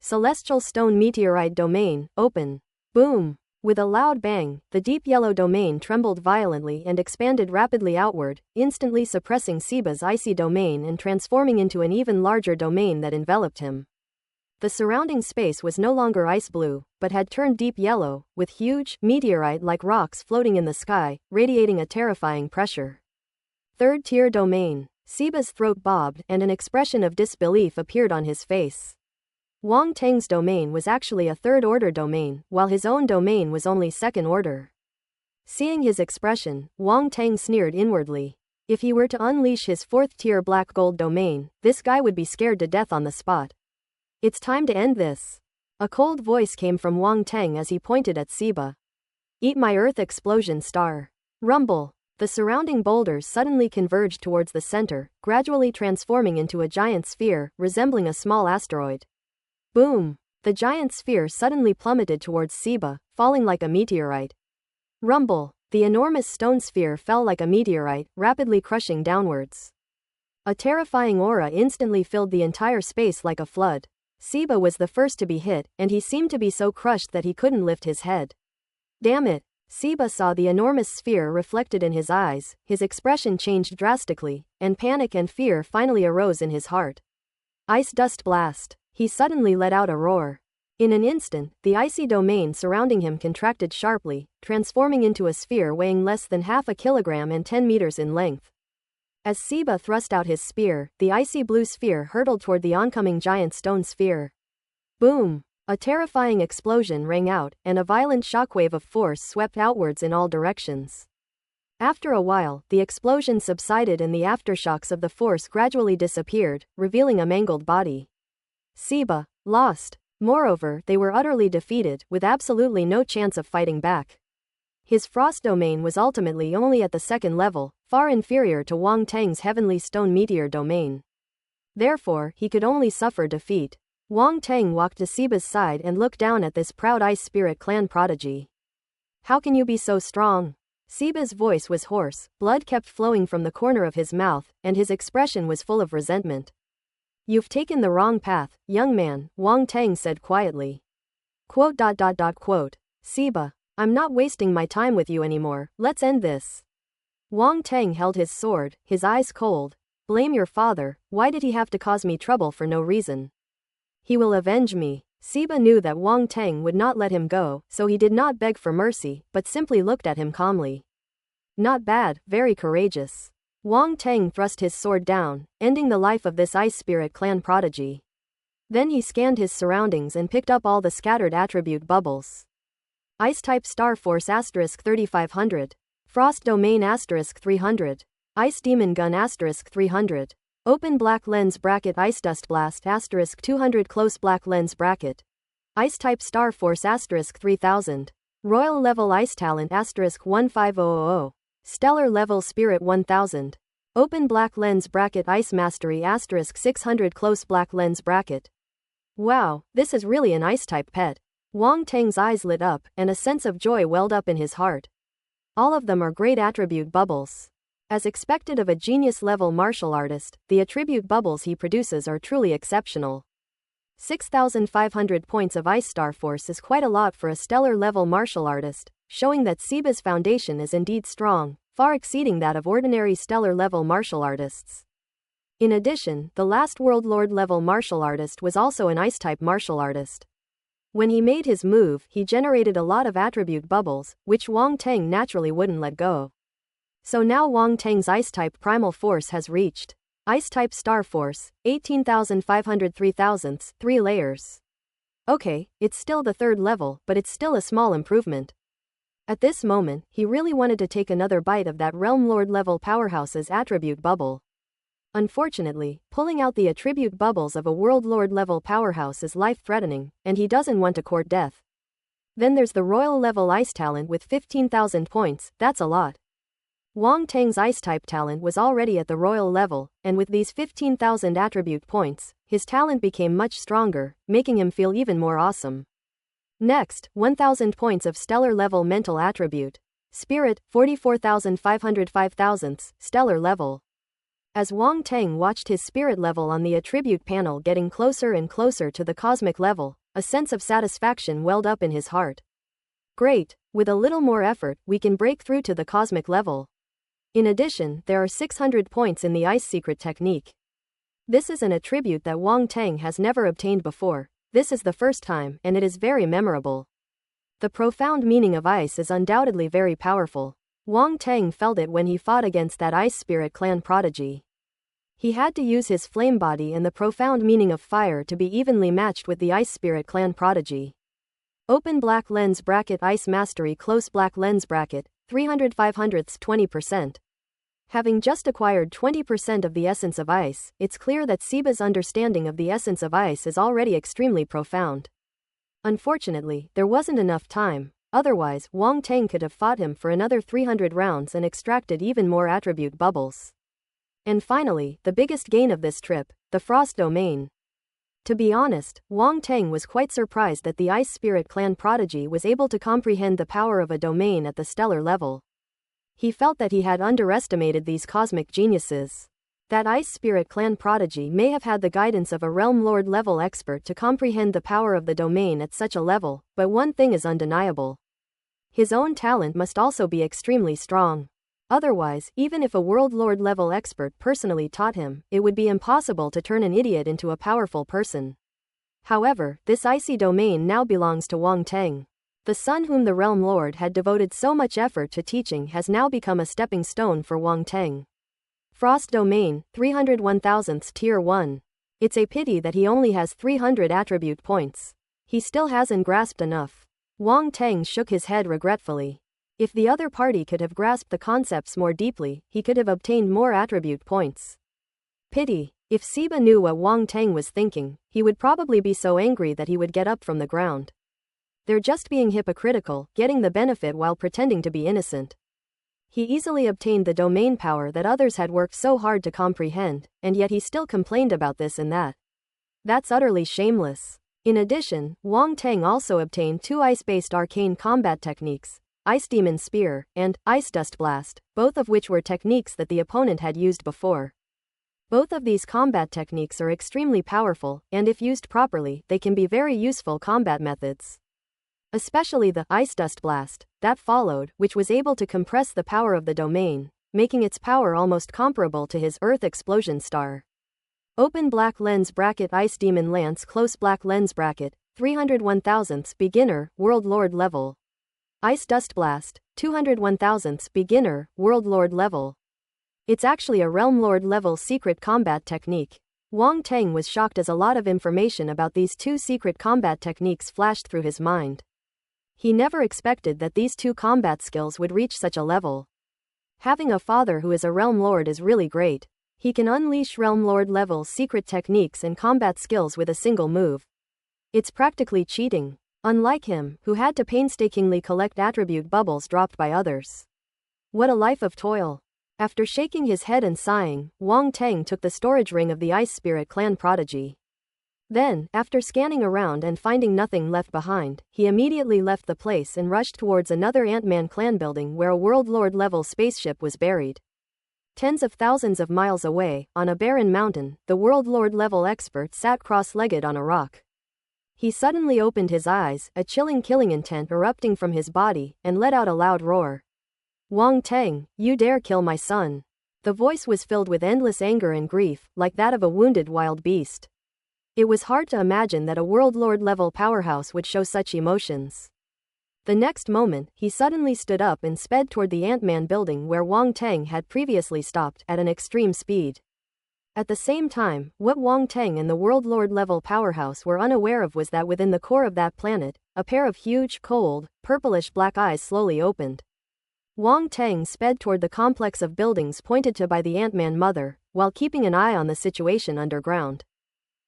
Celestial Stone Meteorite Domain, open. Boom! With a loud bang, the deep yellow domain trembled violently and expanded rapidly outward, instantly suppressing Siba's icy domain and transforming into an even larger domain that enveloped him. The surrounding space was no longer ice blue, but had turned deep yellow, with huge, meteorite-like rocks floating in the sky, radiating a terrifying pressure. Third-tier domain. Siba's throat bobbed, and an expression of disbelief appeared on his face. Wang Teng's domain was actually a third-order domain, while his own domain was only second-order. Seeing his expression, Wang Teng sneered inwardly. If he were to unleash his fourth-tier black-gold domain, this guy would be scared to death on the spot. It's time to end this. A cold voice came from Wang Teng as he pointed at Siba. Eat my earth explosion star. Rumble. The surrounding boulders suddenly converged towards the center, gradually transforming into a giant sphere, resembling a small asteroid. Boom! The giant sphere suddenly plummeted towards Siba, falling like a meteorite. Rumble! The enormous stone sphere fell like a meteorite, rapidly crushing downwards. A terrifying aura instantly filled the entire space like a flood. Siba was the first to be hit, and he seemed to be so crushed that he couldn't lift his head. Damn it! Siba saw the enormous sphere reflected in his eyes, his expression changed drastically, and panic and fear finally arose in his heart. Ice dust blast. He suddenly let out a roar. In an instant, the icy domain surrounding him contracted sharply, transforming into a sphere weighing less than half a kilogram and 10 meters in length. As Siba thrust out his spear, the icy blue sphere hurtled toward the oncoming giant stone sphere. Boom! A terrifying explosion rang out, and a violent shockwave of force swept outwards in all directions. After a while, the explosion subsided and the aftershocks of the force gradually disappeared, revealing a mangled body. Siba, lost. Moreover, they were utterly defeated, with absolutely no chance of fighting back. His frost domain was ultimately only at the second level, far inferior to Wang Tang's heavenly stone meteor domain. Therefore, he could only suffer defeat. Wang Tang walked to Siba's side and looked down at this proud ice spirit clan prodigy. How can you be so strong? Siba's voice was hoarse, blood kept flowing from the corner of his mouth, and his expression was full of resentment. You've taken the wrong path, young man, Wang Tang said quietly. Quote. Siba, I'm not wasting my time with you anymore, let's end this. Wang Tang held his sword, his eyes cold. Blame your father, why did he have to cause me trouble for no reason? He will avenge me. Siba knew that Wang Tang would not let him go, so he did not beg for mercy, but simply looked at him calmly. Not bad, very courageous. Wang Tang thrust his sword down, ending the life of this ice spirit clan prodigy. Then he scanned his surroundings and picked up all the scattered attribute bubbles. Ice-type Star Force * 3500. Frost Domain * 300. Ice Demon Gun * 300. Open Black Lens Bracket Ice Dust Blast * 200 Close Black Lens Bracket. Ice-type Star Force * 3000. Royal Level Ice Talent * 15000. Stellar Level Spirit 1000. Open Black Lens Bracket Ice Mastery * 600 Close Black Lens Bracket. Wow, this is really an ice-type pet. Wang Tang's eyes lit up, and a sense of joy welled up in his heart. All of them are great attribute bubbles. As expected of a genius-level martial artist, the attribute bubbles he produces are truly exceptional. 6,500 points of Ice Star Force is quite a lot for a stellar-level martial artist, showing that Siba's foundation is indeed strong, far exceeding that of ordinary stellar-level martial artists. In addition, the last World Lord-level martial artist was also an Ice-type martial artist. When he made his move, he generated a lot of attribute bubbles, which Wang Tang naturally wouldn't let go. So now Wang Tang's Ice-type Primal Force has reached Ice-type Star Force, 18,500 3000ths, 3 layers. Okay, it's still the third level, but it's still a small improvement. At this moment, he really wanted to take another bite of that Realm Lord level powerhouse's attribute bubble. Unfortunately, pulling out the attribute bubbles of a World Lord level powerhouse is life-threatening, and he doesn't want to court death. Then there's the Royal level Ice Talent with 15,000 points, that's a lot. Wang Tang's Ice-type talent was already at the royal level, and with these 15,000 attribute points, his talent became much stronger, making him feel even more awesome. Next, 1,000 points of stellar-level mental attribute. Spirit, 44,500 5000ths, stellar level. As Wang Tang watched his spirit level on the attribute panel getting closer and closer to the cosmic level, a sense of satisfaction welled up in his heart. Great, with a little more effort, we can break through to the cosmic level. In addition, there are 600 points in the Ice Secret Technique. This is an attribute that Wang Tang has never obtained before. This is the first time, and it is very memorable. The profound meaning of ice is undoubtedly very powerful. Wang Tang felt it when he fought against that Ice Spirit Clan prodigy. He had to use his flame body and the profound meaning of fire to be evenly matched with the Ice Spirit Clan prodigy. Open Black Lens Bracket Ice Mastery Close Black Lens Bracket, 300 500ths 20%. Having just acquired 20% of the essence of ice, it's clear that Siba's understanding of the essence of ice is already extremely profound. Unfortunately, there wasn't enough time, otherwise Wang Tang could have fought him for another 300 rounds and extracted even more attribute bubbles. And finally, the biggest gain of this trip, the Frost Domain. To be honest, Wang Tang was quite surprised that the Ice Spirit Clan prodigy was able to comprehend the power of a domain at the stellar level. He felt that he had underestimated these cosmic geniuses. That Ice Spirit Clan prodigy may have had the guidance of a Realm Lord level expert to comprehend the power of the domain at such a level, but one thing is undeniable. His own talent must also be extremely strong. Otherwise, even if a World Lord level expert personally taught him, it would be impossible to turn an idiot into a powerful person. However, this icy domain now belongs to Wang Tang. The son whom the Realm Lord had devoted so much effort to teaching has now become a stepping stone for Wang Tang. Frost Domain, 300 1000ths Tier 1. It's a pity that he only has 300 attribute points. He still hasn't grasped enough. Wang Tang shook his head regretfully. If the other party could have grasped the concepts more deeply, he could have obtained more attribute points. Pity. If Siba knew what Wang Tang was thinking, he would probably be so angry that he would get up from the ground. They're just being hypocritical, getting the benefit while pretending to be innocent. He easily obtained the domain power that others had worked so hard to comprehend, and yet he still complained about this and that. That's utterly shameless. In addition, Wang Tang also obtained 2 ice-based arcane combat techniques, Ice Demon Spear, and Ice Dust Blast, both of which were techniques that the opponent had used before. Both of these combat techniques are extremely powerful, and if used properly, they can be very useful combat methods. Especially the Ice Dust Blast that followed, which was able to compress the power of the domain, making its power almost comparable to his Earth Explosion Star. Open black lens bracket Ice Demon Lance close black lens bracket, 301,000ths beginner, World Lord level. Ice Dust Blast, 201,000ths beginner, World Lord level. It's actually a Realm Lord level secret combat technique. Wang Tang was shocked as a lot of information about these 2 secret combat techniques flashed through his mind. He never expected that these 2 combat skills would reach such a level. Having a father who is a Realm Lord is really great. He can unleash Realm Lord level secret techniques and combat skills with a single move. It's practically cheating. Unlike him, who had to painstakingly collect attribute bubbles dropped by others. What a life of toil. After shaking his head and sighing, Wang Tang took the storage ring of the Ice Spirit Clan prodigy. Then, after scanning around and finding nothing left behind, he immediately left the place and rushed towards another Ant-Man clan building where a World Lord level spaceship was buried. Tens of thousands of miles away, on a barren mountain, the World Lord level expert sat cross-legged on a rock. He suddenly opened his eyes, a chilling killing intent erupting from his body, and let out a loud roar. Wang Tang, you dare kill my son. The voice was filled with endless anger and grief, like that of a wounded wild beast. It was hard to imagine that a World Lord level powerhouse would show such emotions. The next moment, he suddenly stood up and sped toward the Ant-Man building where Wang Tang had previously stopped, at an extreme speed. At the same time, what Wang Tang and the World Lord level powerhouse were unaware of was that within the core of that planet, a pair of huge, cold, purplish black eyes slowly opened. Wang Tang sped toward the complex of buildings pointed to by the Ant-Man mother, while keeping an eye on the situation underground.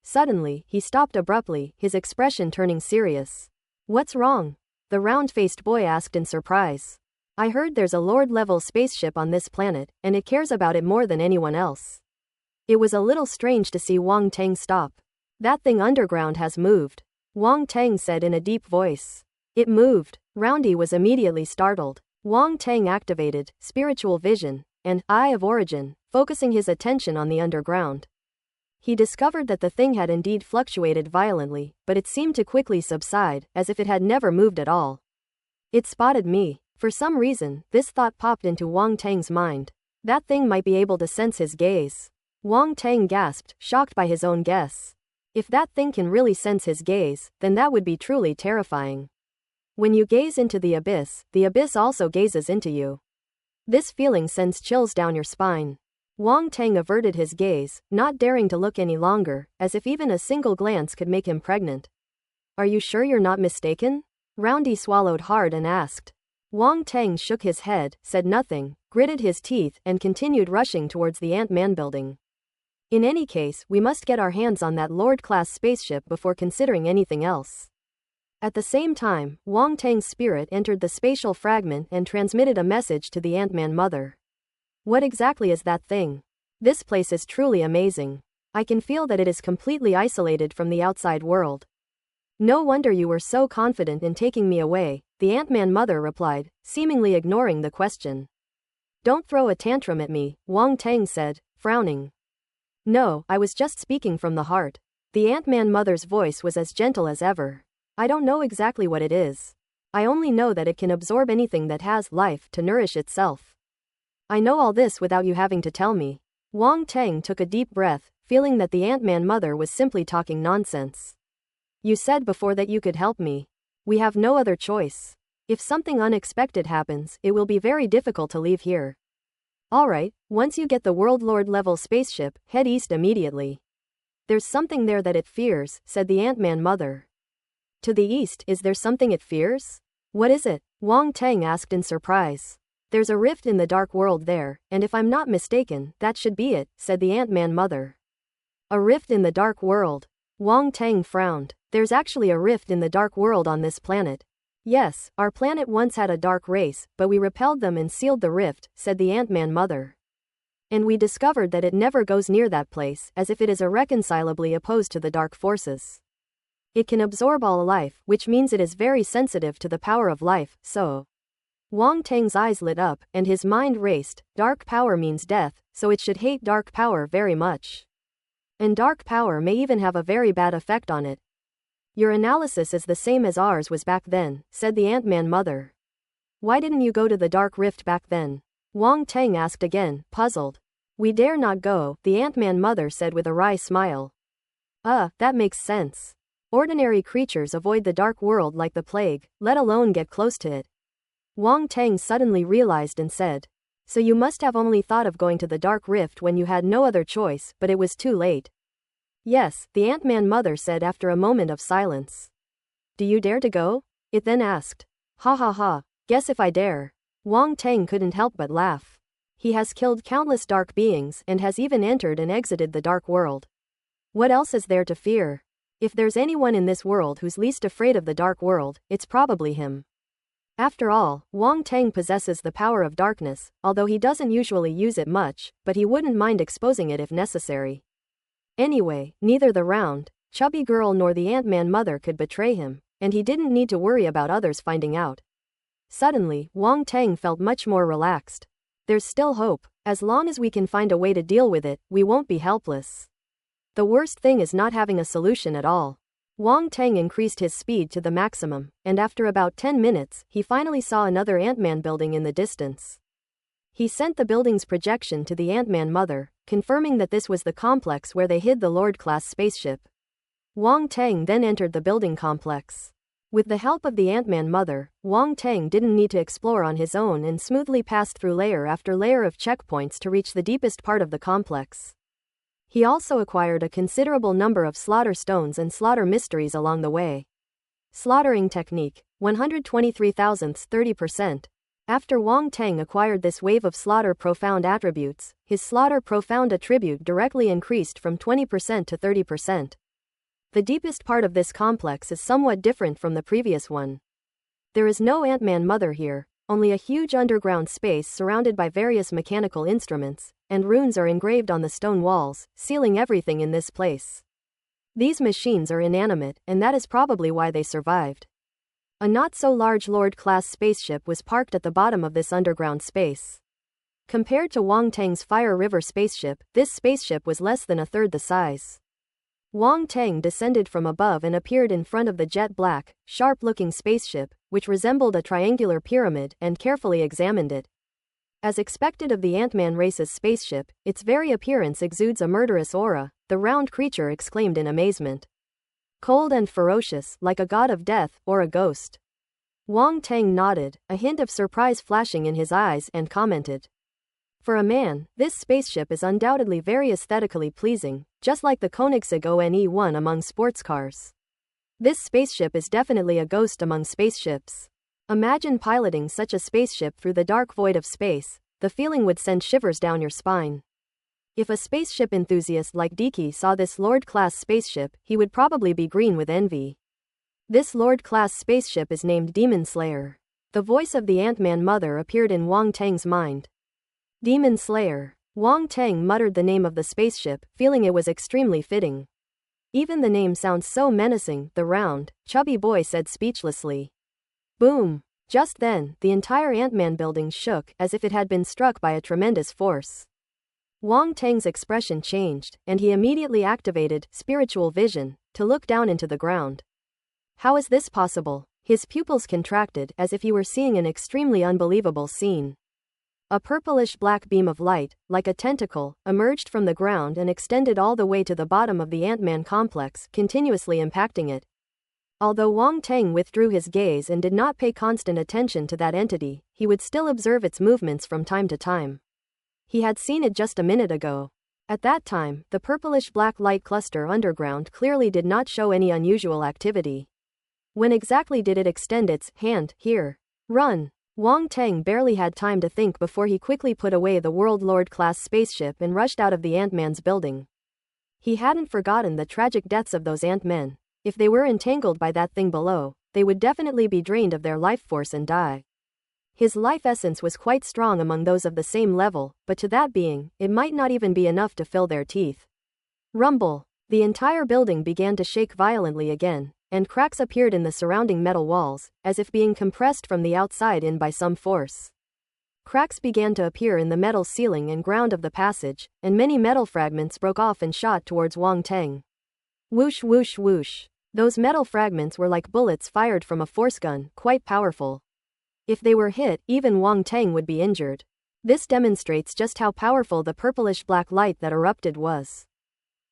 Suddenly, he stopped abruptly, his expression turning serious. What's wrong? The round-faced boy asked in surprise. I heard there's a Lord-level spaceship on this planet, and it cares about it more than anyone else. It was a little strange to see Wang Tang stop. That thing underground has moved, Wang Tang said in a deep voice. It moved. Roundy was immediately startled. Wang Tang activated spiritual vision and Eye of Origin, focusing his attention on the underground. He discovered that the thing had indeed fluctuated violently, but it seemed to quickly subside, as if it had never moved at all. It spotted me. For some reason, this thought popped into Wang Tang's mind. That thing might be able to sense his gaze. Wang Tang gasped, shocked by his own guess. If that thing can really sense his gaze, then that would be truly terrifying. When you gaze into the abyss also gazes into you. This feeling sends chills down your spine. Wang Tang averted his gaze, not daring to look any longer, as if even a single glance could make him pregnant. Are you sure you're not mistaken? Roundy swallowed hard and asked. Wang Tang shook his head, said nothing, gritted his teeth, and continued rushing towards the Ant-Man building. In any case, we must get our hands on that Lord-class spaceship before considering anything else. At the same time, Wang Tang's spirit entered the spatial fragment and transmitted a message to the Ant-Man mother. What exactly is that thing? This place is truly amazing. I can feel that it is completely isolated from the outside world. No wonder you were so confident in taking me away, the Ant-Man mother replied, seemingly ignoring the question. Don't throw a tantrum at me, Wang Tang said, frowning. No, I was just speaking from the heart. The Ant-Man mother's voice was as gentle as ever. I don't know exactly what it is. I only know that it can absorb anything that has life to nourish itself. I know all this without you having to tell me. Wang Tang took a deep breath, feeling that the Ant-Man mother was simply talking nonsense. You said before that you could help me. We have no other choice. If something unexpected happens, it will be very difficult to leave here. Alright, once you get the World Lord level spaceship, head east immediately. There's something there that it fears, said the Ant-Man mother. To the east, is there something it fears? What is it? Wang Tang asked in surprise. There's a rift in the dark world there, and if I'm not mistaken, that should be it, said the Ant-Man mother. A rift in the dark world? Wang Tang frowned. There's actually a rift in the dark world on this planet. Yes, our planet once had a dark race, but we repelled them and sealed the rift, said the Ant-Man mother. And we discovered that it never goes near that place, as if it is irreconcilably opposed to the dark forces. It can absorb all life, which means it is very sensitive to the power of life, so. Wang Tang's eyes lit up, and his mind raced. Dark power means death, so it should hate dark power very much. And dark power may even have a very bad effect on it. Your analysis is the same as ours was back then, said the Ant-Man mother. Why didn't you go to the dark rift back then? Wang Tang asked again, puzzled. We dare not go, the Ant-Man mother said with a wry smile. That makes sense. Ordinary creatures avoid the dark world like the plague, let alone get close to it. Wang Tang suddenly realized and said. So you must have only thought of going to the dark rift when you had no other choice, but it was too late. Yes, the Ant-Man mother said after a moment of silence. Do you dare to go? It then asked. Ha ha ha, guess if I dare. Wang Tang couldn't help but laugh. He has killed countless dark beings and has even entered and exited the dark world. What else is there to fear? If there's anyone in this world who's least afraid of the dark world, it's probably him. After all, Wang Tang possesses the power of darkness, although he doesn't usually use it much, but he wouldn't mind exposing it if necessary. Anyway, neither the round, chubby girl nor the Ant-Man mother could betray him, and he didn't need to worry about others finding out. Suddenly, Wang Tang felt much more relaxed. There's still hope. As long as we can find a way to deal with it, we won't be helpless. The worst thing is not having a solution at all. Wang Tang increased his speed to the maximum, and after about 10 minutes, he finally saw another Ant-Man building in the distance. He sent the building's projection to the Ant-Man mother, confirming that this was the complex where they hid the Lord-class spaceship. Wang Tang then entered the building complex. With the help of the Ant-Man mother, Wang Tang didn't need to explore on his own and smoothly passed through layer after layer of checkpoints to reach the deepest part of the complex. He also acquired a considerable number of slaughter stones and slaughter mysteries along the way. Slaughtering technique, 123,030%. After Wang Tang acquired this wave of slaughter profound attributes, his slaughter profound attribute directly increased from 20% to 30%. The deepest part of this complex is somewhat different from the previous one. There is no Ant-Man mother here, only a huge underground space surrounded by various mechanical instruments, and runes are engraved on the stone walls, sealing everything in this place. These machines are inanimate, and that is probably why they survived. A not-so-large Lord-class spaceship was parked at the bottom of this underground space. Compared to Wang Tang's Fire River spaceship, this spaceship was less than a third the size. Wang Tang descended from above and appeared in front of the jet-black, sharp-looking spaceship, which resembled a triangular pyramid, and carefully examined it. As expected of the Ant-Man race's spaceship, its very appearance exudes a murderous aura, the round creature exclaimed in amazement. Cold and ferocious, like a god of death, or a ghost. Wang Tang nodded, a hint of surprise flashing in his eyes, and commented. For a man, this spaceship is undoubtedly very aesthetically pleasing, just like the Koenigsegg ONE-1 among sports cars. This spaceship is definitely a ghost among spaceships. Imagine piloting such a spaceship through the dark void of space, the feeling would send shivers down your spine. If a spaceship enthusiast like Diki saw this Lord-class spaceship, he would probably be green with envy. This Lord-class spaceship is named Demon Slayer. The voice of the Ant-Man mother appeared in Wang Tang's mind. Demon Slayer. Wang Tang muttered the name of the spaceship, feeling it was extremely fitting. Even the name sounds so menacing, the round, chubby boy said speechlessly. Boom! Just then, the entire Ant-Man building shook, as if it had been struck by a tremendous force. Wang Tang's expression changed, and he immediately activated spiritual vision to look down into the ground. How is this possible? His pupils contracted as if he were seeing an extremely unbelievable scene. A purplish-black beam of light, like a tentacle, emerged from the ground and extended all the way to the bottom of the Ant-Man complex, continuously impacting it. Although Wang Tang withdrew his gaze and did not pay constant attention to that entity, he would still observe its movements from time to time. He had seen it just a minute ago. At that time, the purplish-black light cluster underground clearly did not show any unusual activity. When exactly did it extend its hand? Here. Run. Wang Teng barely had time to think before he quickly put away the World Lord-class spaceship and rushed out of the Ant-Man's building. He hadn't forgotten the tragic deaths of those Ant-Men. If they were entangled by that thing below, they would definitely be drained of their life force and die. His life essence was quite strong among those of the same level, but to that being, it might not even be enough to fill their teeth. Rumble. The entire building began to shake violently again, and cracks appeared in the surrounding metal walls, as if being compressed from the outside in by some force. Cracks began to appear in the metal ceiling and ground of the passage, and many metal fragments broke off and shot towards Wang Teng. Whoosh whoosh whoosh. Those metal fragments were like bullets fired from a force gun, quite powerful. If they were hit, even Wang Teng would be injured. This demonstrates just how powerful the purplish black light that erupted was.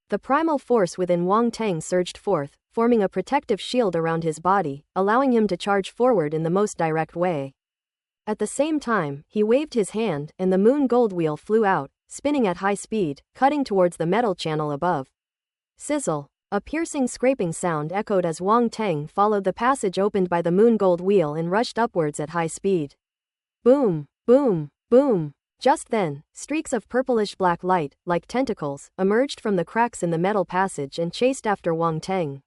The primal force within Wang Teng surged forth, forming a protective shield around his body, allowing him to charge forward in the most direct way. At the same time, he waved his hand, and the moon gold wheel flew out, spinning at high speed, cutting towards the metal channel above. Sizzle. A piercing scraping sound echoed as Wang Teng followed the passage opened by the moon gold wheel and rushed upwards at high speed. Boom, boom, boom. Just then, streaks of purplish black light, like tentacles, emerged from the cracks in the metal passage and chased after Wang Teng.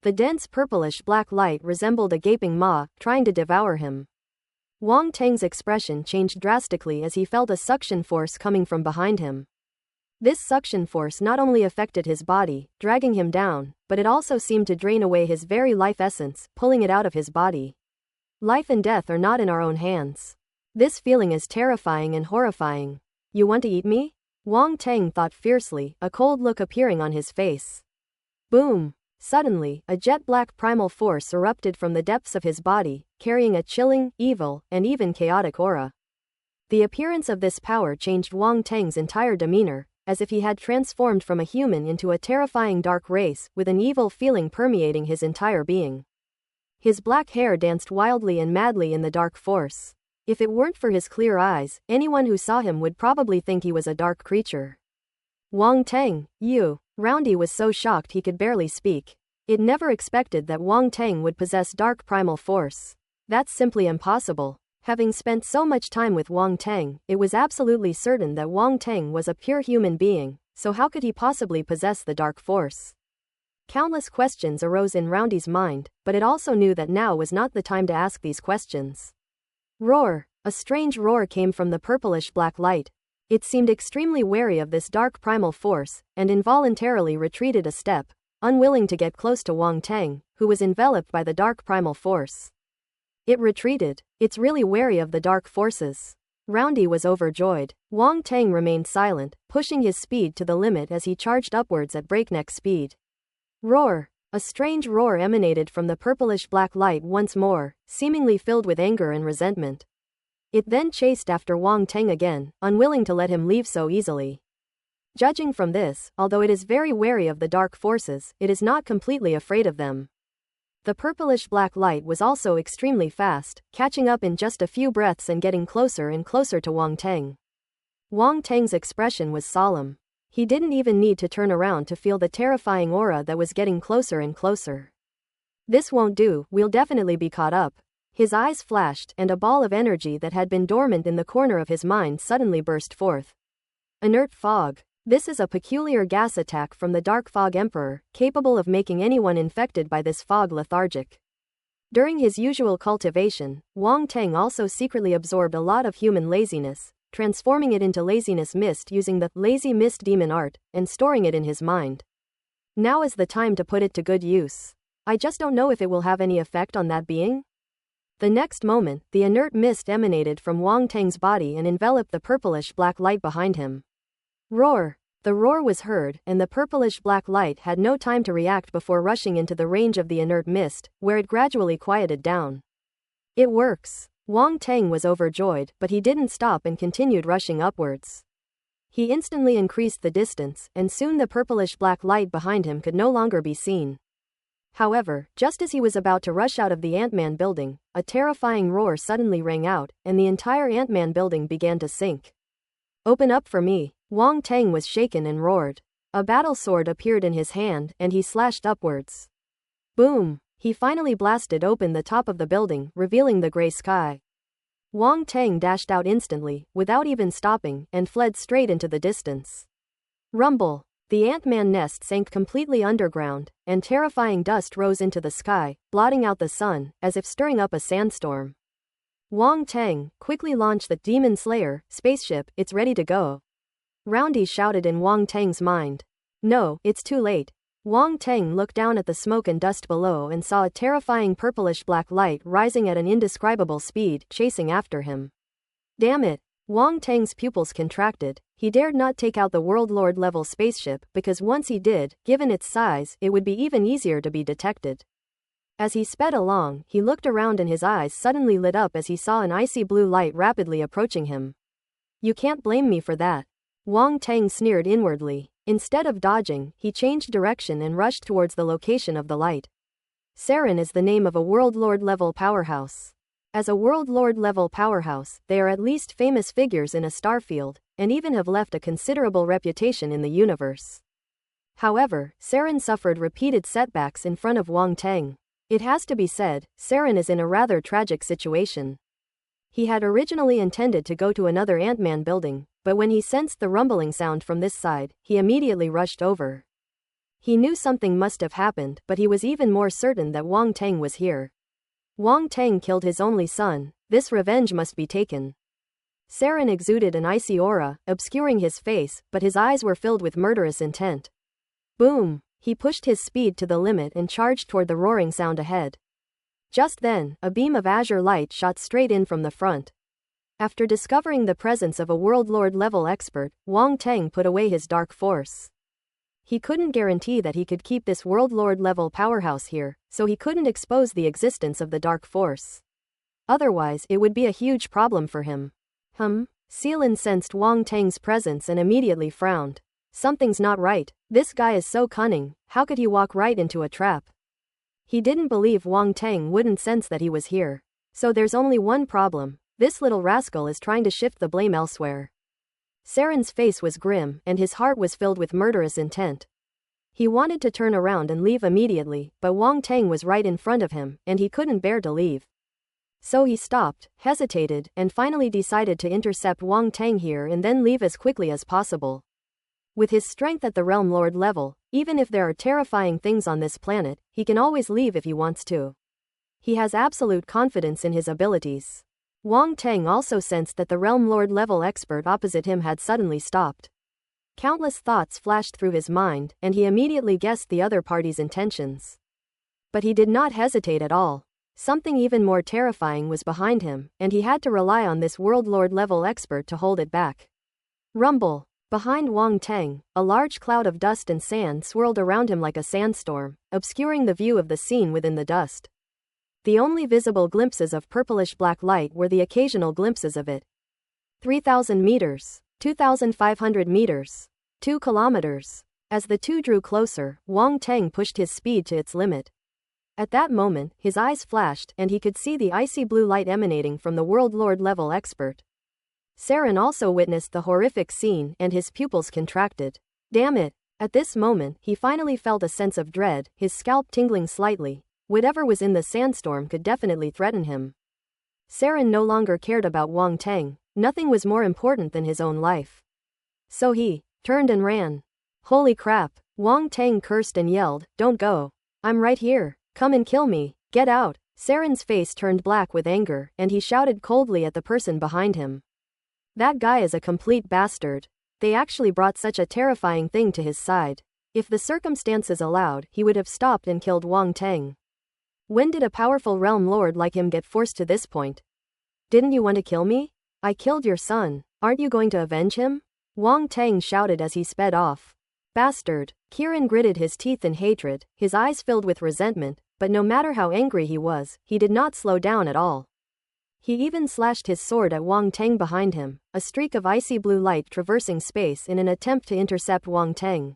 The dense purplish black light resembled a gaping maw, trying to devour him. Wang Teng's expression changed drastically as he felt a suction force coming from behind him. This suction force not only affected his body, dragging him down, but it also seemed to drain away his very life essence, pulling it out of his body. Life and death are not in our own hands. This feeling is terrifying and horrifying. You want to eat me? Wang Teng thought fiercely, a cold look appearing on his face. Boom! Suddenly, a jet-black primal force erupted from the depths of his body, carrying a chilling, evil, and even chaotic aura. The appearance of this power changed Wang Teng's entire demeanor, as if he had transformed from a human into a terrifying dark race, with an evil feeling permeating his entire being. His black hair danced wildly and madly in the dark force. If it weren't for his clear eyes, anyone who saw him would probably think he was a dark creature. Wang Teng, you. Roundy was so shocked he could barely speak. It never expected that Wang Teng would possess dark primal force. That's simply impossible. Having spent so much time with Wang Teng, it was absolutely certain that Wang Teng was a pure human being, so how could he possibly possess the dark force? Countless questions arose in Roundy's mind, but it also knew that now was not the time to ask these questions. Roar! A strange roar came from the purplish black light. It seemed extremely wary of this dark primal force, and involuntarily retreated a step, unwilling to get close to Wang Teng, who was enveloped by the dark primal force. It retreated. It's really wary of the dark forces. Roundy was overjoyed. Wang Teng remained silent, pushing his speed to the limit as he charged upwards at breakneck speed. Roar! A strange roar emanated from the purplish black light once more, seemingly filled with anger and resentment. It then chased after Wang Teng again, unwilling to let him leave so easily. Judging from this, although it is very wary of the dark forces, it is not completely afraid of them. The purplish black light was also extremely fast, catching up in just a few breaths and getting closer and closer to Wang Teng. Wang Teng's expression was solemn. He didn't even need to turn around to feel the terrifying aura that was getting closer and closer. This won't do, we'll definitely be caught up. His eyes flashed, and a ball of energy that had been dormant in the corner of his mind suddenly burst forth. Inert fog. This is a peculiar gas attack from the Dark Fog Emperor, capable of making anyone infected by this fog lethargic. During his usual cultivation, Wang Teng also secretly absorbed a lot of human laziness, transforming it into laziness mist using the lazy mist demon art, and storing it in his mind. Now is the time to put it to good use. I just don't know if it will have any effect on that being. The next moment, the inert mist emanated from Wang Teng's body and enveloped the purplish black light behind him. Roar! The roar was heard, and the purplish black light had no time to react before rushing into the range of the inert mist, where it gradually quieted down. It works! Wang Teng was overjoyed, but he didn't stop and continued rushing upwards. He instantly increased the distance, and soon the purplish black light behind him could no longer be seen. However, just as he was about to rush out of the Ant-Man building, a terrifying roar suddenly rang out, and the entire Ant-Man building began to sink. Open up for me! Wang Teng was shaken and roared. A battle sword appeared in his hand, and he slashed upwards. Boom! He finally blasted open the top of the building, revealing the gray sky. Wang Tang dashed out instantly, without even stopping, and fled straight into the distance. Rumble! The Ant-Man nest sank completely underground, and terrifying dust rose into the sky, blotting out the sun, as if stirring up a sandstorm. Wang Tang, quickly launch the Demon Slayer spaceship, it's ready to go. Roundy shouted in Wang Tang's mind. No, it's too late. Wang Tang looked down at the smoke and dust below and saw a terrifying purplish-black light rising at an indescribable speed, chasing after him. Damn it! Wang Tang's pupils contracted. He dared not take out the World Lord-level spaceship because once he did, given its size, it would be even easier to be detected. As he sped along, he looked around and his eyes suddenly lit up as he saw an icy blue light rapidly approaching him. You can't blame me for that. Wang Tang sneered inwardly. Instead of dodging, he changed direction and rushed towards the location of the light. Saren is the name of a World Lord-level powerhouse. As a World Lord-level powerhouse, they are at least famous figures in a star field, and even have left a considerable reputation in the universe. However, Saren suffered repeated setbacks in front of Wang Tang. It has to be said, Saren is in a rather tragic situation. He had originally intended to go to another Ant-Man building, but when he sensed the rumbling sound from this side, he immediately rushed over. He knew something must have happened, but he was even more certain that Wang Tang was here. Wang Tang killed his only son, this revenge must be taken. Saren exuded an icy aura, obscuring his face, but his eyes were filled with murderous intent. Boom! He pushed his speed to the limit and charged toward the roaring sound ahead. Just then, a beam of azure light shot straight in from the front. After discovering the presence of a World Lord-level expert, Wang Tang put away his dark force. He couldn't guarantee that he could keep this World Lord-level powerhouse here, so he couldn't expose the existence of the dark force. Otherwise, it would be a huge problem for him. Seelin sensed Wang Tang's presence and immediately frowned. Something's not right. This guy is so cunning, how could he walk right into a trap? He didn't believe Wang Tang wouldn't sense that he was here. So there's only one problem. This little rascal is trying to shift the blame elsewhere. Saren's face was grim, and his heart was filled with murderous intent. He wanted to turn around and leave immediately, but Wang Tang was right in front of him, and he couldn't bear to leave. So he stopped, hesitated, and finally decided to intercept Wang Tang here and then leave as quickly as possible. With his strength at the Realm Lord level, even if there are terrifying things on this planet, he can always leave if he wants to. He has absolute confidence in his abilities. Wang Tang also sensed that the Realm Lord level expert opposite him had suddenly stopped. Countless thoughts flashed through his mind, and he immediately guessed the other party's intentions. But he did not hesitate at all. Something even more terrifying was behind him, and he had to rely on this World Lord level expert to hold it back. Rumble! Behind Wang Tang, a large cloud of dust and sand swirled around him like a sandstorm, obscuring the view of the scene within the dust. The only visible glimpses of purplish-black light were the occasional glimpses of it. 3,000 meters, 2,500 meters, 2 kilometers. As the two drew closer, Wang Tang pushed his speed to its limit. At that moment, his eyes flashed, and he could see the icy blue light emanating from the World Lord level expert. Saren also witnessed the horrific scene, and his pupils contracted. Damn it! At this moment, he finally felt a sense of dread, his scalp tingling slightly. Whatever was in the sandstorm could definitely threaten him. Saren no longer cared about Wang Tang. Nothing was more important than his own life. So he turned and ran. Holy crap! Wang Tang cursed and yelled, "Don't go! I'm right here! Come and kill me! Get out!" Saren's face turned black with anger, and he shouted coldly at the person behind him. That guy is a complete bastard. They actually brought such a terrifying thing to his side. If the circumstances allowed, he would have stopped and killed Wang Tang. When did a powerful realm lord like him get forced to this point? Didn't you want to kill me? I killed your son. Aren't you going to avenge him? Wang Tang shouted as he sped off. Bastard! Kirin gritted his teeth in hatred, his eyes filled with resentment, but no matter how angry he was, he did not slow down at all. He even slashed his sword at Wang Tang behind him, a streak of icy blue light traversing space in an attempt to intercept Wang Tang.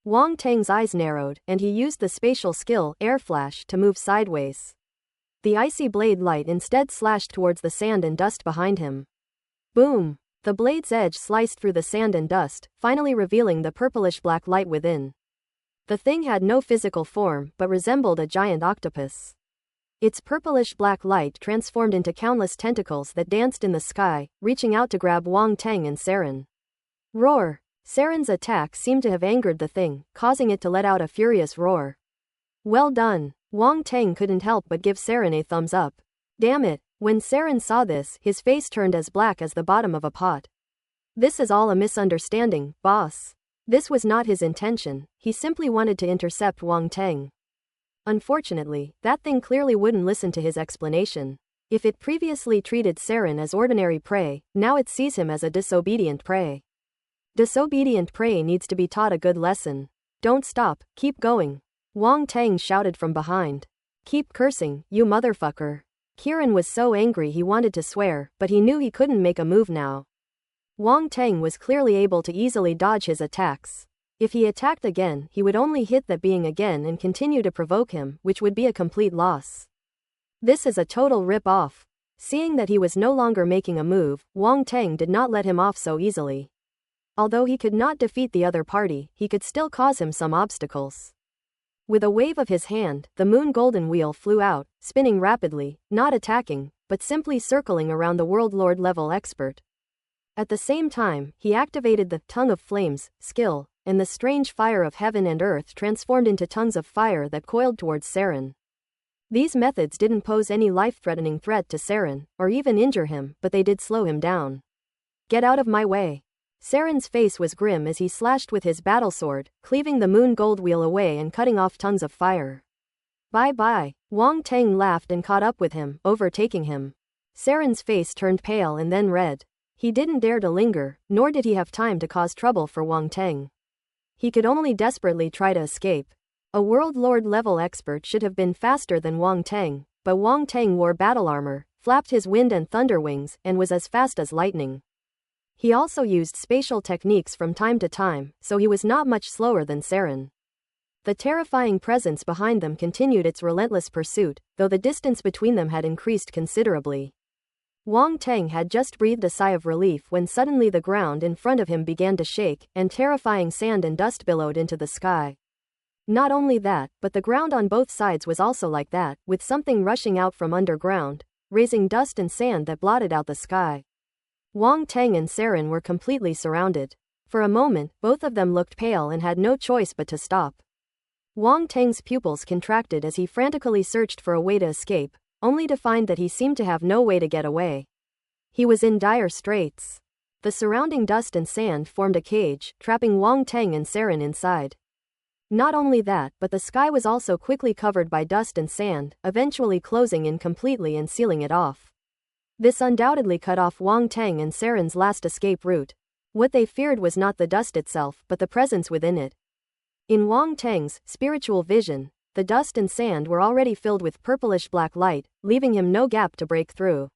Wang Tang's eyes narrowed, and he used the spatial skill, Air Flash, to move sideways. The icy blade light instead slashed towards the sand and dust behind him. Boom! The blade's edge sliced through the sand and dust, finally revealing the purplish-black light within. The thing had no physical form but resembled a giant octopus. Its purplish-black light transformed into countless tentacles that danced in the sky, reaching out to grab Wang Teng and Saren. Roar! Saren's attack seemed to have angered the thing, causing it to let out a furious roar. Well done! Wang Teng couldn't help but give Saren a thumbs up. Damn it! When Saren saw this, his face turned as black as the bottom of a pot. This is all a misunderstanding, boss. This was not his intention, he simply wanted to intercept Wang Teng. Unfortunately, that thing clearly wouldn't listen to his explanation. If it previously treated Saren as ordinary prey, now it sees him as a disobedient prey. Disobedient prey needs to be taught a good lesson. Don't stop, keep going. Wang Teng shouted from behind. Keep cursing, you motherfucker. Kieran was so angry he wanted to swear, but he knew he couldn't make a move now. Wang Teng was clearly able to easily dodge his attacks. If he attacked again, he would only hit that being again and continue to provoke him, which would be a complete loss. This is a total rip-off. Seeing that he was no longer making a move, Wang Teng did not let him off so easily. Although he could not defeat the other party, he could still cause him some obstacles. With a wave of his hand, the moon golden wheel flew out, spinning rapidly, not attacking, but simply circling around the World Lord level expert. At the same time, he activated the Tongue of Flames skill, and the strange fire of heaven and earth transformed into tongues of fire that coiled towards Saren. These methods didn't pose any life-threatening threat to Saren, or even injure him, but they did slow him down. Get out of my way. Saren's face was grim as he slashed with his battle sword, cleaving the moon gold wheel away and cutting off tongues of fire. Bye-bye. Wang Teng laughed and caught up with him, overtaking him. Saren's face turned pale and then red. He didn't dare to linger, nor did he have time to cause trouble for Wang Teng. He could only desperately try to escape. A World Lord level expert should have been faster than Wang Teng, but Wang Teng wore battle armor, flapped his wind and thunder wings, and was as fast as lightning. He also used spatial techniques from time to time, so he was not much slower than Saren. The terrifying presence behind them continued its relentless pursuit, though the distance between them had increased considerably. Wang Teng had just breathed a sigh of relief when suddenly the ground in front of him began to shake, and terrifying sand and dust billowed into the sky. Not only that, but the ground on both sides was also like that, with something rushing out from underground, raising dust and sand that blotted out the sky. Wang Teng and Saren were completely surrounded. For a moment, both of them looked pale and had no choice but to stop. Wang Teng's pupils contracted as he frantically searched for a way to escape, only to find that he seemed to have no way to get away. He was in dire straits. The surrounding dust and sand formed a cage, trapping Wang Teng and Saren inside. Not only that, but the sky was also quickly covered by dust and sand, eventually closing in completely and sealing it off. This undoubtedly cut off Wang Teng and Saren's last escape route. What they feared was not the dust itself, but the presence within it. In Wang Teng's spiritual vision, the dust and sand were already filled with purplish black light, leaving him no gap to break through.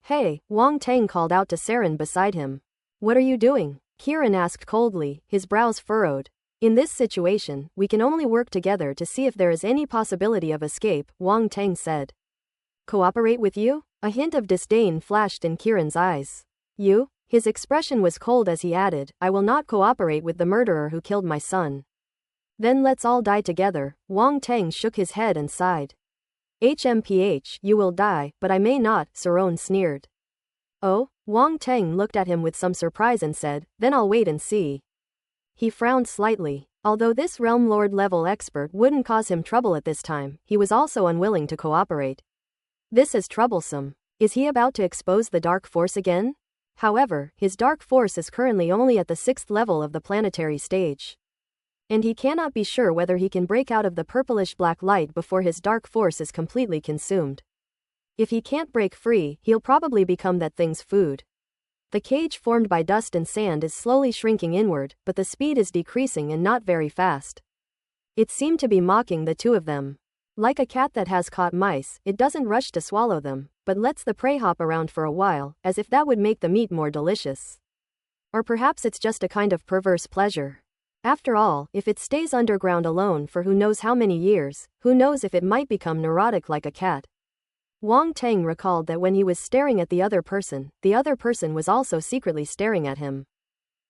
Hey, Wang Teng called out to Saren beside him. What are you doing? Kieran asked coldly, his brows furrowed. In this situation, we can only work together to see if there is any possibility of escape, Wang Teng said. Cooperate with you? A hint of disdain flashed in Kieran's eyes. You? His expression was cold as he added, I will not cooperate with the murderer who killed my son. Then let's all die together. Wang Teng shook his head and sighed. HMPH, you will die, but I may not, Saron sneered. Oh? Wang Teng looked at him with some surprise and said, then I'll wait and see. He frowned slightly. Although this Realm Lord level expert wouldn't cause him trouble at this time, he was also unwilling to cooperate. This is troublesome. Is he about to expose the Dark Force again? However, his Dark Force is currently only at the 6th level of the planetary stage. And he cannot be sure whether he can break out of the purplish black light before his Dark Force is completely consumed. If he can't break free, he'll probably become that thing's food. The cage formed by dust and sand is slowly shrinking inward, but the speed is decreasing and not very fast. It seemed to be mocking the two of them. Like a cat that has caught mice, it doesn't rush to swallow them, but lets the prey hop around for a while, as if that would make the meat more delicious. Or perhaps it's just a kind of perverse pleasure. After all, if it stays underground alone for who knows how many years, who knows if it might become neurotic like a cat. Wang Teng recalled that when he was staring at the other person was also secretly staring at him.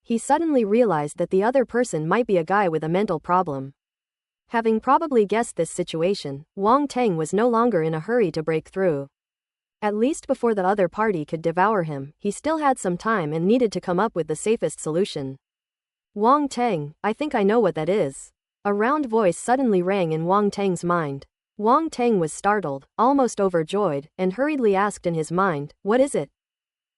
He suddenly realized that the other person might be a guy with a mental problem. Having probably guessed this situation, Wang Teng was no longer in a hurry to break through. At least before the other party could devour him, he still had some time and needed to come up with the safest solution. Wang Teng, I think I know what that is. A round voice suddenly rang in Wang Teng's mind. Wang Teng was startled, almost overjoyed, and hurriedly asked in his mind, what is it?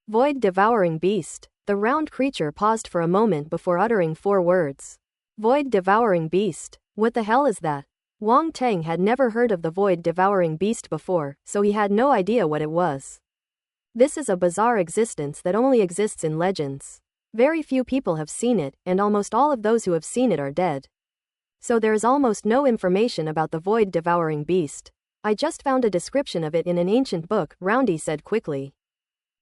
Void devouring beast. The round creature paused for a moment before uttering 4 words. Void devouring beast. What the hell is that? Wang Teng had never heard of the void devouring beast before, so he had no idea what it was. This is a bizarre existence that only exists in legends. Very few people have seen it, and almost all of those who have seen it are dead. So there is almost no information about the void devouring beast. I just found a description of it in an ancient book, Roundy said quickly.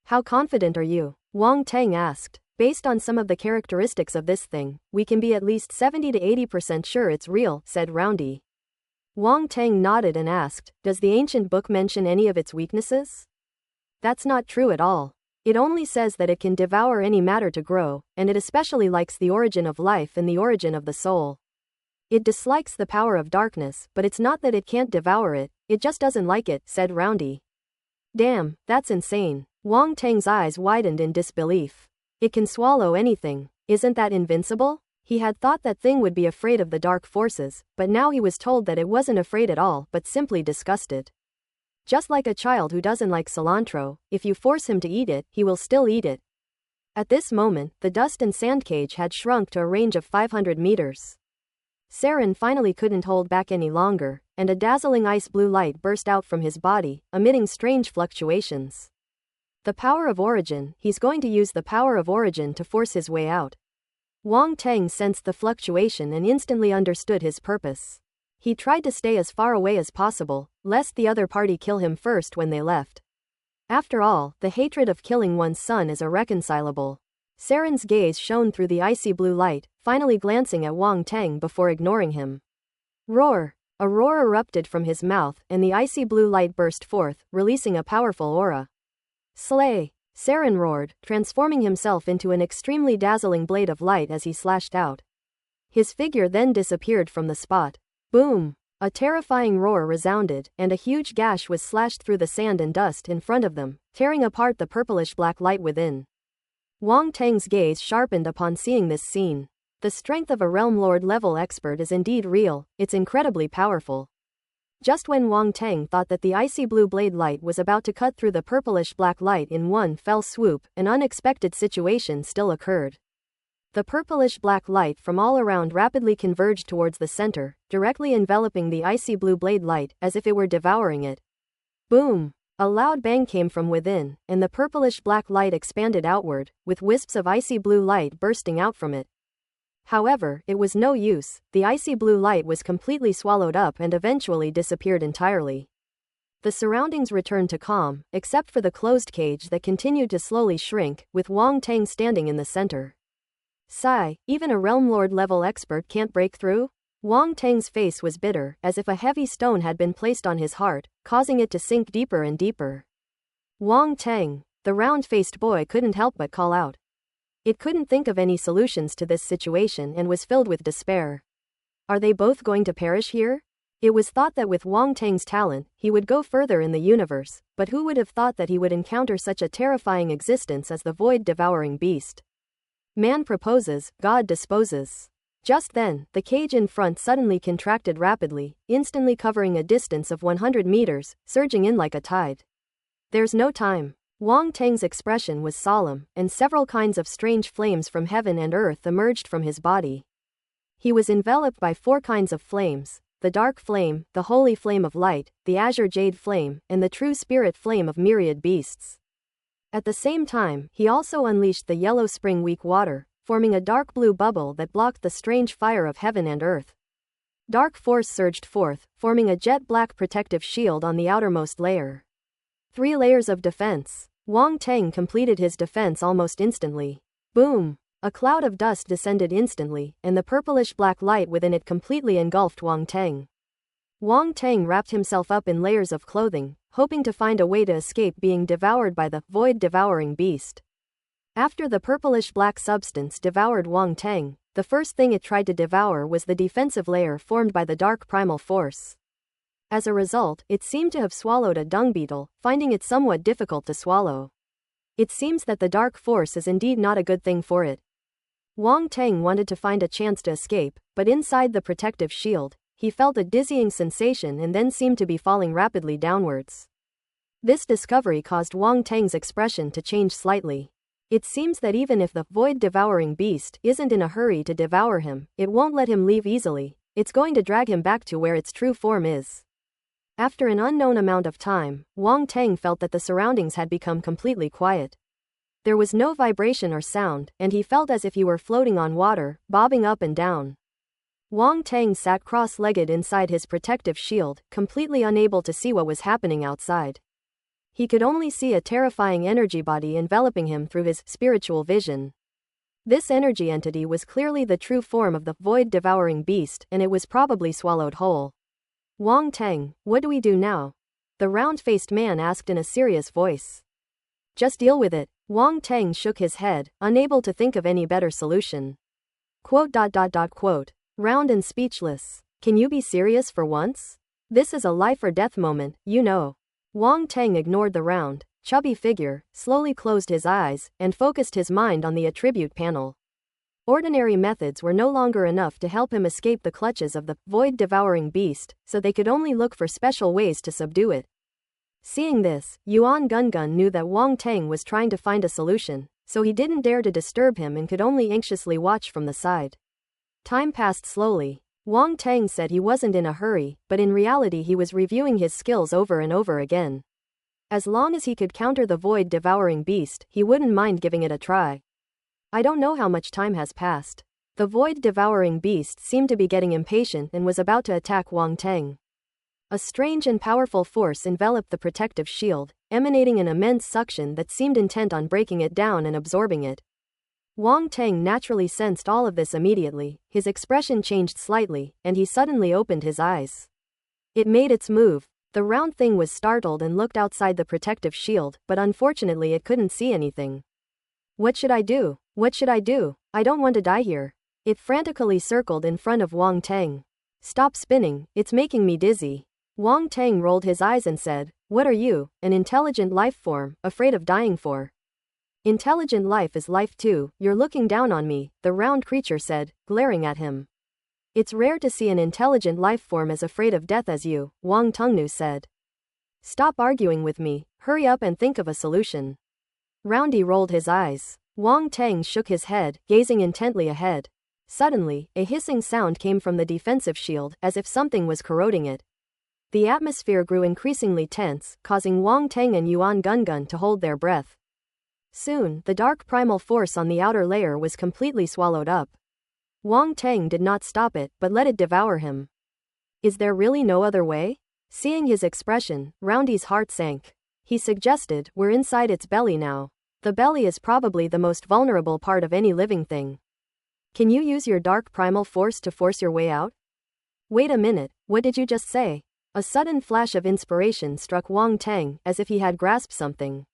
How confident are you? Wang Teng asked. Based on some of the characteristics of this thing, we can be at least 70 to 80% sure it's real, said Roundy. Wang Teng nodded and asked, does the ancient book mention any of its weaknesses? That's not true at all. It only says that it can devour any matter to grow, and it especially likes the origin of life and the origin of the soul. It dislikes the power of darkness, but it's not that it can't devour it, it just doesn't like it, said Roundy. Damn, that's insane. Wang Teng's eyes widened in disbelief. It can swallow anything. Isn't that invincible? He had thought that thing would be afraid of the dark forces, but now he was told that it wasn't afraid at all, but simply disgusted. Just like a child who doesn't like cilantro, if you force him to eat it, he will still eat it. At this moment, the dust and sand cage had shrunk to a range of 500 meters. Saren finally couldn't hold back any longer, and a dazzling ice blue light burst out from his body, emitting strange fluctuations. The power of origin, he's going to use the power of origin to force his way out. Wang Teng sensed the fluctuation and instantly understood his purpose. He tried to stay as far away as possible, lest the other party kill him first when they left. After all, the hatred of killing one's son is irreconcilable. Saren's gaze shone through the icy blue light, finally glancing at Wang Teng before ignoring him. Roar! A roar erupted from his mouth, and the icy blue light burst forth, releasing a powerful aura. Slay! Saren roared, transforming himself into an extremely dazzling blade of light as he slashed out. His figure then disappeared from the spot. Boom! A terrifying roar resounded, and a huge gash was slashed through the sand and dust in front of them, tearing apart the purplish-black light within. Wang Teng's gaze sharpened upon seeing this scene. The strength of a Realm Lord level expert is indeed real, it's incredibly powerful. Just when Wang Teng thought that the icy blue blade light was about to cut through the purplish-black light in one fell swoop, an unexpected situation still occurred. The purplish-black light from all around rapidly converged towards the center, directly enveloping the icy blue blade light, as if it were devouring it. Boom! A loud bang came from within, and the purplish-black light expanded outward, with wisps of icy blue light bursting out from it. However, it was no use, the icy blue light was completely swallowed up and eventually disappeared entirely. The surroundings returned to calm, except for the closed cage that continued to slowly shrink, with Wang Teng standing in the center. Sigh, even a Realm Lord level expert can't break through? Wang Teng's face was bitter, as if a heavy stone had been placed on his heart, causing it to sink deeper and deeper. Wang Teng, the round-faced boy couldn't help but call out. It couldn't think of any solutions to this situation and was filled with despair. Are they both going to perish here? It was thought that with Wang Teng's talent, he would go further in the universe, but who would have thought that he would encounter such a terrifying existence as the void-devouring beast? Man proposes, God disposes. Just then, the cage in front suddenly contracted rapidly, instantly covering a distance of 100 meters, surging in like a tide. There's no time. Wang Teng's expression was solemn, and several kinds of strange flames from heaven and earth emerged from his body. He was enveloped by 4 kinds of flames: the dark flame, the holy flame of light, the azure jade flame, and the true spirit flame of myriad beasts. At the same time, he also unleashed the yellow spring weak water, forming a dark blue bubble that blocked the strange fire of heaven and earth. Dark force surged forth, forming a jet-black protective shield on the outermost layer. 3 layers of defense. Wang Teng completed his defense almost instantly. Boom! A cloud of dust descended instantly, and the purplish-black light within it completely engulfed Wang Teng. Wang Teng wrapped himself up in layers of clothing, hoping to find a way to escape being devoured by the void-devouring beast. After the purplish-black substance devoured Wang Teng, The first thing it tried to devour was the defensive layer formed by the dark primal force. As a result, it seemed to have swallowed a dung beetle, finding it somewhat difficult to swallow. It seems that the dark force is indeed not a good thing for it. Wang Teng wanted to find a chance to escape, but inside the protective shield, he felt a dizzying sensation and then seemed to be falling rapidly downwards. This discovery caused Wang Teng's expression to change slightly. It seems that even if the void-devouring beast isn't in a hurry to devour him, it won't let him leave easily. It's going to drag him back to where its true form is. After an unknown amount of time, Wang Teng felt that the surroundings had become completely quiet. There was no vibration or sound, and he felt as if he were floating on water, bobbing up and down. Wang Teng sat cross-legged inside his protective shield, completely unable to see what was happening outside. He could only see a terrifying energy body enveloping him through his spiritual vision. This energy entity was clearly the true form of the void-devouring beast, and it was probably swallowed whole. Wang Teng, what do we do now? The round-faced man asked in a serious voice. Just deal with it. Wang Teng shook his head, unable to think of any better solution. Quote. Round and speechless. Can you be serious for once? This is a life or death moment, you know. Wang Teng ignored the round, chubby figure, slowly closed his eyes, and focused his mind on the attribute panel. Ordinary methods were no longer enough to help him escape the clutches of the void-devouring beast, so they could only look for special ways to subdue it. Seeing this, Yuan Gungun knew that Wang Teng was trying to find a solution, so he didn't dare to disturb him and could only anxiously watch from the side. Time passed slowly. Wang Teng said he wasn't in a hurry, but in reality he was reviewing his skills over and over again. As long as he could counter the void-devouring beast, he wouldn't mind giving it a try. I don't know how much time has passed. The void-devouring beast seemed to be getting impatient and was about to attack Wang Teng. A strange and powerful force enveloped the protective shield, emanating an immense suction that seemed intent on breaking it down and absorbing it. Wang Teng naturally sensed all of this immediately. His expression changed slightly, and he suddenly opened his eyes. It made its move. The round thing was startled and looked outside the protective shield, but unfortunately it couldn't see anything. What should I do? What should I do? I don't want to die here. It frantically circled in front of Wang Teng. Stop spinning, it's making me dizzy. Wang Teng rolled his eyes and said, What are you, an intelligent life form, afraid of dying for? Intelligent life is life too, you're looking down on me, the round creature said, glaring at him. It's rare to see an intelligent life form as afraid of death as you, Wang Tengnu said. Stop arguing with me, hurry up and think of a solution. Roundy rolled his eyes. Wang Teng shook his head, gazing intently ahead. Suddenly, a hissing sound came from the defensive shield, as if something was corroding it. The atmosphere grew increasingly tense, causing Wang Teng and Yuan Gungun to hold their breath. Soon, the dark primal force on the outer layer was completely swallowed up. Wang Teng did not stop it, but let it devour him. Is there really no other way? Seeing his expression, Roundy's heart sank. He suggested, we're inside its belly now. The belly is probably the most vulnerable part of any living thing. Can you use your dark primal force to force your way out? Wait a minute, what did you just say? A sudden flash of inspiration struck Wang Teng, as if he had grasped something.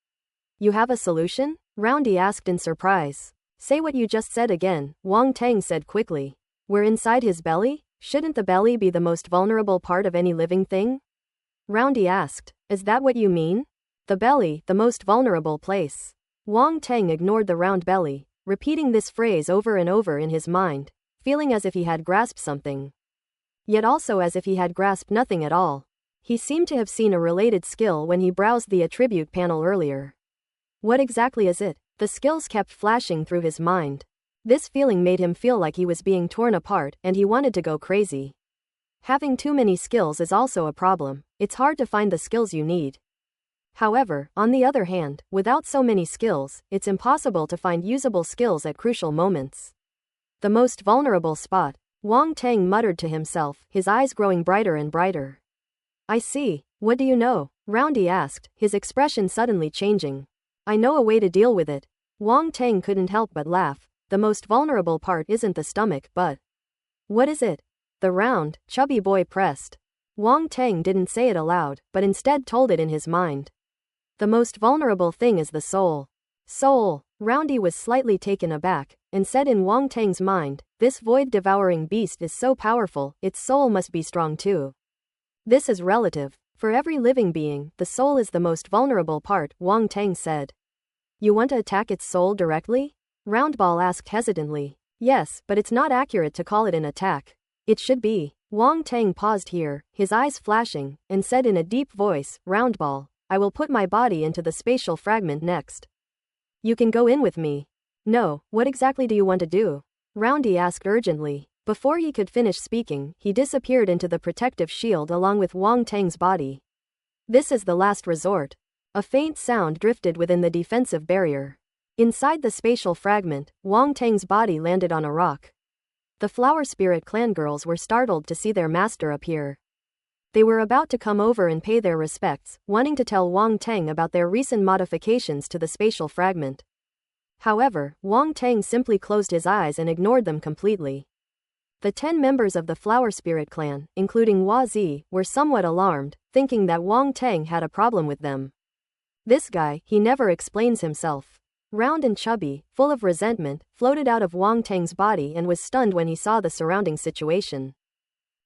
You have a solution? Roundy asked in surprise. Say what you just said again, Wang Teng said quickly. We're inside his belly? Shouldn't the belly be the most vulnerable part of any living thing? Roundy asked. Is that what you mean? The belly, the most vulnerable place. Wang Teng ignored the round belly, repeating this phrase over and over in his mind, feeling as if he had grasped something. Yet also as if he had grasped nothing at all. He seemed to have seen a related skill when he browsed the attribute panel earlier. What exactly is it? The skills kept flashing through his mind. This feeling made him feel like he was being torn apart, and he wanted to go crazy. Having too many skills is also a problem. It's hard to find the skills you need. However, on the other hand, without so many skills, it's impossible to find usable skills at crucial moments. The most vulnerable spot. Wang Teng muttered to himself, his eyes growing brighter and brighter. I see. What do you know? Roundy asked, his expression suddenly changing. I know a way to deal with it. Wang Teng couldn't help but laugh. The most vulnerable part isn't the stomach, but... What is it? The round, chubby boy pressed. Wang Teng didn't say it aloud, but instead told it in his mind. The most vulnerable thing is the soul. Soul. Roundy was slightly taken aback, and said in Wang Teng's mind, this void-devouring beast is so powerful, its soul must be strong too. This is relative. For every living being, the soul is the most vulnerable part, Wang Tang said. You want to attack its soul directly? Roundball asked hesitantly. Yes, but it's not accurate to call it an attack. It should be. Wang Tang paused here, his eyes flashing, and said in a deep voice, Roundball, I will put my body into the spatial fragment next. You can go in with me. No, what exactly do you want to do? Roundy asked urgently. Before he could finish speaking, he disappeared into the protective shield along with Wang Tang's body. This is the last resort. A faint sound drifted within the defensive barrier. Inside the spatial fragment, Wang Tang's body landed on a rock. The Flower Spirit clan girls were startled to see their master appear. They were about to come over and pay their respects, wanting to tell Wang Tang about their recent modifications to the spatial fragment. However, Wang Tang simply closed his eyes and ignored them completely. The 10 members of the Flower Spirit clan, including Hua Zi, were somewhat alarmed, thinking that Wang Tang had a problem with them. This guy, he never explains himself. Round and chubby, full of resentment, floated out of Wang Tang's body and was stunned when he saw the surrounding situation.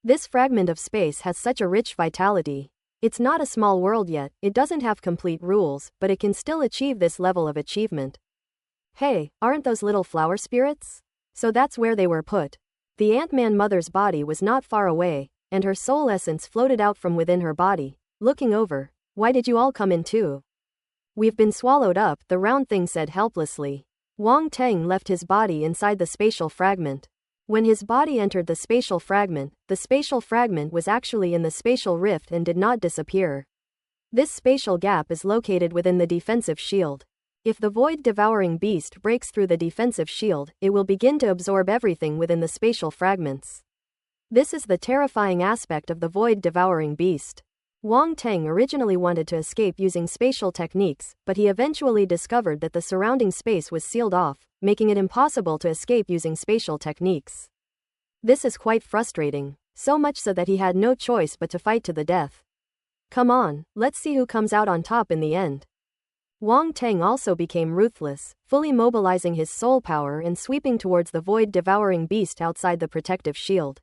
This fragment of space has such a rich vitality. It's not a small world yet, it doesn't have complete rules, but it can still achieve this level of achievement. Hey, aren't those little flower spirits? So that's where they were put. The Ant-Man mother's body was not far away, and her soul essence floated out from within her body. Looking over, why did you all come in too? We've been swallowed up, the round thing said helplessly. Wang Tang left his body inside the spatial fragment. When his body entered the spatial fragment was actually in the spatial rift and did not disappear. This spatial gap is located within the defensive shield. If the void-devouring beast breaks through the defensive shield, it will begin to absorb everything within the spatial fragments. This is the terrifying aspect of the void-devouring beast. Wang Tang originally wanted to escape using spatial techniques, but he eventually discovered that the surrounding space was sealed off, making it impossible to escape using spatial techniques. This is quite frustrating, so much so that he had no choice but to fight to the death. Come on, let's see who comes out on top in the end. Wang Tang also became ruthless, fully mobilizing his soul power and sweeping towards the void-devouring beast outside the protective shield.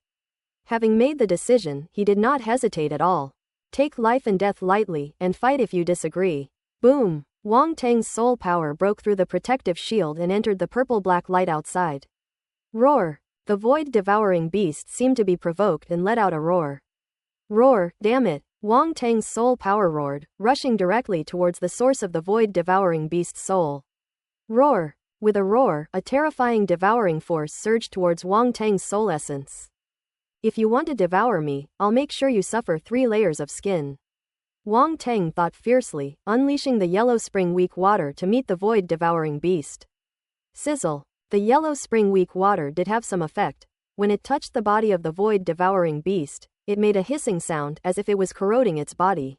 Having made the decision, he did not hesitate at all. Take life and death lightly, and fight if you disagree. Boom! Wang Tang's soul power broke through the protective shield and entered the purple-black light outside. Roar! The void-devouring beast seemed to be provoked and let out a roar. Roar, damn it! Wang Tang's soul power roared, rushing directly towards the source of the void-devouring beast's soul. Roar! With a roar, a terrifying devouring force surged towards Wang Tang's soul essence. If you want to devour me, I'll make sure you suffer 3 layers of skin. Wang Tang thought fiercely, unleashing the yellow spring weak water to meet the void-devouring beast. Sizzle! The yellow spring weak water did have some effect. When it touched the body of the void-devouring beast, it made a hissing sound as if it was corroding its body.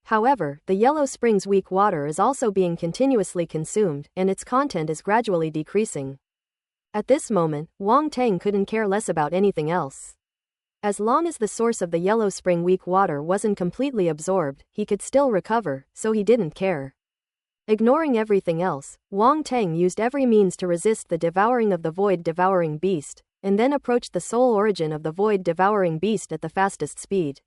However, the yellow spring's weak water is also being continuously consumed, and its content is gradually decreasing. At this moment, Wang Tang couldn't care less about anything else. As long as the source of the yellow spring weak water wasn't completely absorbed, he could still recover, so he didn't care. Ignoring everything else, Wang Tang used every means to resist the devouring of the void-devouring beast, and then approached the sole origin of the void-devouring beast at the fastest speed.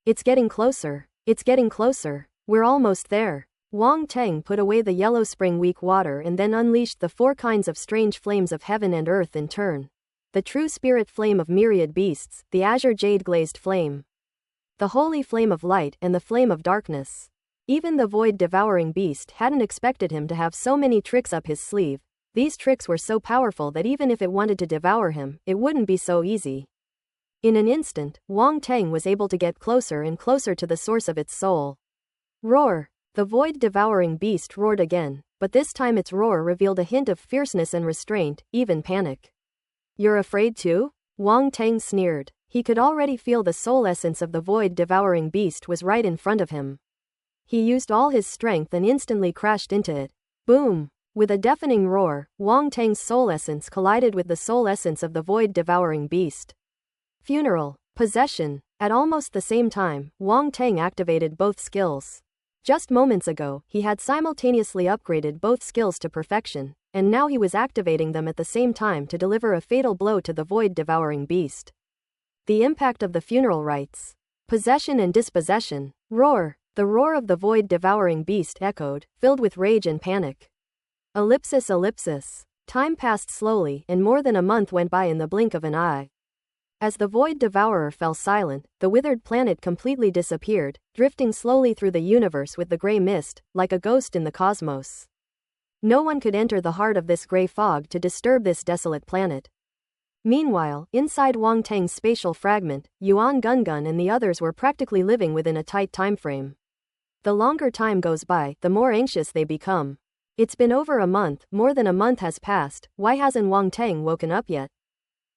It's getting closer. It's getting closer. We're almost there. Wang Tang put away the yellow spring weak water and then unleashed the 4 kinds of strange flames of heaven and earth in turn. The true spirit flame of myriad beasts, the azure jade glazed flame, the holy flame of light, and the flame of darkness. Even the void-devouring beast hadn't expected him to have so many tricks up his sleeve. These tricks were so powerful that even if it wanted to devour him, it wouldn't be so easy. In an instant, Wang Tang was able to get closer and closer to the source of its soul. Roar! The void-devouring beast roared again, but this time its roar revealed a hint of fierceness and restraint, even panic. You're afraid too? Wang Tang sneered. He could already feel the soul essence of the void-devouring beast was right in front of him. He used all his strength and instantly crashed into it. Boom! With a deafening roar, Wang Tang's soul essence collided with the soul essence of the void-devouring beast. Funeral. Possession. At almost the same time, Wang Tang activated both skills. Just moments ago, he had simultaneously upgraded both skills to perfection. and now he was activating them at the same time to deliver a fatal blow to the void-devouring beast. The impact of the funeral rites. Possession and dispossession. Roar. The roar of the void-devouring beast echoed, filled with rage and panic. Ellipsis. Time passed slowly, and more than a month went by in the blink of an eye. As the Void Devourer fell silent, the withered planet completely disappeared, drifting slowly through the universe with the gray mist, like a ghost in the cosmos. No one could enter the heart of this gray fog to disturb this desolate planet. Meanwhile, inside Wang Tang's spatial fragment, Yuan Gungun and the others were practically living within a tight time frame. The longer time goes by, the more anxious they become. It's been over a month, more than a month has passed, why hasn't Wang Tang woken up yet?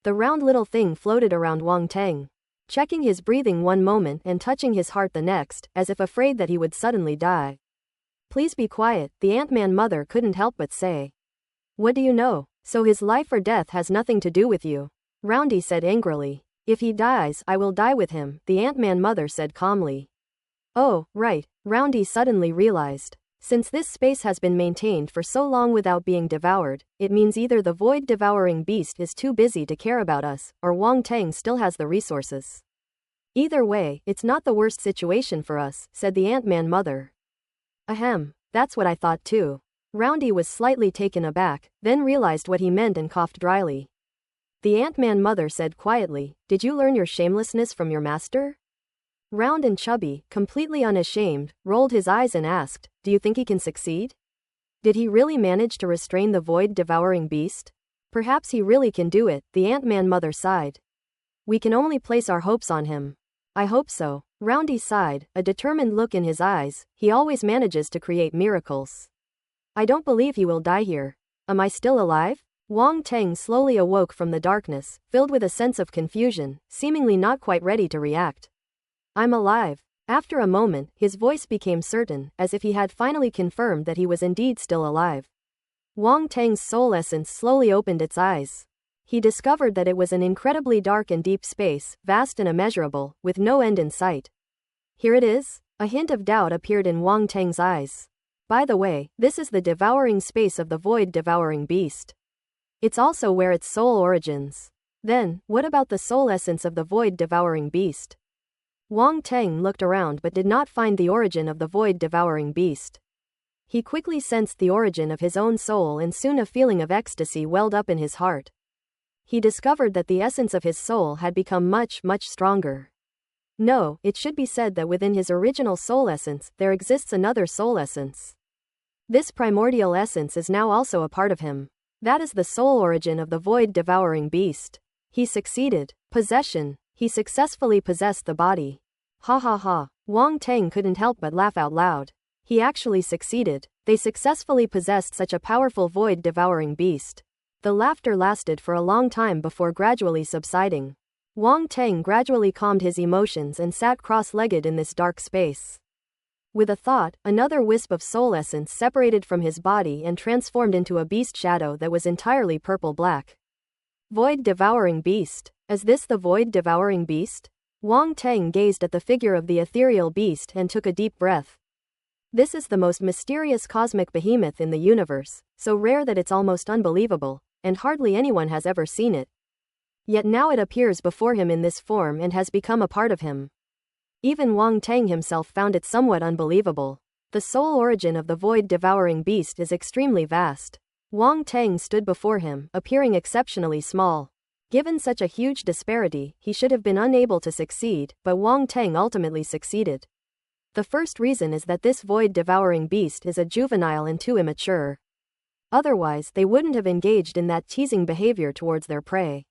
The round little thing floated around Wang Tang, checking his breathing one moment and touching his heart the next, as if afraid that he would suddenly die. Please be quiet, the Ant-Man mother couldn't help but say. What do you know? So his life or death has nothing to do with you. Roundy said angrily. If he dies, I will die with him, the Ant-Man mother said calmly. Oh, right, Roundy suddenly realized. Since this space has been maintained for so long without being devoured, it means either the void-devouring beast is too busy to care about us, or Wang Tang still has the resources. Either way, it's not the worst situation for us, said the Ant-Man mother. Ahem, that's what I thought too. Roundy was slightly taken aback, then realized what he meant and coughed dryly. The Ant-Man mother said quietly, Did you learn your shamelessness from your master? Round and chubby, completely unashamed, rolled his eyes and asked, Do you think he can succeed? Did he really manage to restrain the void-devouring beast? Perhaps he really can do it, the Ant-Man mother sighed. We can only place our hopes on him. I hope so. Roundy sighed, a determined look in his eyes, he always manages to create miracles. I don't believe he will die here. Am I still alive? Wang Tang slowly awoke from the darkness, filled with a sense of confusion, seemingly not quite ready to react. I'm alive. After a moment, his voice became certain, as if he had finally confirmed that he was indeed still alive. Wang Tang's soul essence slowly opened its eyes. He discovered that it was an incredibly dark and deep space, vast and immeasurable, with no end in sight. Here it is? A hint of doubt appeared in Wang Tang's eyes. By the way, this is the devouring space of the void-devouring beast. It's also where its soul origins. Then, what about the soul essence of the void-devouring beast? Wang Tang looked around but did not find the origin of the void-devouring beast. He quickly sensed the origin of his own soul and soon a feeling of ecstasy welled up in his heart. He discovered that the essence of his soul had become much, much stronger. No, it should be said that within his original soul essence, there exists another soul essence. This primordial essence is now also a part of him. That is the soul origin of the void-devouring beast. He succeeded. Possession. He successfully possessed the body. Ha ha ha. Wang Tang couldn't help but laugh out loud. He actually succeeded. They successfully possessed such a powerful void-devouring beast. The laughter lasted for a long time before gradually subsiding. Wang Tang gradually calmed his emotions and sat cross-legged in this dark space. With a thought, another wisp of soul essence separated from his body and transformed into a beast shadow that was entirely purple-black. Void-devouring beast. Is this the void-devouring beast? Wang Tang gazed at the figure of the ethereal beast and took a deep breath. This is the most mysterious cosmic behemoth in the universe, so rare that it's almost unbelievable, and hardly anyone has ever seen it. Yet now it appears before him in this form and has become a part of him. Even Wang Tang himself found it somewhat unbelievable. The soul origin of the void-devouring beast is extremely vast. Wang Tang stood before him, appearing exceptionally small. Given such a huge disparity, he should have been unable to succeed, but Wang Tang ultimately succeeded. The first reason is that this void-devouring beast is a juvenile and too immature. Otherwise, they wouldn't have engaged in that teasing behavior towards their prey.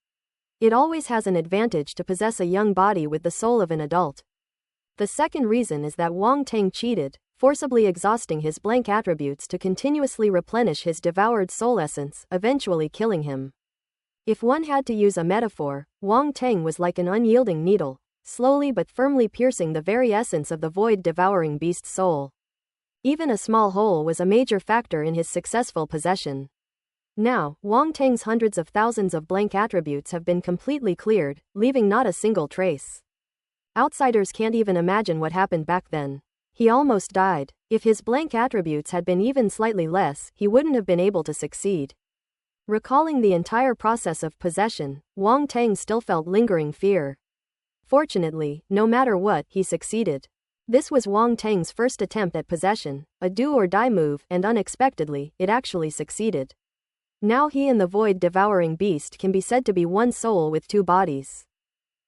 It always has an advantage to possess a young body with the soul of an adult. The second reason is that Wang Tang cheated, forcibly exhausting his blank attributes to continuously replenish his devoured soul essence, eventually killing him. If one had to use a metaphor, Wang Tang was like an unyielding needle, slowly but firmly piercing the very essence of the void-devouring beast's soul. Even a small hole was a major factor in his successful possession. Now, Wang Tang's hundreds of thousands of blank attributes have been completely cleared, leaving not a single trace. Outsiders can't even imagine what happened back then. He almost died. If his blank attributes had been even slightly less, he wouldn't have been able to succeed. Recalling the entire process of possession, Wang Tang still felt lingering fear. Fortunately, no matter what, he succeeded. This was Wang Tang's first attempt at possession, a do-or-die move, and unexpectedly, it actually succeeded. Now he and the void-devouring beast can be said to be one soul with two bodies.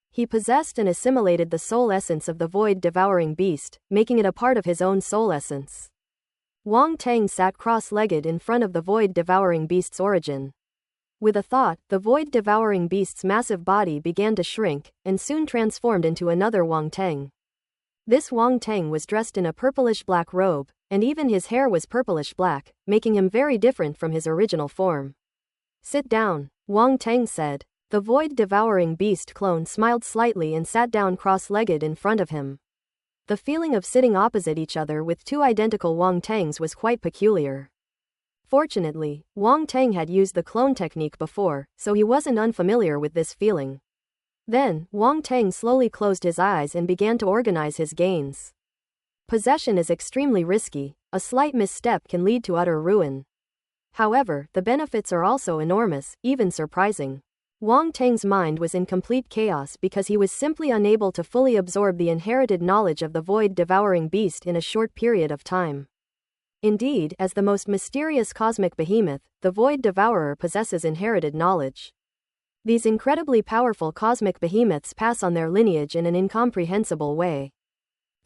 He possessed and assimilated the soul essence of the void-devouring beast, making it a part of his own soul essence. Wang Tang sat cross-legged in front of the void-devouring beast's origin. With a thought, the void-devouring beast's massive body began to shrink, and soon transformed into another Wang Tang. This Wang Tang was dressed in a purplish-black robe, and even his hair was purplish-black, making him very different from his original form. "Sit down," Wang Tang said. The void-devouring beast clone smiled slightly and sat down cross-legged in front of him. The feeling of sitting opposite each other with two identical Wang Tangs was quite peculiar. Fortunately, Wang Tang had used the clone technique before, so he wasn't unfamiliar with this feeling. Then, Wang Tang slowly closed his eyes and began to organize his gains. Possession is extremely risky. A slight misstep can lead to utter ruin. However, the benefits are also enormous, even surprising. Wang Tang's mind was in complete chaos because he was simply unable to fully absorb the inherited knowledge of the void-devouring beast in a short period of time. Indeed, as the most mysterious cosmic behemoth, the Void Devourer possesses inherited knowledge. These incredibly powerful cosmic behemoths pass on their lineage in an incomprehensible way.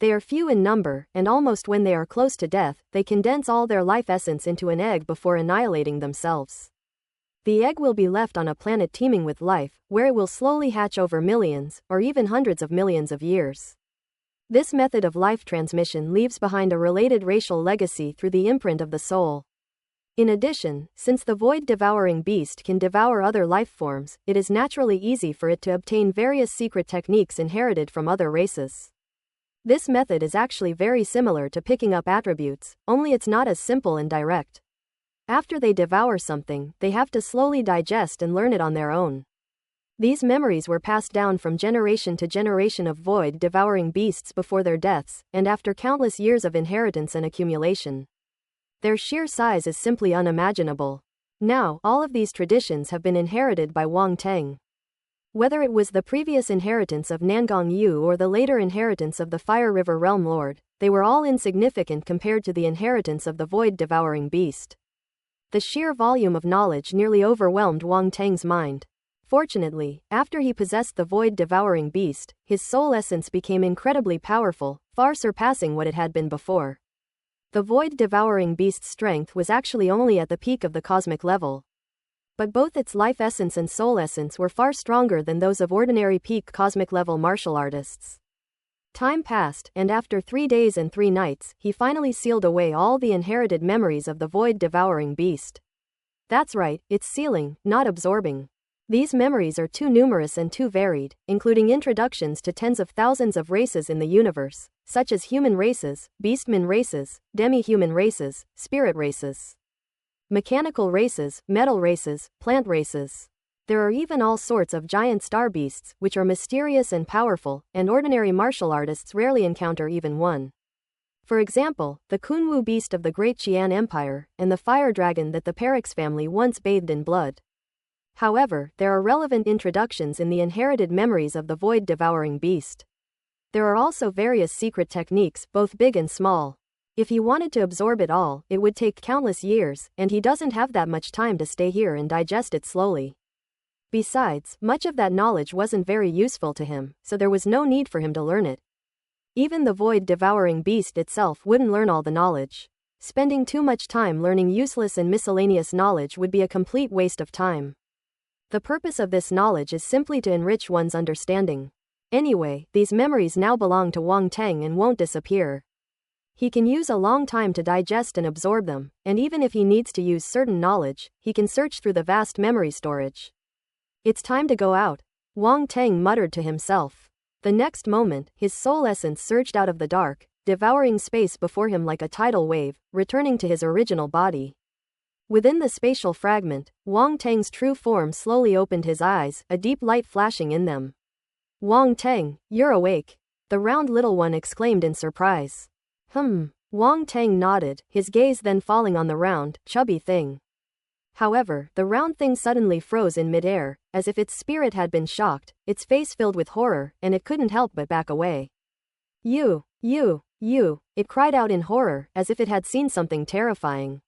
They are few in number, and almost when they are close to death, they condense all their life essence into an egg before annihilating themselves. The egg will be left on a planet teeming with life, where it will slowly hatch over millions, or even hundreds of millions of years. This method of life transmission leaves behind a related racial legacy through the imprint of the soul. In addition, since the void-devouring beast can devour other life forms, it is naturally easy for it to obtain various secret techniques inherited from other races. This method is actually very similar to picking up attributes, only it's not as simple and direct. After they devour something, they have to slowly digest and learn it on their own. These memories were passed down from generation to generation of void-devouring beasts before their deaths, and after countless years of inheritance and accumulation. Their sheer size is simply unimaginable. Now, all of these traditions have been inherited by Wang Tang. Whether it was the previous inheritance of Nangong Yu or the later inheritance of the Fire River Realm Lord, they were all insignificant compared to the inheritance of the void-devouring beast. The sheer volume of knowledge nearly overwhelmed Wang Tang's mind. Fortunately, after he possessed the void-devouring beast, his soul essence became incredibly powerful, far surpassing what it had been before. The void-devouring beast's strength was actually only at the peak of the cosmic level. But both its life essence and soul essence were far stronger than those of ordinary peak cosmic level martial artists. Time passed, and after 3 days and 3 nights, he finally sealed away all the inherited memories of the void-devouring beast. That's right, it's sealing, not absorbing. These memories are too numerous and too varied, including introductions to tens of thousands of races in the universe, such as human races, beastmen races, demi-human races, spirit races, mechanical races, metal races, plant races. There are even all sorts of giant star beasts, which are mysterious and powerful, and ordinary martial artists rarely encounter even one. For example, the Kunwu beast of the Great Qian Empire, and the fire dragon that the Perix family once bathed in blood. However, there are relevant introductions in the inherited memories of the void-devouring beast. There are also various secret techniques, both big and small. If he wanted to absorb it all, it would take countless years, and he doesn't have that much time to stay here and digest it slowly. Besides, much of that knowledge wasn't very useful to him, so there was no need for him to learn it. Even the void-devouring beast itself wouldn't learn all the knowledge. Spending too much time learning useless and miscellaneous knowledge would be a complete waste of time. The purpose of this knowledge is simply to enrich one's understanding. Anyway, these memories now belong to Wang Tang and won't disappear. He can use a long time to digest and absorb them, and even if he needs to use certain knowledge, he can search through the vast memory storage. It's time to go out, Wang Tang muttered to himself. The next moment, his soul essence surged out of the dark, devouring space before him like a tidal wave, returning to his original body. Within the spatial fragment, Wang Tang's true form slowly opened his eyes, a deep light flashing in them. "Wang Tang, you're awake," the round little one exclaimed in surprise. Wang Tang nodded, his gaze then falling on the round, chubby thing. However, the round thing suddenly froze in midair, as if its spirit had been shocked, its face filled with horror, and it couldn't help but back away. You, it cried out in horror, as if it had seen something terrifying.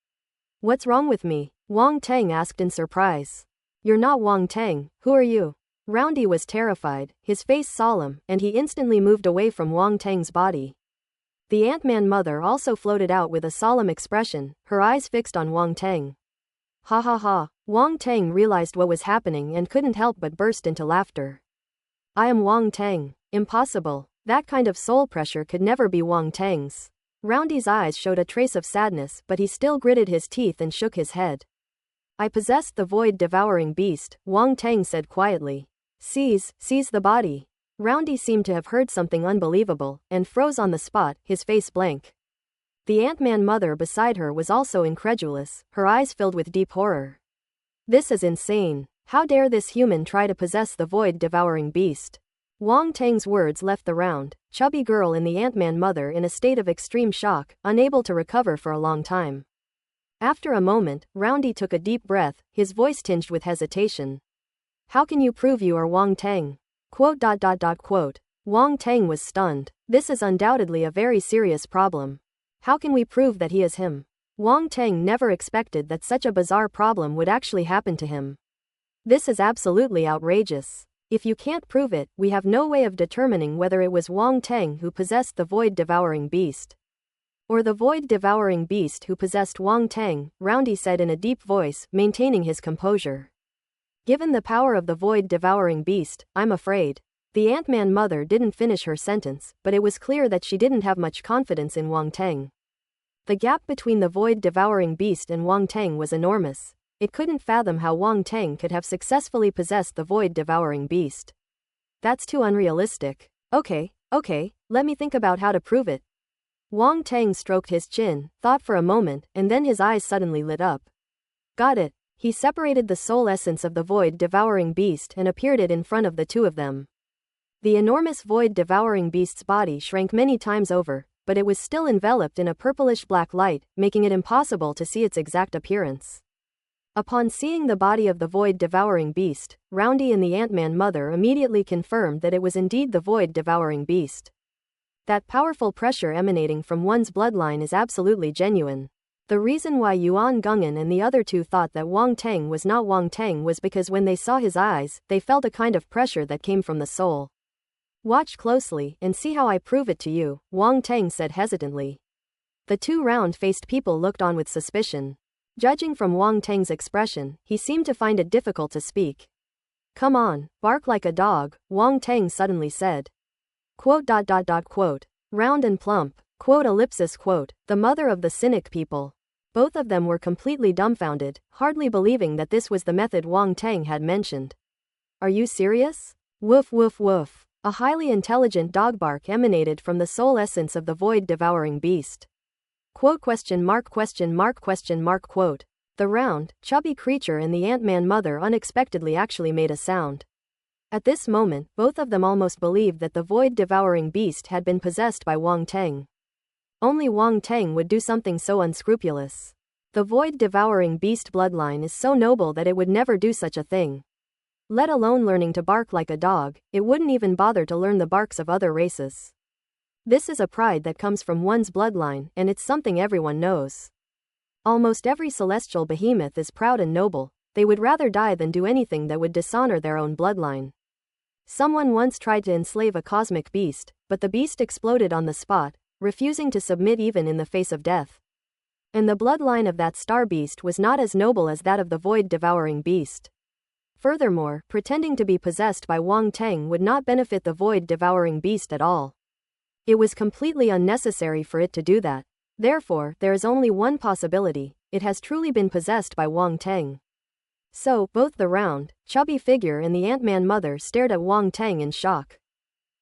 What's wrong with me? Wang Tang asked in surprise. You're not Wang Tang, who are you? Roundy was terrified, his face solemn, and he instantly moved away from Wang Tang's body. The Ant-Man mother also floated out with a solemn expression, her eyes fixed on Wang Tang. Ha ha ha, Wang Tang realized what was happening and couldn't help but burst into laughter. I am Wang Tang. Impossible. That kind of soul pressure could never be Wang Tang's. Roundy's eyes showed a trace of sadness, but he still gritted his teeth and shook his head. I possessed the void-devouring beast, Wang Tang said quietly. Seize the body. Roundy seemed to have heard something unbelievable, and froze on the spot, his face blank. The Ant-Man mother beside her was also incredulous, her eyes filled with deep horror. This is insane. How dare this human try to possess the void-devouring beast? Wang Tang's words left the round, chubby girl in the Ant-Man mother in a state of extreme shock, unable to recover for a long time. After a moment, Roundy took a deep breath, his voice tinged with hesitation. How can you prove you are Wang Tang? Quote. Wang Tang was stunned. This is undoubtedly a very serious problem. How can we prove that he is him? Wang Tang never expected that such a bizarre problem would actually happen to him. This is absolutely outrageous. If you can't prove it, we have no way of determining whether it was Wang Tang who possessed the void-devouring beast. Or the void-devouring beast who possessed Wang Tang, Roundy said in a deep voice, maintaining his composure. Given the power of the void-devouring beast, I'm afraid. The Ant-Man mother didn't finish her sentence, but it was clear that she didn't have much confidence in Wang Tang. The gap between the void-devouring beast and Wang Tang was enormous. It couldn't fathom how Wang Tang could have successfully possessed the void-devouring beast. That's too unrealistic. Okay, let me think about how to prove it. Wang Tang stroked his chin, thought for a moment, and then his eyes suddenly lit up. Got it. He separated the soul essence of the void-devouring beast and appeared it in front of the two of them. The enormous void-devouring beast's body shrank many times over, but it was still enveloped in a purplish-black light, making it impossible to see its exact appearance. Upon seeing the body of the void-devouring beast, Roundy and the Ant-Man mother immediately confirmed that it was indeed the void-devouring beast. That powerful pressure emanating from one's bloodline is absolutely genuine. The reason why Yuan Gungan and the other two thought that Wang Tang was not Wang Tang was because when they saw his eyes, they felt a kind of pressure that came from the soul. Watch closely and see how I prove it to you, Wang Tang said hesitantly. The two round-faced people looked on with suspicion. Judging from Wang Tang's expression, he seemed to find it difficult to speak. Come on, bark like a dog, Wang Tang suddenly said. Quote. Round and plump, quote. The mother of the cynic people. Both of them were completely dumbfounded, hardly believing that this was the method Wang Tang had mentioned. Are you serious? Woof woof woof. A highly intelligent dog bark emanated from the soul essence of the void-devouring beast. Quote. The round, chubby creature and the Ant-Man mother unexpectedly actually made a sound. At this moment, both of them almost believed that the void-devouring beast had been possessed by Wang Tang. Only Wang Tang would do something so unscrupulous. The void-devouring beast bloodline is so noble that it would never do such a thing. Let alone learning to bark like a dog, it wouldn't even bother to learn the barks of other races. This is a pride that comes from one's bloodline, and it's something everyone knows. Almost every celestial behemoth is proud and noble. They would rather die than do anything that would dishonor their own bloodline. Someone once tried to enslave a cosmic beast, but the beast exploded on the spot, refusing to submit even in the face of death. And the bloodline of that star beast was not as noble as that of the void-devouring beast. Furthermore, pretending to be possessed by Wang Tang would not benefit the void-devouring beast at all. It was completely unnecessary for it to do that. Therefore, there is only one possibility: it has truly been possessed by Wang Tang. So, both the round, chubby figure and the Ant-Man mother stared at Wang Tang in shock.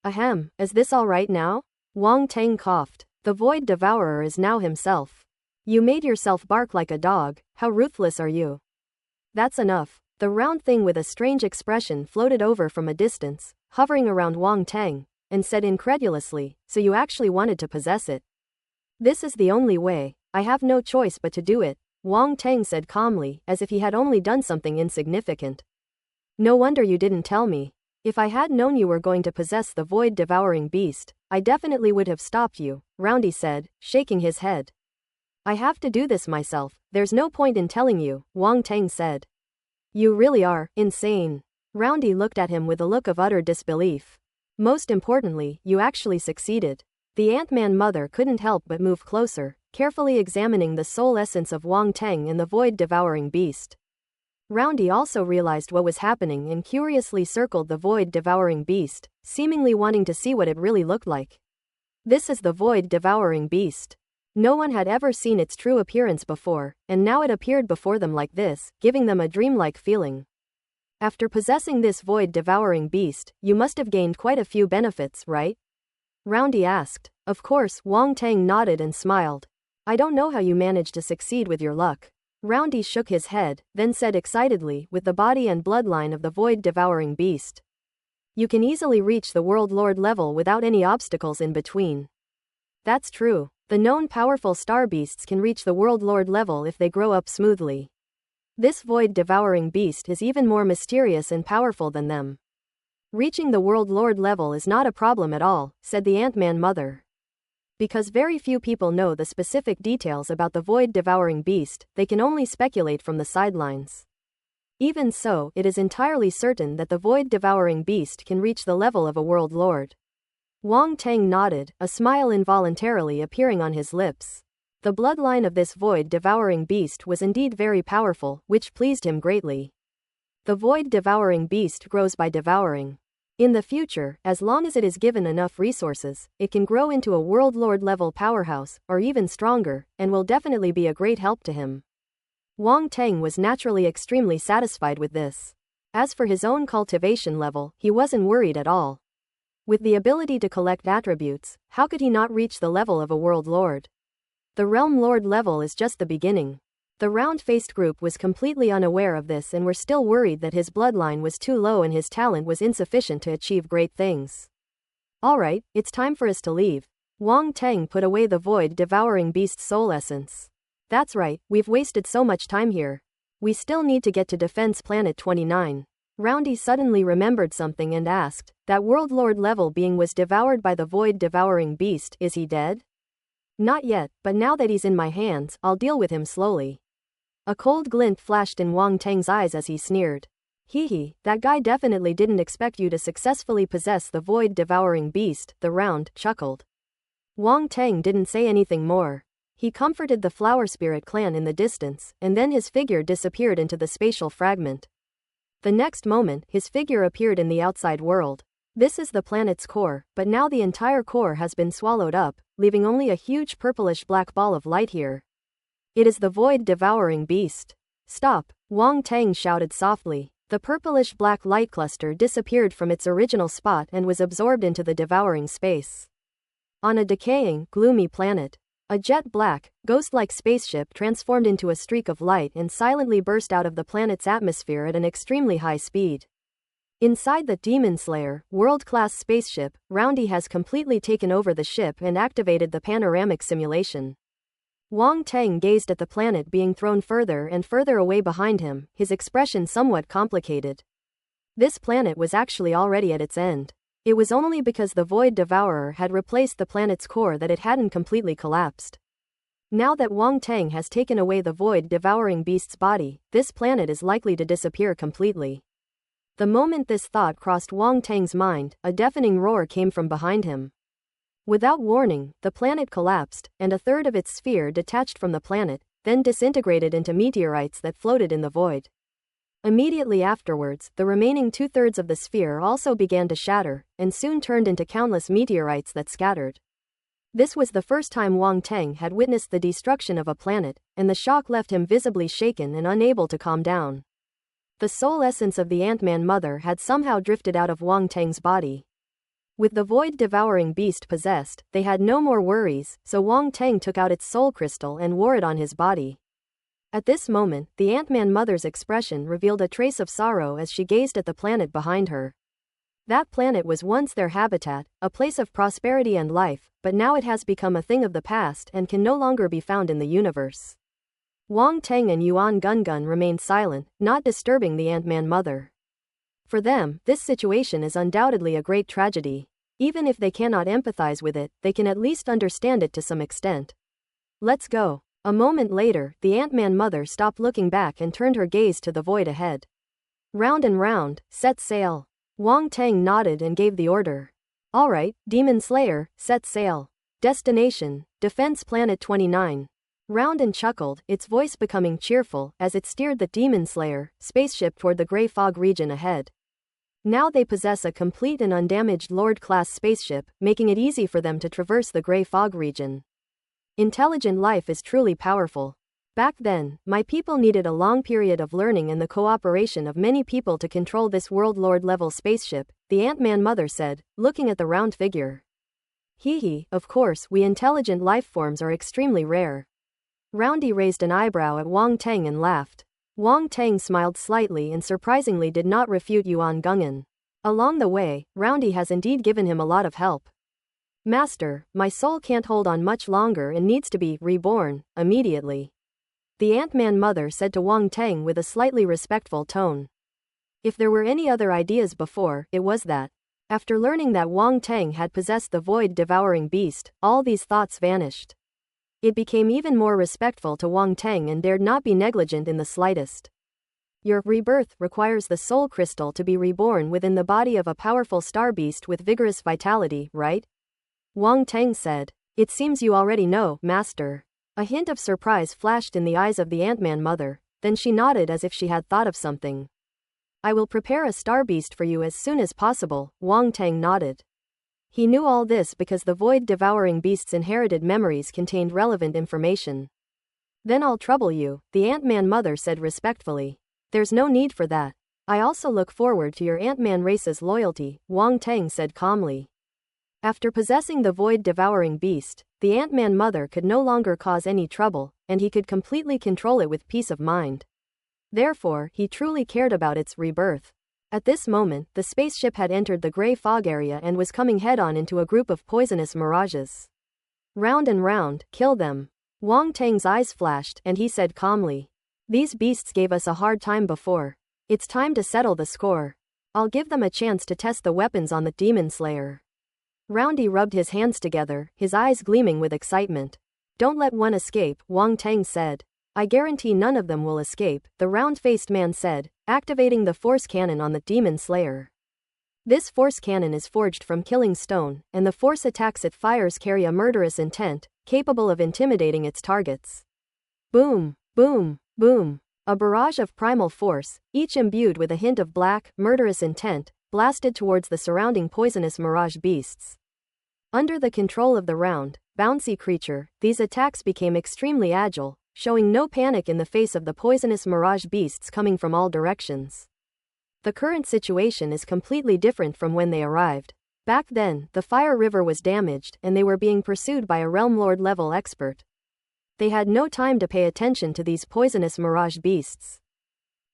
Ahem, is this all right now? Wang Tang coughed. The Void Devourer is now himself. You made yourself bark like a dog, how ruthless are you? That's enough. The round thing with a strange expression floated over from a distance, hovering around Wang Tang, and said incredulously, so you actually wanted to possess it? This is the only way. I have no choice but to do it, Wang Teng said calmly, as if he had only done something insignificant. No wonder you didn't tell me. If I had known you were going to possess the void-devouring beast, I definitely would have stopped you, Roundy said, shaking his head. I have to do this myself, there's no point in telling you, Wang Teng said. You really are insane. Roundy looked at him with a look of utter disbelief. Most importantly, you actually succeeded. The Ant-Man mother couldn't help but move closer, carefully examining the soul essence of Wang Teng and the void-devouring beast. Roundy also realized what was happening and curiously circled the void-devouring beast, seemingly wanting to see what it really looked like. This is the void-devouring beast. No one had ever seen its true appearance before, and now it appeared before them like this, giving them a dreamlike feeling. After possessing this void-devouring beast, you must have gained quite a few benefits, right? Roundy asked. Of course, Wang Teng nodded and smiled. I don't know how you managed to succeed with your luck. Roundy shook his head, then said excitedly, with the body and bloodline of the void-devouring beast. You can easily reach the World Lord level without any obstacles in between. That's true. The known powerful star beasts can reach the World Lord level if they grow up smoothly. This void-devouring beast is even more mysterious and powerful than them. Reaching the World Lord level is not a problem at all, said the Ant-Man mother. Because very few people know the specific details about the void-devouring beast, they can only speculate from the sidelines. Even so, it is entirely certain that the void-devouring beast can reach the level of a World Lord. Wang Teng nodded, a smile involuntarily appearing on his lips. The bloodline of this void-devouring beast was indeed very powerful, which pleased him greatly. The void-devouring beast grows by devouring. In the future, as long as it is given enough resources, it can grow into a World Lord level powerhouse, or even stronger, and will definitely be a great help to him. Wang Teng was naturally extremely satisfied with this. As for his own cultivation level, he wasn't worried at all. With the ability to collect attributes, how could he not reach the level of a World Lord? The Realm Lord level is just the beginning. The round-faced group was completely unaware of this and were still worried that his bloodline was too low and his talent was insufficient to achieve great things. Alright, it's time for us to leave. Wang Teng put away the void-devouring beast's soul essence. That's right, we've wasted so much time here. We still need to get to Defense Planet 29. Roundy suddenly remembered something and asked, that World Lord level being was devoured by the void-devouring beast, is he dead? Not yet, but now that he's in my hands, I'll deal with him slowly. A cold glint flashed in Wang Teng's eyes as he sneered. Hee, that guy definitely didn't expect you to successfully possess the void-devouring beast, the Round chuckled. Wang Teng didn't say anything more. He comforted the Flower Spirit clan in the distance, and then his figure disappeared into the spatial fragment. The next moment, his figure appeared in the outside world. This is the planet's core, but now the entire core has been swallowed up, leaving only a huge purplish-black ball of light here. It is the void-devouring beast. Stop, Wang Teng shouted softly. The purplish-black light cluster disappeared from its original spot and was absorbed into the devouring space. On a decaying, gloomy planet, a jet-black, ghost-like spaceship transformed into a streak of light and silently burst out of the planet's atmosphere at an extremely high speed. Inside the Demon Slayer, world-class spaceship, Roundy has completely taken over the ship and activated the panoramic simulation. Wang Teng gazed at the planet being thrown further and further away behind him, his expression somewhat complicated. This planet was actually already at its end. It was only because the Void Devourer had replaced the planet's core that it hadn't completely collapsed. Now that Wang Teng has taken away the void-devouring beast's body, this planet is likely to disappear completely. The moment this thought crossed Wang Teng's mind, a deafening roar came from behind him. Without warning, the planet collapsed, and a third of its sphere detached from the planet, then disintegrated into meteorites that floated in the void. Immediately afterwards, the remaining two-thirds of the sphere also began to shatter, and soon turned into countless meteorites that scattered. This was the first time Wang Teng had witnessed the destruction of a planet, and the shock left him visibly shaken and unable to calm down. The soul essence of the Ant-Man mother had somehow drifted out of Wang Teng's body. With the void-devouring beast possessed, they had no more worries, so Wang Teng took out its soul crystal and wore it on his body. At this moment, the Ant-Man mother's expression revealed a trace of sorrow as she gazed at the planet behind her. That planet was once their habitat, a place of prosperity and life, but now it has become a thing of the past and can no longer be found in the universe. Wang Teng and Yuan Gungun remained silent, not disturbing the Ant-Man mother. For them, this situation is undoubtedly a great tragedy. Even if they cannot empathize with it, they can at least understand it to some extent. Let's go. A moment later, the Ant-Man mother stopped looking back and turned her gaze to the void ahead. Round and round, set sail. Wang Teng nodded and gave the order. All right, Demon Slayer, set sail. Destination, Defense Planet 29. Round chuckled, its voice becoming cheerful as it steered the Demon Slayer spaceship toward the gray fog region ahead. Now they possess a complete and undamaged Lord-class spaceship, making it easy for them to traverse the gray fog region. Intelligent life is truly powerful. Back then, my people needed a long period of learning and the cooperation of many people to control this World Lord-level spaceship, the Ant-Man mother said, looking at the round figure. Hee, of course, we intelligent life forms are extremely rare. Roundy raised an eyebrow at Wang Teng and laughed. Wang Teng smiled slightly and surprisingly did not refute Yuan Gungan. Along the way, Roundy has indeed given him a lot of help. Master, my soul can't hold on much longer and needs to be reborn immediately. The Ant-Man mother said to Wang Teng with a slightly respectful tone. If there were any other ideas before, it was that. After learning that Wang Teng had possessed the void-devouring beast, all these thoughts vanished. It became even more respectful to Wang Teng and dared not be negligent in the slightest. Your rebirth requires the soul crystal to be reborn within the body of a powerful star beast with vigorous vitality, right? Wang Teng said. It seems you already know, Master. A hint of surprise flashed in the eyes of the Ant-Man mother, then she nodded as if she had thought of something. I will prepare a star beast for you as soon as possible, Wang Teng nodded. He knew all this because the void-devouring beast's inherited memories contained relevant information. Then I'll trouble you, the Ant-Man mother said respectfully. There's no need for that. I also look forward to your Ant-Man race's loyalty, Wang Teng said calmly. After possessing the void-devouring beast, the Ant-Man mother could no longer cause any trouble, and he could completely control it with peace of mind. Therefore, he truly cared about its rebirth. At this moment, the spaceship had entered the gray fog area and was coming head-on into a group of poisonous mirages. Round and round, kill them. Wang Teng's eyes flashed, and he said calmly. These beasts gave us a hard time before. It's time to settle the score. I'll give them a chance to test the weapons on the Demon Slayer. Roundy rubbed his hands together, his eyes gleaming with excitement. Don't let one escape, Wang Teng said. I guarantee none of them will escape, the round-faced man said, activating the force cannon on the Demon Slayer. This force cannon is forged from killing stone, and the force attacks it fires carry a murderous intent, capable of intimidating its targets. Boom, boom, boom. A barrage of primal force, each imbued with a hint of black, murderous intent, blasted towards the surrounding poisonous mirage beasts. Under the control of the round, bouncy creature, these attacks became extremely agile, showing no panic in the face of the poisonous mirage beasts coming from all directions. The current situation is completely different from when they arrived. Back then, the Fire River was damaged and they were being pursued by a Realm Lord level expert. They had no time to pay attention to these poisonous mirage beasts.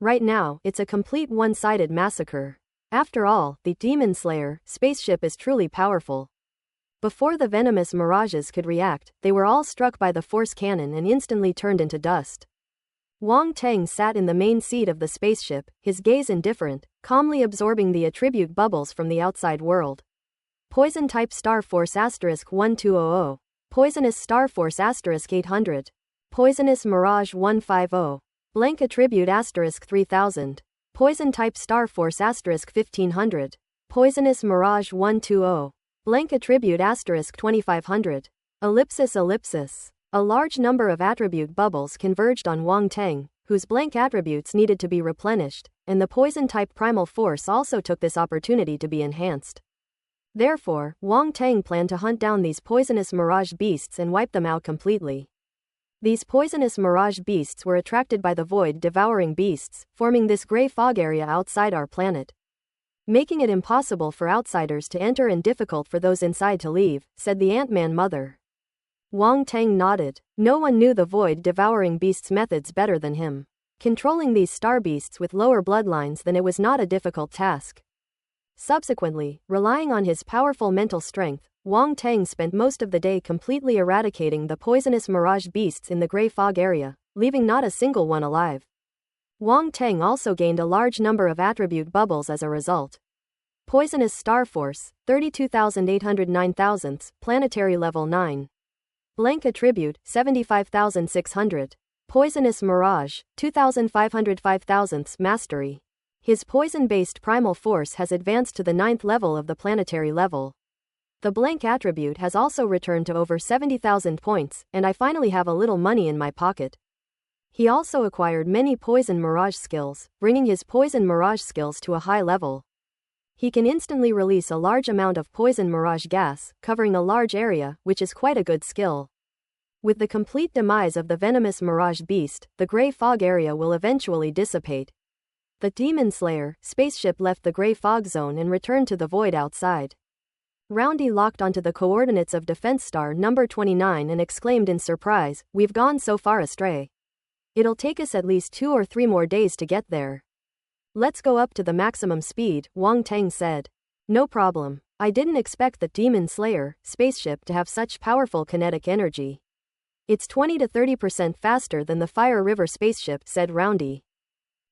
Right now, it's a complete one-sided massacre. After all, the Demon Slayer spaceship is truly powerful. Before the venomous mirages could react, they were all struck by the force cannon and instantly turned into dust. Wang Teng sat in the main seat of the spaceship, his gaze indifferent, calmly absorbing the attribute bubbles from the outside world. Poison type Star Force *1200. Poisonous Star Force *800. Poisonous Mirage 150. Blank attribute *3000. Poison type Star Force *1500. Poisonous Mirage 120. Blank attribute *2500. Ellipsis. A large number of attribute bubbles converged on Wang Teng, whose blank attributes needed to be replenished, and the poison-type primal force also took this opportunity to be enhanced. Therefore, Wang Teng planned to hunt down these poisonous mirage beasts and wipe them out completely. These poisonous mirage beasts were attracted by the void-devouring beasts, forming this gray fog area outside our planet, making it impossible for outsiders to enter and difficult for those inside to leave, said the Ant-Man mother. Wang Teng nodded. No one knew the void-devouring beasts' methods better than him. Controlling these star beasts with lower bloodlines, then it was not a difficult task. Subsequently, relying on his powerful mental strength, Wang Tang spent most of the day completely eradicating the poisonous mirage beasts in the gray fog area, leaving not a single one alive. Wang Tang also gained a large number of attribute bubbles as a result. Poisonous Star Force, 32,809 planetary level 9. Blank attribute, 75,600. Poisonous Mirage, 2,505 mastery. His poison-based primal force has advanced to the 9th level of the planetary level. The blank attribute has also returned to over 70,000 points, and I finally have a little money in my pocket. He also acquired many poison mirage skills, bringing his poison mirage skills to a high level. He can instantly release a large amount of poison mirage gas, covering a large area, which is quite a good skill. With the complete demise of the venomous mirage beast, the gray fog area will eventually dissipate. The Demon Slayer spaceship left the gray fog zone and returned to the void outside. Roundy locked onto the coordinates of defense star number 29 and exclaimed in surprise, "We've gone so far astray. It'll take us at least 2 or 3 more days to get there." "Let's go up to the maximum speed," Wang Tang said. "No problem. I didn't expect the Demon Slayer spaceship to have such powerful kinetic energy. It's 20 to 30% faster than the Fire River spaceship," said Roundy.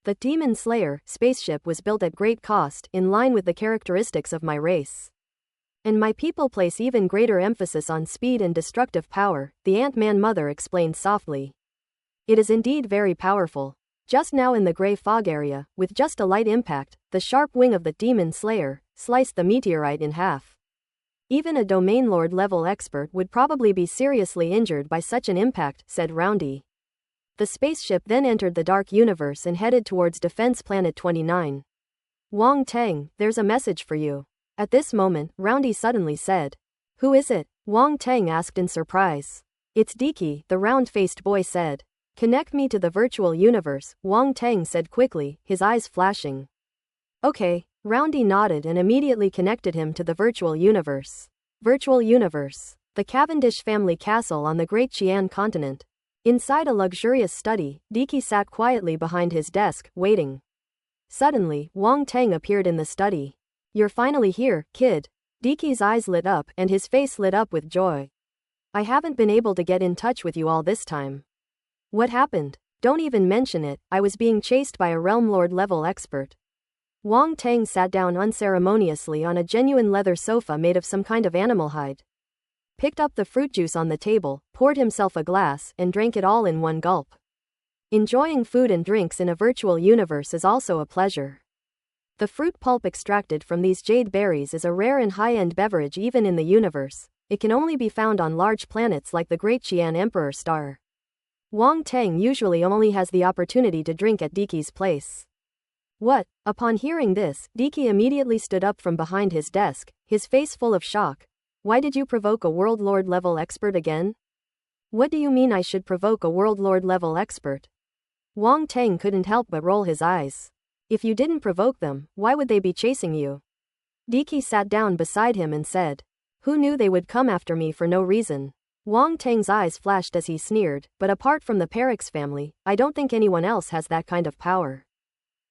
The Demon Slayer spaceship was built at great cost, in line with the characteristics of my race. And my people place even greater emphasis on speed and destructive power, the Ant-Man mother explained softly. "It is indeed very powerful. Just now in the gray fog area, with just a light impact, the sharp wing of the Demon Slayer sliced the meteorite in half. Even a Domain Lord level expert would probably be seriously injured by such an impact," said Roundy. The spaceship then entered the dark universe and headed towards Defense Planet 29. "Wang Tang, there's a message for you." At this moment, Roundy suddenly said. "Who is it?" Wang Tang asked in surprise. "It's Diki," the round-faced boy said. "Connect me to the virtual universe," Wang Tang said quickly, his eyes flashing. "Okay." Roundy nodded and immediately connected him to the virtual universe. Virtual universe. The Cavendish family castle on the Great Qian continent. Inside a luxurious study, Diki sat quietly behind his desk, waiting. Suddenly, Wang Tang appeared in the study. "You're finally here, kid." Diki's eyes lit up and his face lit up with joy. "I haven't been able to get in touch with you all this time." "What happened?" "Don't even mention it, I was being chased by a Realm Lord level expert." Wang Tang sat down unceremoniously on a genuine leather sofa made of some kind of animal hide. Picked up the fruit juice on the table, poured himself a glass, and drank it all in one gulp. Enjoying food and drinks in a virtual universe is also a pleasure. The fruit pulp extracted from these jade berries is a rare and high-end beverage even in the universe. It can only be found on large planets like the Great Qian Emperor star. Wang Tang usually only has the opportunity to drink at Diki's place. "What?" Upon hearing this, Diki immediately stood up from behind his desk, his face full of shock. "Why did you provoke a World Lord level expert again?" "What do you mean I should provoke a World Lord level expert?" Wang Tang couldn't help but roll his eyes. "If you didn't provoke them, why would they be chasing you?" Diki sat down beside him and said. "Who knew they would come after me for no reason?" Wang Tang's eyes flashed as he sneered, "But apart from the Perix family, I don't think anyone else has that kind of power."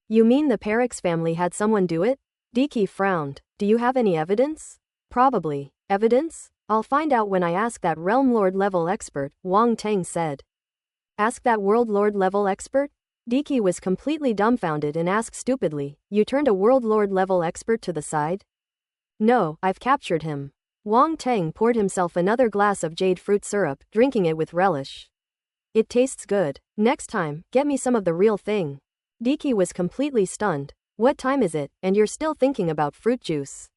"You mean the Perix family had someone do it?" Diki frowned. "Do you have any evidence?" "Probably." "Evidence? I'll find out when I ask that Realm Lord level expert," Wang Tang said. "Ask that World Lord level expert?" Diki was completely dumbfounded and asked stupidly, "You turned a World Lord level expert to the side?" "No, I've captured him." Wang Tang poured himself another glass of jade fruit syrup, drinking it with relish. "It tastes good. Next time, get me some of the real thing." Diki was completely stunned. "What time is it, and you're still thinking about fruit juice?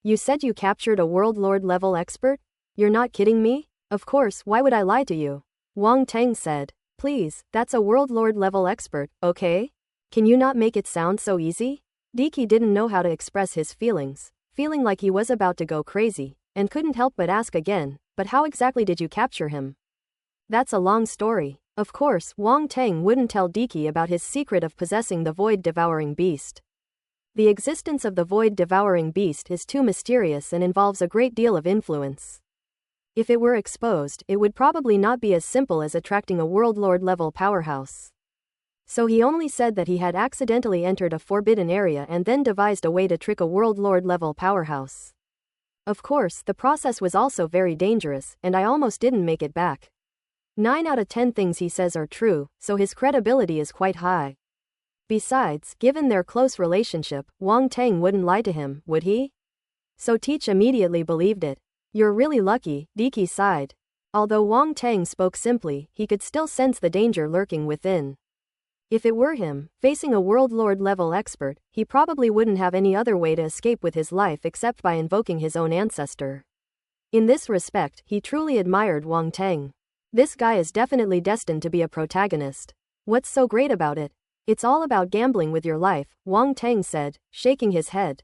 You said you captured a World Lord level expert? You're not kidding me?" "Of course, why would I lie to you?" Wang Tang said. "Please, that's a World Lord level expert, okay? Can you not make it sound so easy?" Diki didn't know how to express his feelings, feeling like he was about to go crazy, and couldn't help but ask again, "But how exactly did you capture him?" "That's a long story." Of course, Wang Tang wouldn't tell Diki about his secret of possessing the void-devouring beast. The existence of the void-devouring beast is too mysterious and involves a great deal of influence. If it were exposed, it would probably not be as simple as attracting a World Lord level powerhouse. So he only said that he had accidentally entered a forbidden area and then devised a way to trick a world lord level powerhouse. Of course, the process was also very dangerous, and I almost didn't make it back. 9 out of 10 things he says are true, so his credibility is quite high. Besides, given their close relationship, Wang Teng wouldn't lie to him, would he? So Teach immediately believed it. You're really lucky, Diki sighed. Although Wang Teng spoke simply, he could still sense the danger lurking within. If it were him, facing a world lord level expert, he probably wouldn't have any other way to escape with his life except by invoking his own ancestor. In this respect, he truly admired Wang Teng. This guy is definitely destined to be a protagonist. What's so great about it? It's all about gambling with your life, Wang Teng said, shaking his head.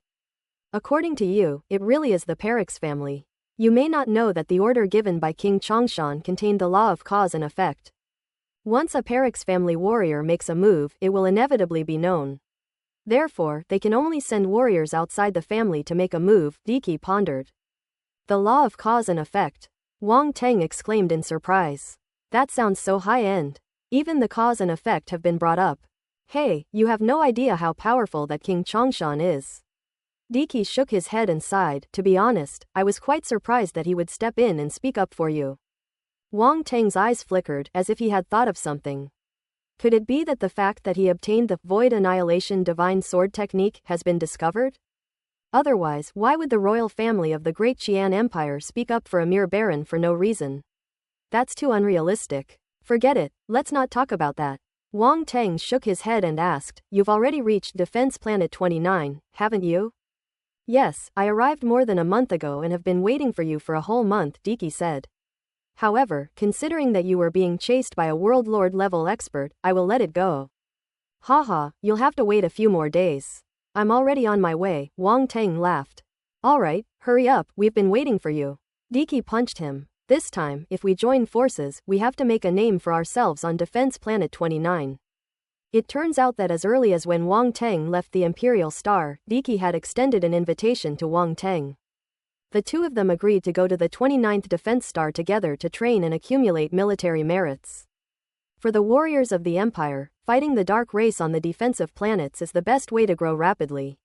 According to you, it really is the Perix family. You may not know that the order given by King Chongshan contained the law of cause and effect. Once a Perix family warrior makes a move, it will inevitably be known. Therefore, they can only send warriors outside the family to make a move, Diki pondered. The law of cause and effect. Wang Teng exclaimed in surprise. That sounds so high-end. Even the cause and effect have been brought up. Hey, you have no idea how powerful that King Chongshan is. Diki shook his head and sighed. To be honest, I was quite surprised that he would step in and speak up for you. Wang Teng's eyes flickered, as if he had thought of something. Could it be that the fact that he obtained the Void Annihilation Divine Sword technique has been discovered? Otherwise, why would the royal family of the Great Qian Empire speak up for a mere baron for no reason? That's too unrealistic. Forget it, let's not talk about that. Wang Teng shook his head and asked, You've already reached Defense Planet 29, haven't you? Yes, I arrived more than a month ago and have been waiting for you for a whole month, Diki said. However, considering that you were being chased by a world lord level expert, I will let it go. Haha, you'll have to wait a few more days. I'm already on my way, Wang Teng laughed. Alright, hurry up, we've been waiting for you. Diki punched him. This time, if we join forces, we have to make a name for ourselves on Defense Planet 29. It turns out that as early as when Wang Teng left the Imperial Star, Diki had extended an invitation to Wang Teng. The two of them agreed to go to the 29th Defense Star together to train and accumulate military merits. For the warriors of the Empire, fighting the dark race on the defensive planets is the best way to grow rapidly.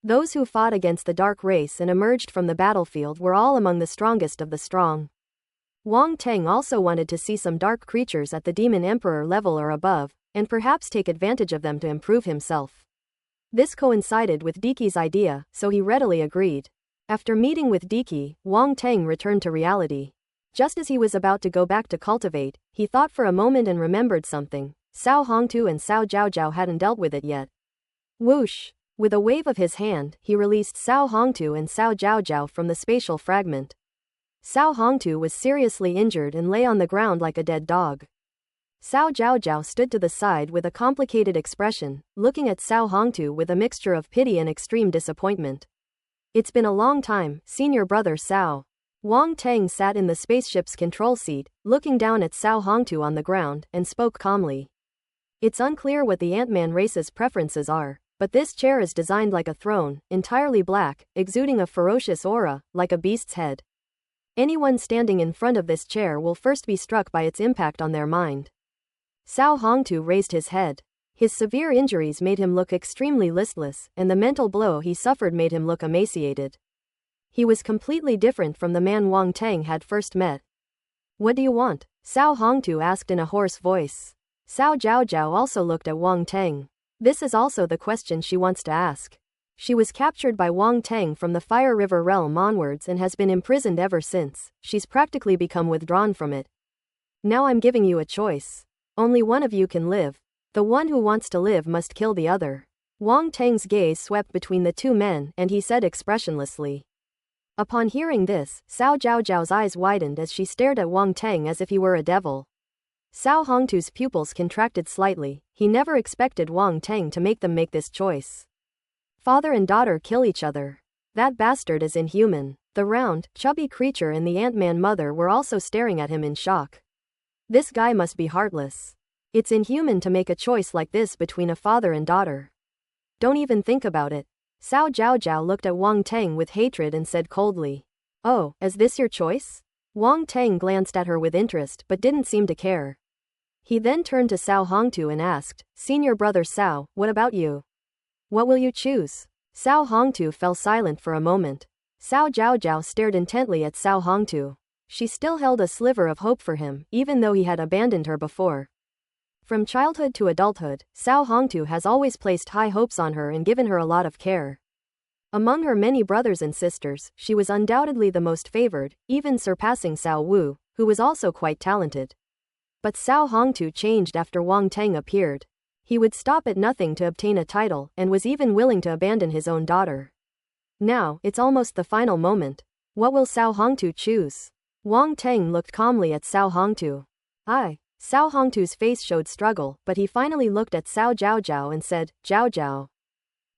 Those who fought against the dark race and emerged from the battlefield were all among the strongest of the strong. Wang Teng also wanted to see some dark creatures at the Demon Emperor level or above, and perhaps take advantage of them to improve himself. This coincided with Diki's idea, so he readily agreed. After meeting with Diki, Wang Teng returned to reality. Just as he was about to go back to cultivate, he thought for a moment and remembered something. Cao Hongtu and Cao Zhaozhao hadn't dealt with it yet. Whoosh! With a wave of his hand, he released Cao Hongtu and Cao Zhaozhao from the spatial fragment. Cao Hongtu was seriously injured and lay on the ground like a dead dog. Cao Zhaozhao stood to the side with a complicated expression, looking at Cao Hongtu with a mixture of pity and extreme disappointment. It's been a long time, senior brother Cao. Wang Teng sat in the spaceship's control seat, looking down at Cao Hongtu on the ground, and spoke calmly. It's unclear what the Ant-Man race's preferences are, but this chair is designed like a throne, entirely black, exuding a ferocious aura, like a beast's head. Anyone standing in front of this chair will first be struck by its impact on their mind. Cao Hongtu raised his head. His severe injuries made him look extremely listless, and the mental blow he suffered made him look emaciated. He was completely different from the man Wang Teng had first met. What do you want? Cao Hongtu asked in a hoarse voice. Cao Zhaozhao also looked at Wang Teng. This is also the question she wants to ask. She was captured by Wang Teng from the Fire River realm onwards and has been imprisoned ever since. She's practically become withdrawn from it. Now I'm giving you a choice. Only one of you can live. The one who wants to live must kill the other. Wang Teng's gaze swept between the two men, and he said expressionlessly. Upon hearing this, Cao Zhaozhao's eyes widened as she stared at Wang Teng as if he were a devil. Cao Hongtu's pupils contracted slightly. He never expected Wang Teng to make them make this choice. Father and daughter kill each other. That bastard is inhuman. The round, chubby creature and the Ant-Man mother were also staring at him in shock. This guy must be heartless. It's inhuman to make a choice like this between a father and daughter. Don't even think about it. Cao Zhaozhao looked at Wang Teng with hatred and said coldly. Oh, is this your choice? Wang Teng glanced at her with interest but didn't seem to care. He then turned to Cao Hongtu and asked, Senior brother Cao, what about you? What will you choose? Cao Hongtu fell silent for a moment. Cao Zhaozhao stared intently at Cao Hongtu. She still held a sliver of hope for him, even though he had abandoned her before. From childhood to adulthood, Cao Hongtu has always placed high hopes on her and given her a lot of care. Among her many brothers and sisters, she was undoubtedly the most favored, even surpassing Cao Wu, who was also quite talented. But Cao Hongtu changed after Wang Teng appeared. He would stop at nothing to obtain a title and was even willing to abandon his own daughter. Now, it's almost the final moment. What will Cao Hongtu choose? Wang Teng looked calmly at Cao Hongtu. Cao Hongtu's face showed struggle, but he finally looked at Cao Zhaozhao and said, Zhaozhao.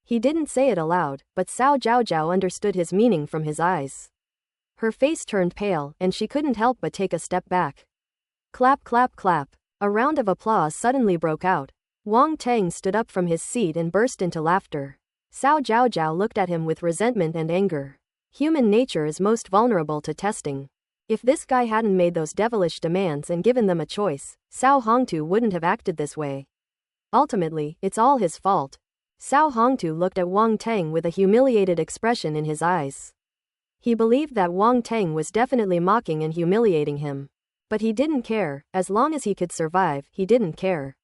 He didn't say it aloud, but Cao Zhaozhao understood his meaning from his eyes. Her face turned pale, and she couldn't help but take a step back. Clap, clap, clap. A round of applause suddenly broke out. Wang Teng stood up from his seat and burst into laughter. Cao Zhaozhao looked at him with resentment and anger. Human nature is most vulnerable to testing. If this guy hadn't made those devilish demands and given them a choice, Cao Hongtu wouldn't have acted this way. Ultimately, it's all his fault. Cao Hongtu looked at Wang Teng with a humiliated expression in his eyes. He believed that Wang Teng was definitely mocking and humiliating him. But he didn't care. As long as he could survive, he didn't care.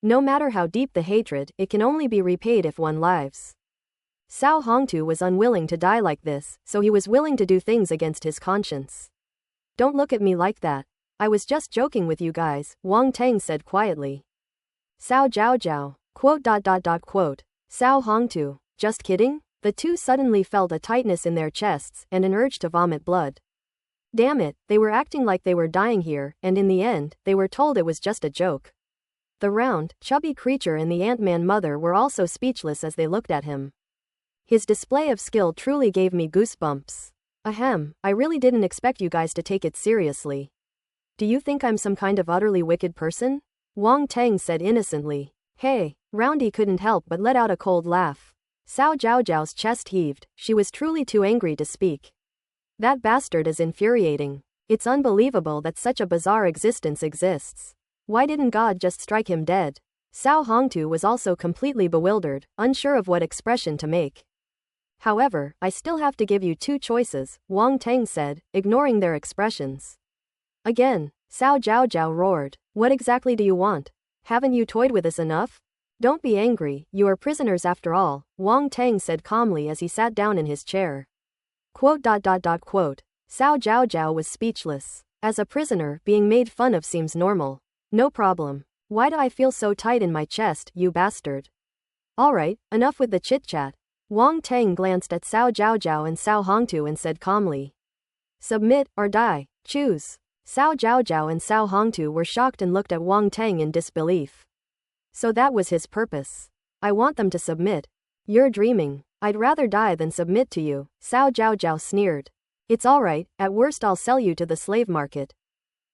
No matter how deep the hatred, it can only be repaid if one lives. Cao Hongtu was unwilling to die like this, so he was willing to do things against his conscience. Don't look at me like that. I was just joking with you guys, Wang Teng said quietly. Cao Zhaozhao, quote. Cao Hongtu, just kidding? The two suddenly felt a tightness in their chests and an urge to vomit blood. Damn it, they were acting like they were dying here, and in the end, they were told it was just a joke. The round, chubby creature and the Ant-Man mother were also speechless as they looked at him. His display of skill truly gave me goosebumps. Ahem, I really didn't expect you guys to take it seriously. Do you think I'm some kind of utterly wicked person? Wang Teng said innocently. Hey, Roundy couldn't help but let out a cold laugh. Cao Zhaozhao's chest heaved. She was truly too angry to speak. That bastard is infuriating. It's unbelievable that such a bizarre existence exists. Why didn't God just strike him dead? Cao Hongtu was also completely bewildered, unsure of what expression to make. However, I still have to give you two choices, Wang Teng said, ignoring their expressions. Again, Cao Zhaozhao roared. What exactly do you want? Haven't you toyed with us enough? Don't be angry, you are prisoners after all, Wang Teng said calmly as he sat down in his chair. Quote. Cao Zhaozhao was speechless. As a prisoner, being made fun of seems normal. No problem. Why do I feel so tight in my chest, you bastard? Alright, enough with the chit-chat. Wang Teng glanced at Cao Zhaozhao and Cao Hongtu and said calmly. Submit, or die, choose. Cao Zhaozhao and Cao Hongtu were shocked and looked at Wang Teng in disbelief. So that was his purpose. I want them to submit. You're dreaming. I'd rather die than submit to you, Cao Zhaozhao sneered. It's alright, at worst I'll sell you to the slave market.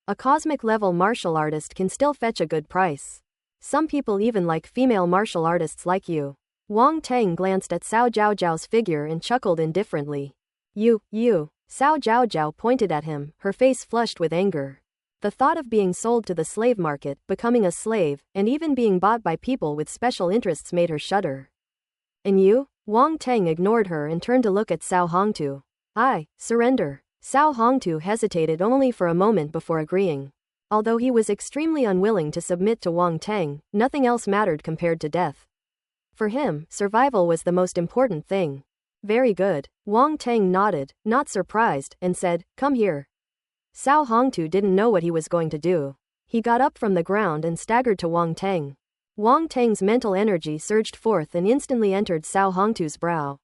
A cosmic-level martial artist can still fetch a good price. Some people even like female martial artists like you. Wang Teng glanced at Cao Zhaozhao's figure and chuckled indifferently. You. Cao Zhaozhao pointed at him, her face flushed with anger. The thought of being sold to the slave market, becoming a slave, and even being bought by people with special interests made her shudder. And you? Wang Teng ignored her and turned to look at Cao Hongtu. I surrender. Cao Hongtu hesitated only for a moment before agreeing. Although he was extremely unwilling to submit to Wang Teng, nothing else mattered compared to death. For him, survival was the most important thing. Very good. Wang Teng nodded, not surprised, and said, come here. Cao Hongtu didn't know what he was going to do. He got up from the ground and staggered to Wang Teng. Wang Teng's mental energy surged forth and instantly entered Cao Hongtu's brow.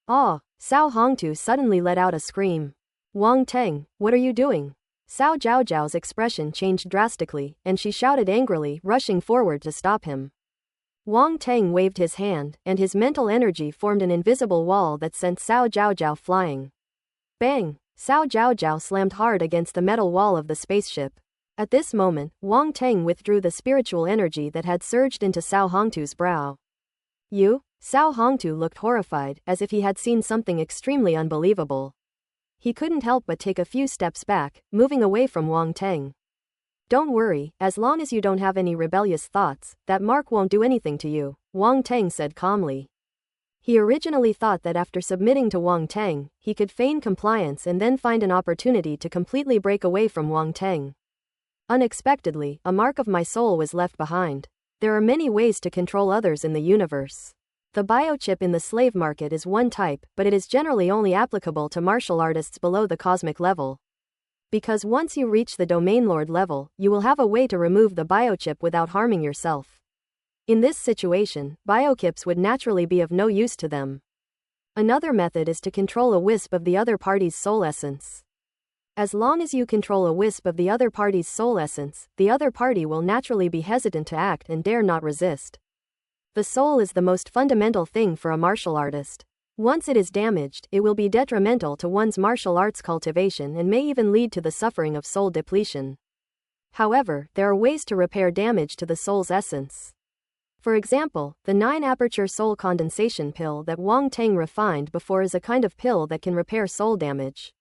Ah! Cao Hongtu suddenly let out a scream. Wang Teng, what are you doing? Cao Zhaozhao's expression changed drastically, and she shouted angrily, rushing forward to stop him. Wang Teng waved his hand, and his mental energy formed an invisible wall that sent Cao Zhaozhao flying. Bang! Cao Zhaozhao slammed hard against the metal wall of the spaceship. At this moment, Wang Teng withdrew the spiritual energy that had surged into Cao Hongtu's brow. You? Cao Hongtu looked horrified, as if he had seen something extremely unbelievable. He couldn't help but take a few steps back, moving away from Wang Teng. Don't worry, as long as you don't have any rebellious thoughts, that mark won't do anything to you, Wang Teng said calmly. He originally thought that after submitting to Wang Teng, he could feign compliance and then find an opportunity to completely break away from Wang Teng. Unexpectedly, a mark of my soul was left behind. There are many ways to control others in the universe. The biochip in the slave market is one type, but it is generally only applicable to martial artists below the cosmic level. Because once you reach the domain lord level, you will have a way to remove the biochip without harming yourself. In this situation, biochips would naturally be of no use to them. Another method is to control a wisp of the other party's soul essence. As long as you control a wisp of the other party's soul essence, the other party will naturally be hesitant to act and dare not resist. The soul is the most fundamental thing for a martial artist. Once it is damaged, it will be detrimental to one's martial arts cultivation and may even lead to the suffering of soul depletion. However, there are ways to repair damage to the soul's essence. For example, the 9-aperture soul condensation pill that Wang Teng refined before is a kind of pill that can repair soul damage.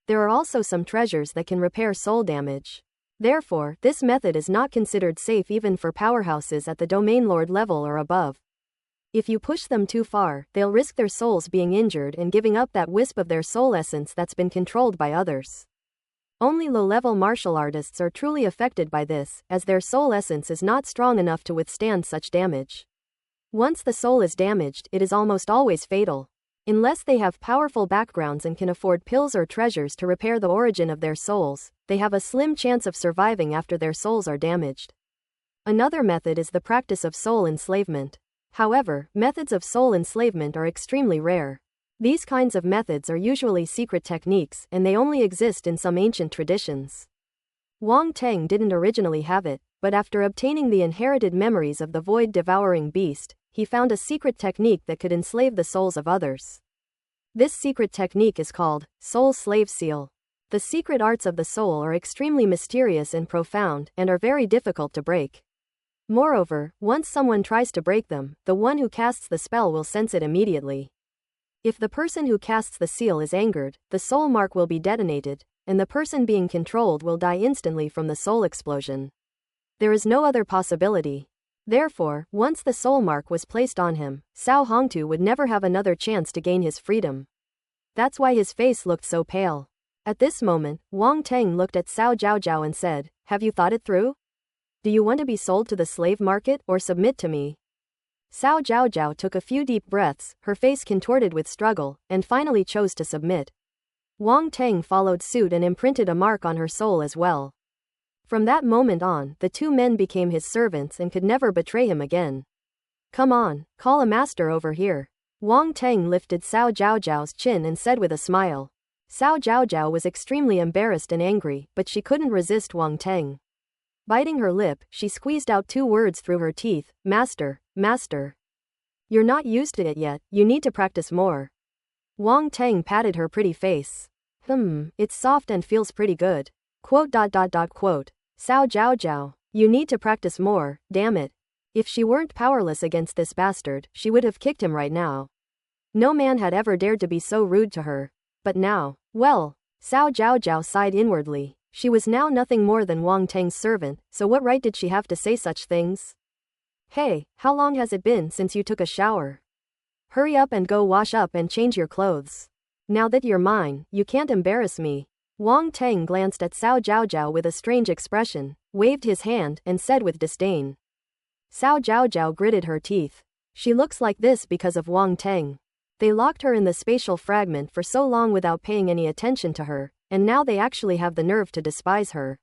There are also some treasures that can repair soul damage. Therefore, this method is not considered safe even for powerhouses at the domain lord level or above. If you push them too far, they'll risk their souls being injured and giving up that wisp of their soul essence that's been controlled by others. Only low-level martial artists are truly affected by this, as their soul essence is not strong enough to withstand such damage. Once the soul is damaged, it is almost always fatal. Unless they have powerful backgrounds and can afford pills or treasures to repair the origin of their souls, they have a slim chance of surviving after their souls are damaged. Another method is the practice of soul enslavement. However, methods of soul enslavement are extremely rare. These kinds of methods are usually secret techniques, and they only exist in some ancient traditions. Wang Teng didn't originally have it, but after obtaining the inherited memories of the void-devouring beast, he found a secret technique that could enslave the souls of others. This secret technique is called Soul Slave Seal. The secret arts of the soul are extremely mysterious and profound, and are very difficult to break. Moreover, once someone tries to break them, the one who casts the spell will sense it immediately. If the person who casts the seal is angered, the soul mark will be detonated, and the person being controlled will die instantly from the soul explosion. There is no other possibility. Therefore, once the soul mark was placed on him, Cao Hongtu would never have another chance to gain his freedom. That's why his face looked so pale. At this moment, Wang Teng looked at Cao Zhaozhao and said, "Have you thought it through? Do you want to be sold to the slave market or submit to me?" Cao Zhaozhao took a few deep breaths, her face contorted with struggle, and finally chose to submit. Wang Teng followed suit and imprinted a mark on her soul as well. From that moment on, the two men became his servants and could never betray him again. "Come on, call a master over here." Wang Teng lifted Cao Zhaozhao's chin and said with a smile. Cao Zhaozhao was extremely embarrassed and angry, but she couldn't resist Wang Teng. Biting her lip, she squeezed out 2 words through her teeth, "Master, master. You're not used to it yet, you need to practice more." Wang Teng patted her pretty face. It's soft and feels pretty good. Quote. Cao Zhaozhao, you need to practice more, damn it. If she weren't powerless against this bastard, she would have kicked him right now. No man had ever dared to be so rude to her. But now, well, Cao Zhaozhao sighed inwardly. She was now nothing more than Wang Teng's servant, so what right did she have to say such things? "Hey, how long has it been since you took a shower? Hurry up and go wash up and change your clothes. Now that you're mine, you can't embarrass me." Wang Teng glanced at Cao Zhaozhao with a strange expression, waved his hand, and said with disdain. Cao Zhaozhao gritted her teeth. She looks like this because of Wang Teng. They locked her in the spatial fragment for so long without paying any attention to her, and now they actually have the nerve to despise her.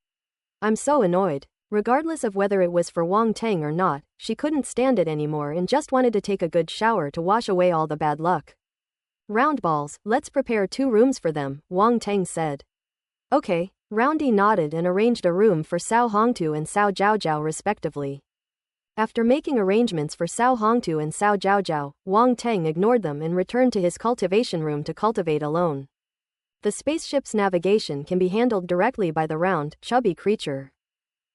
I'm so annoyed. Regardless of whether it was for Wang Teng or not, she couldn't stand it anymore and just wanted to take a good shower to wash away all the bad luck. "Roundballs, let's prepare 2 rooms for them," Wang Teng said. "Okay." Roundy nodded and arranged a room for Cao Hongtu and Cao Zhaozhao respectively. After making arrangements for Cao Hongtu and Cao Zhaozhao, Wang Teng ignored them and returned to his cultivation room to cultivate alone. The spaceship's navigation can be handled directly by the round, chubby creature.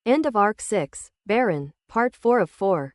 End of Arc 6, Baron, Part 4 of 4.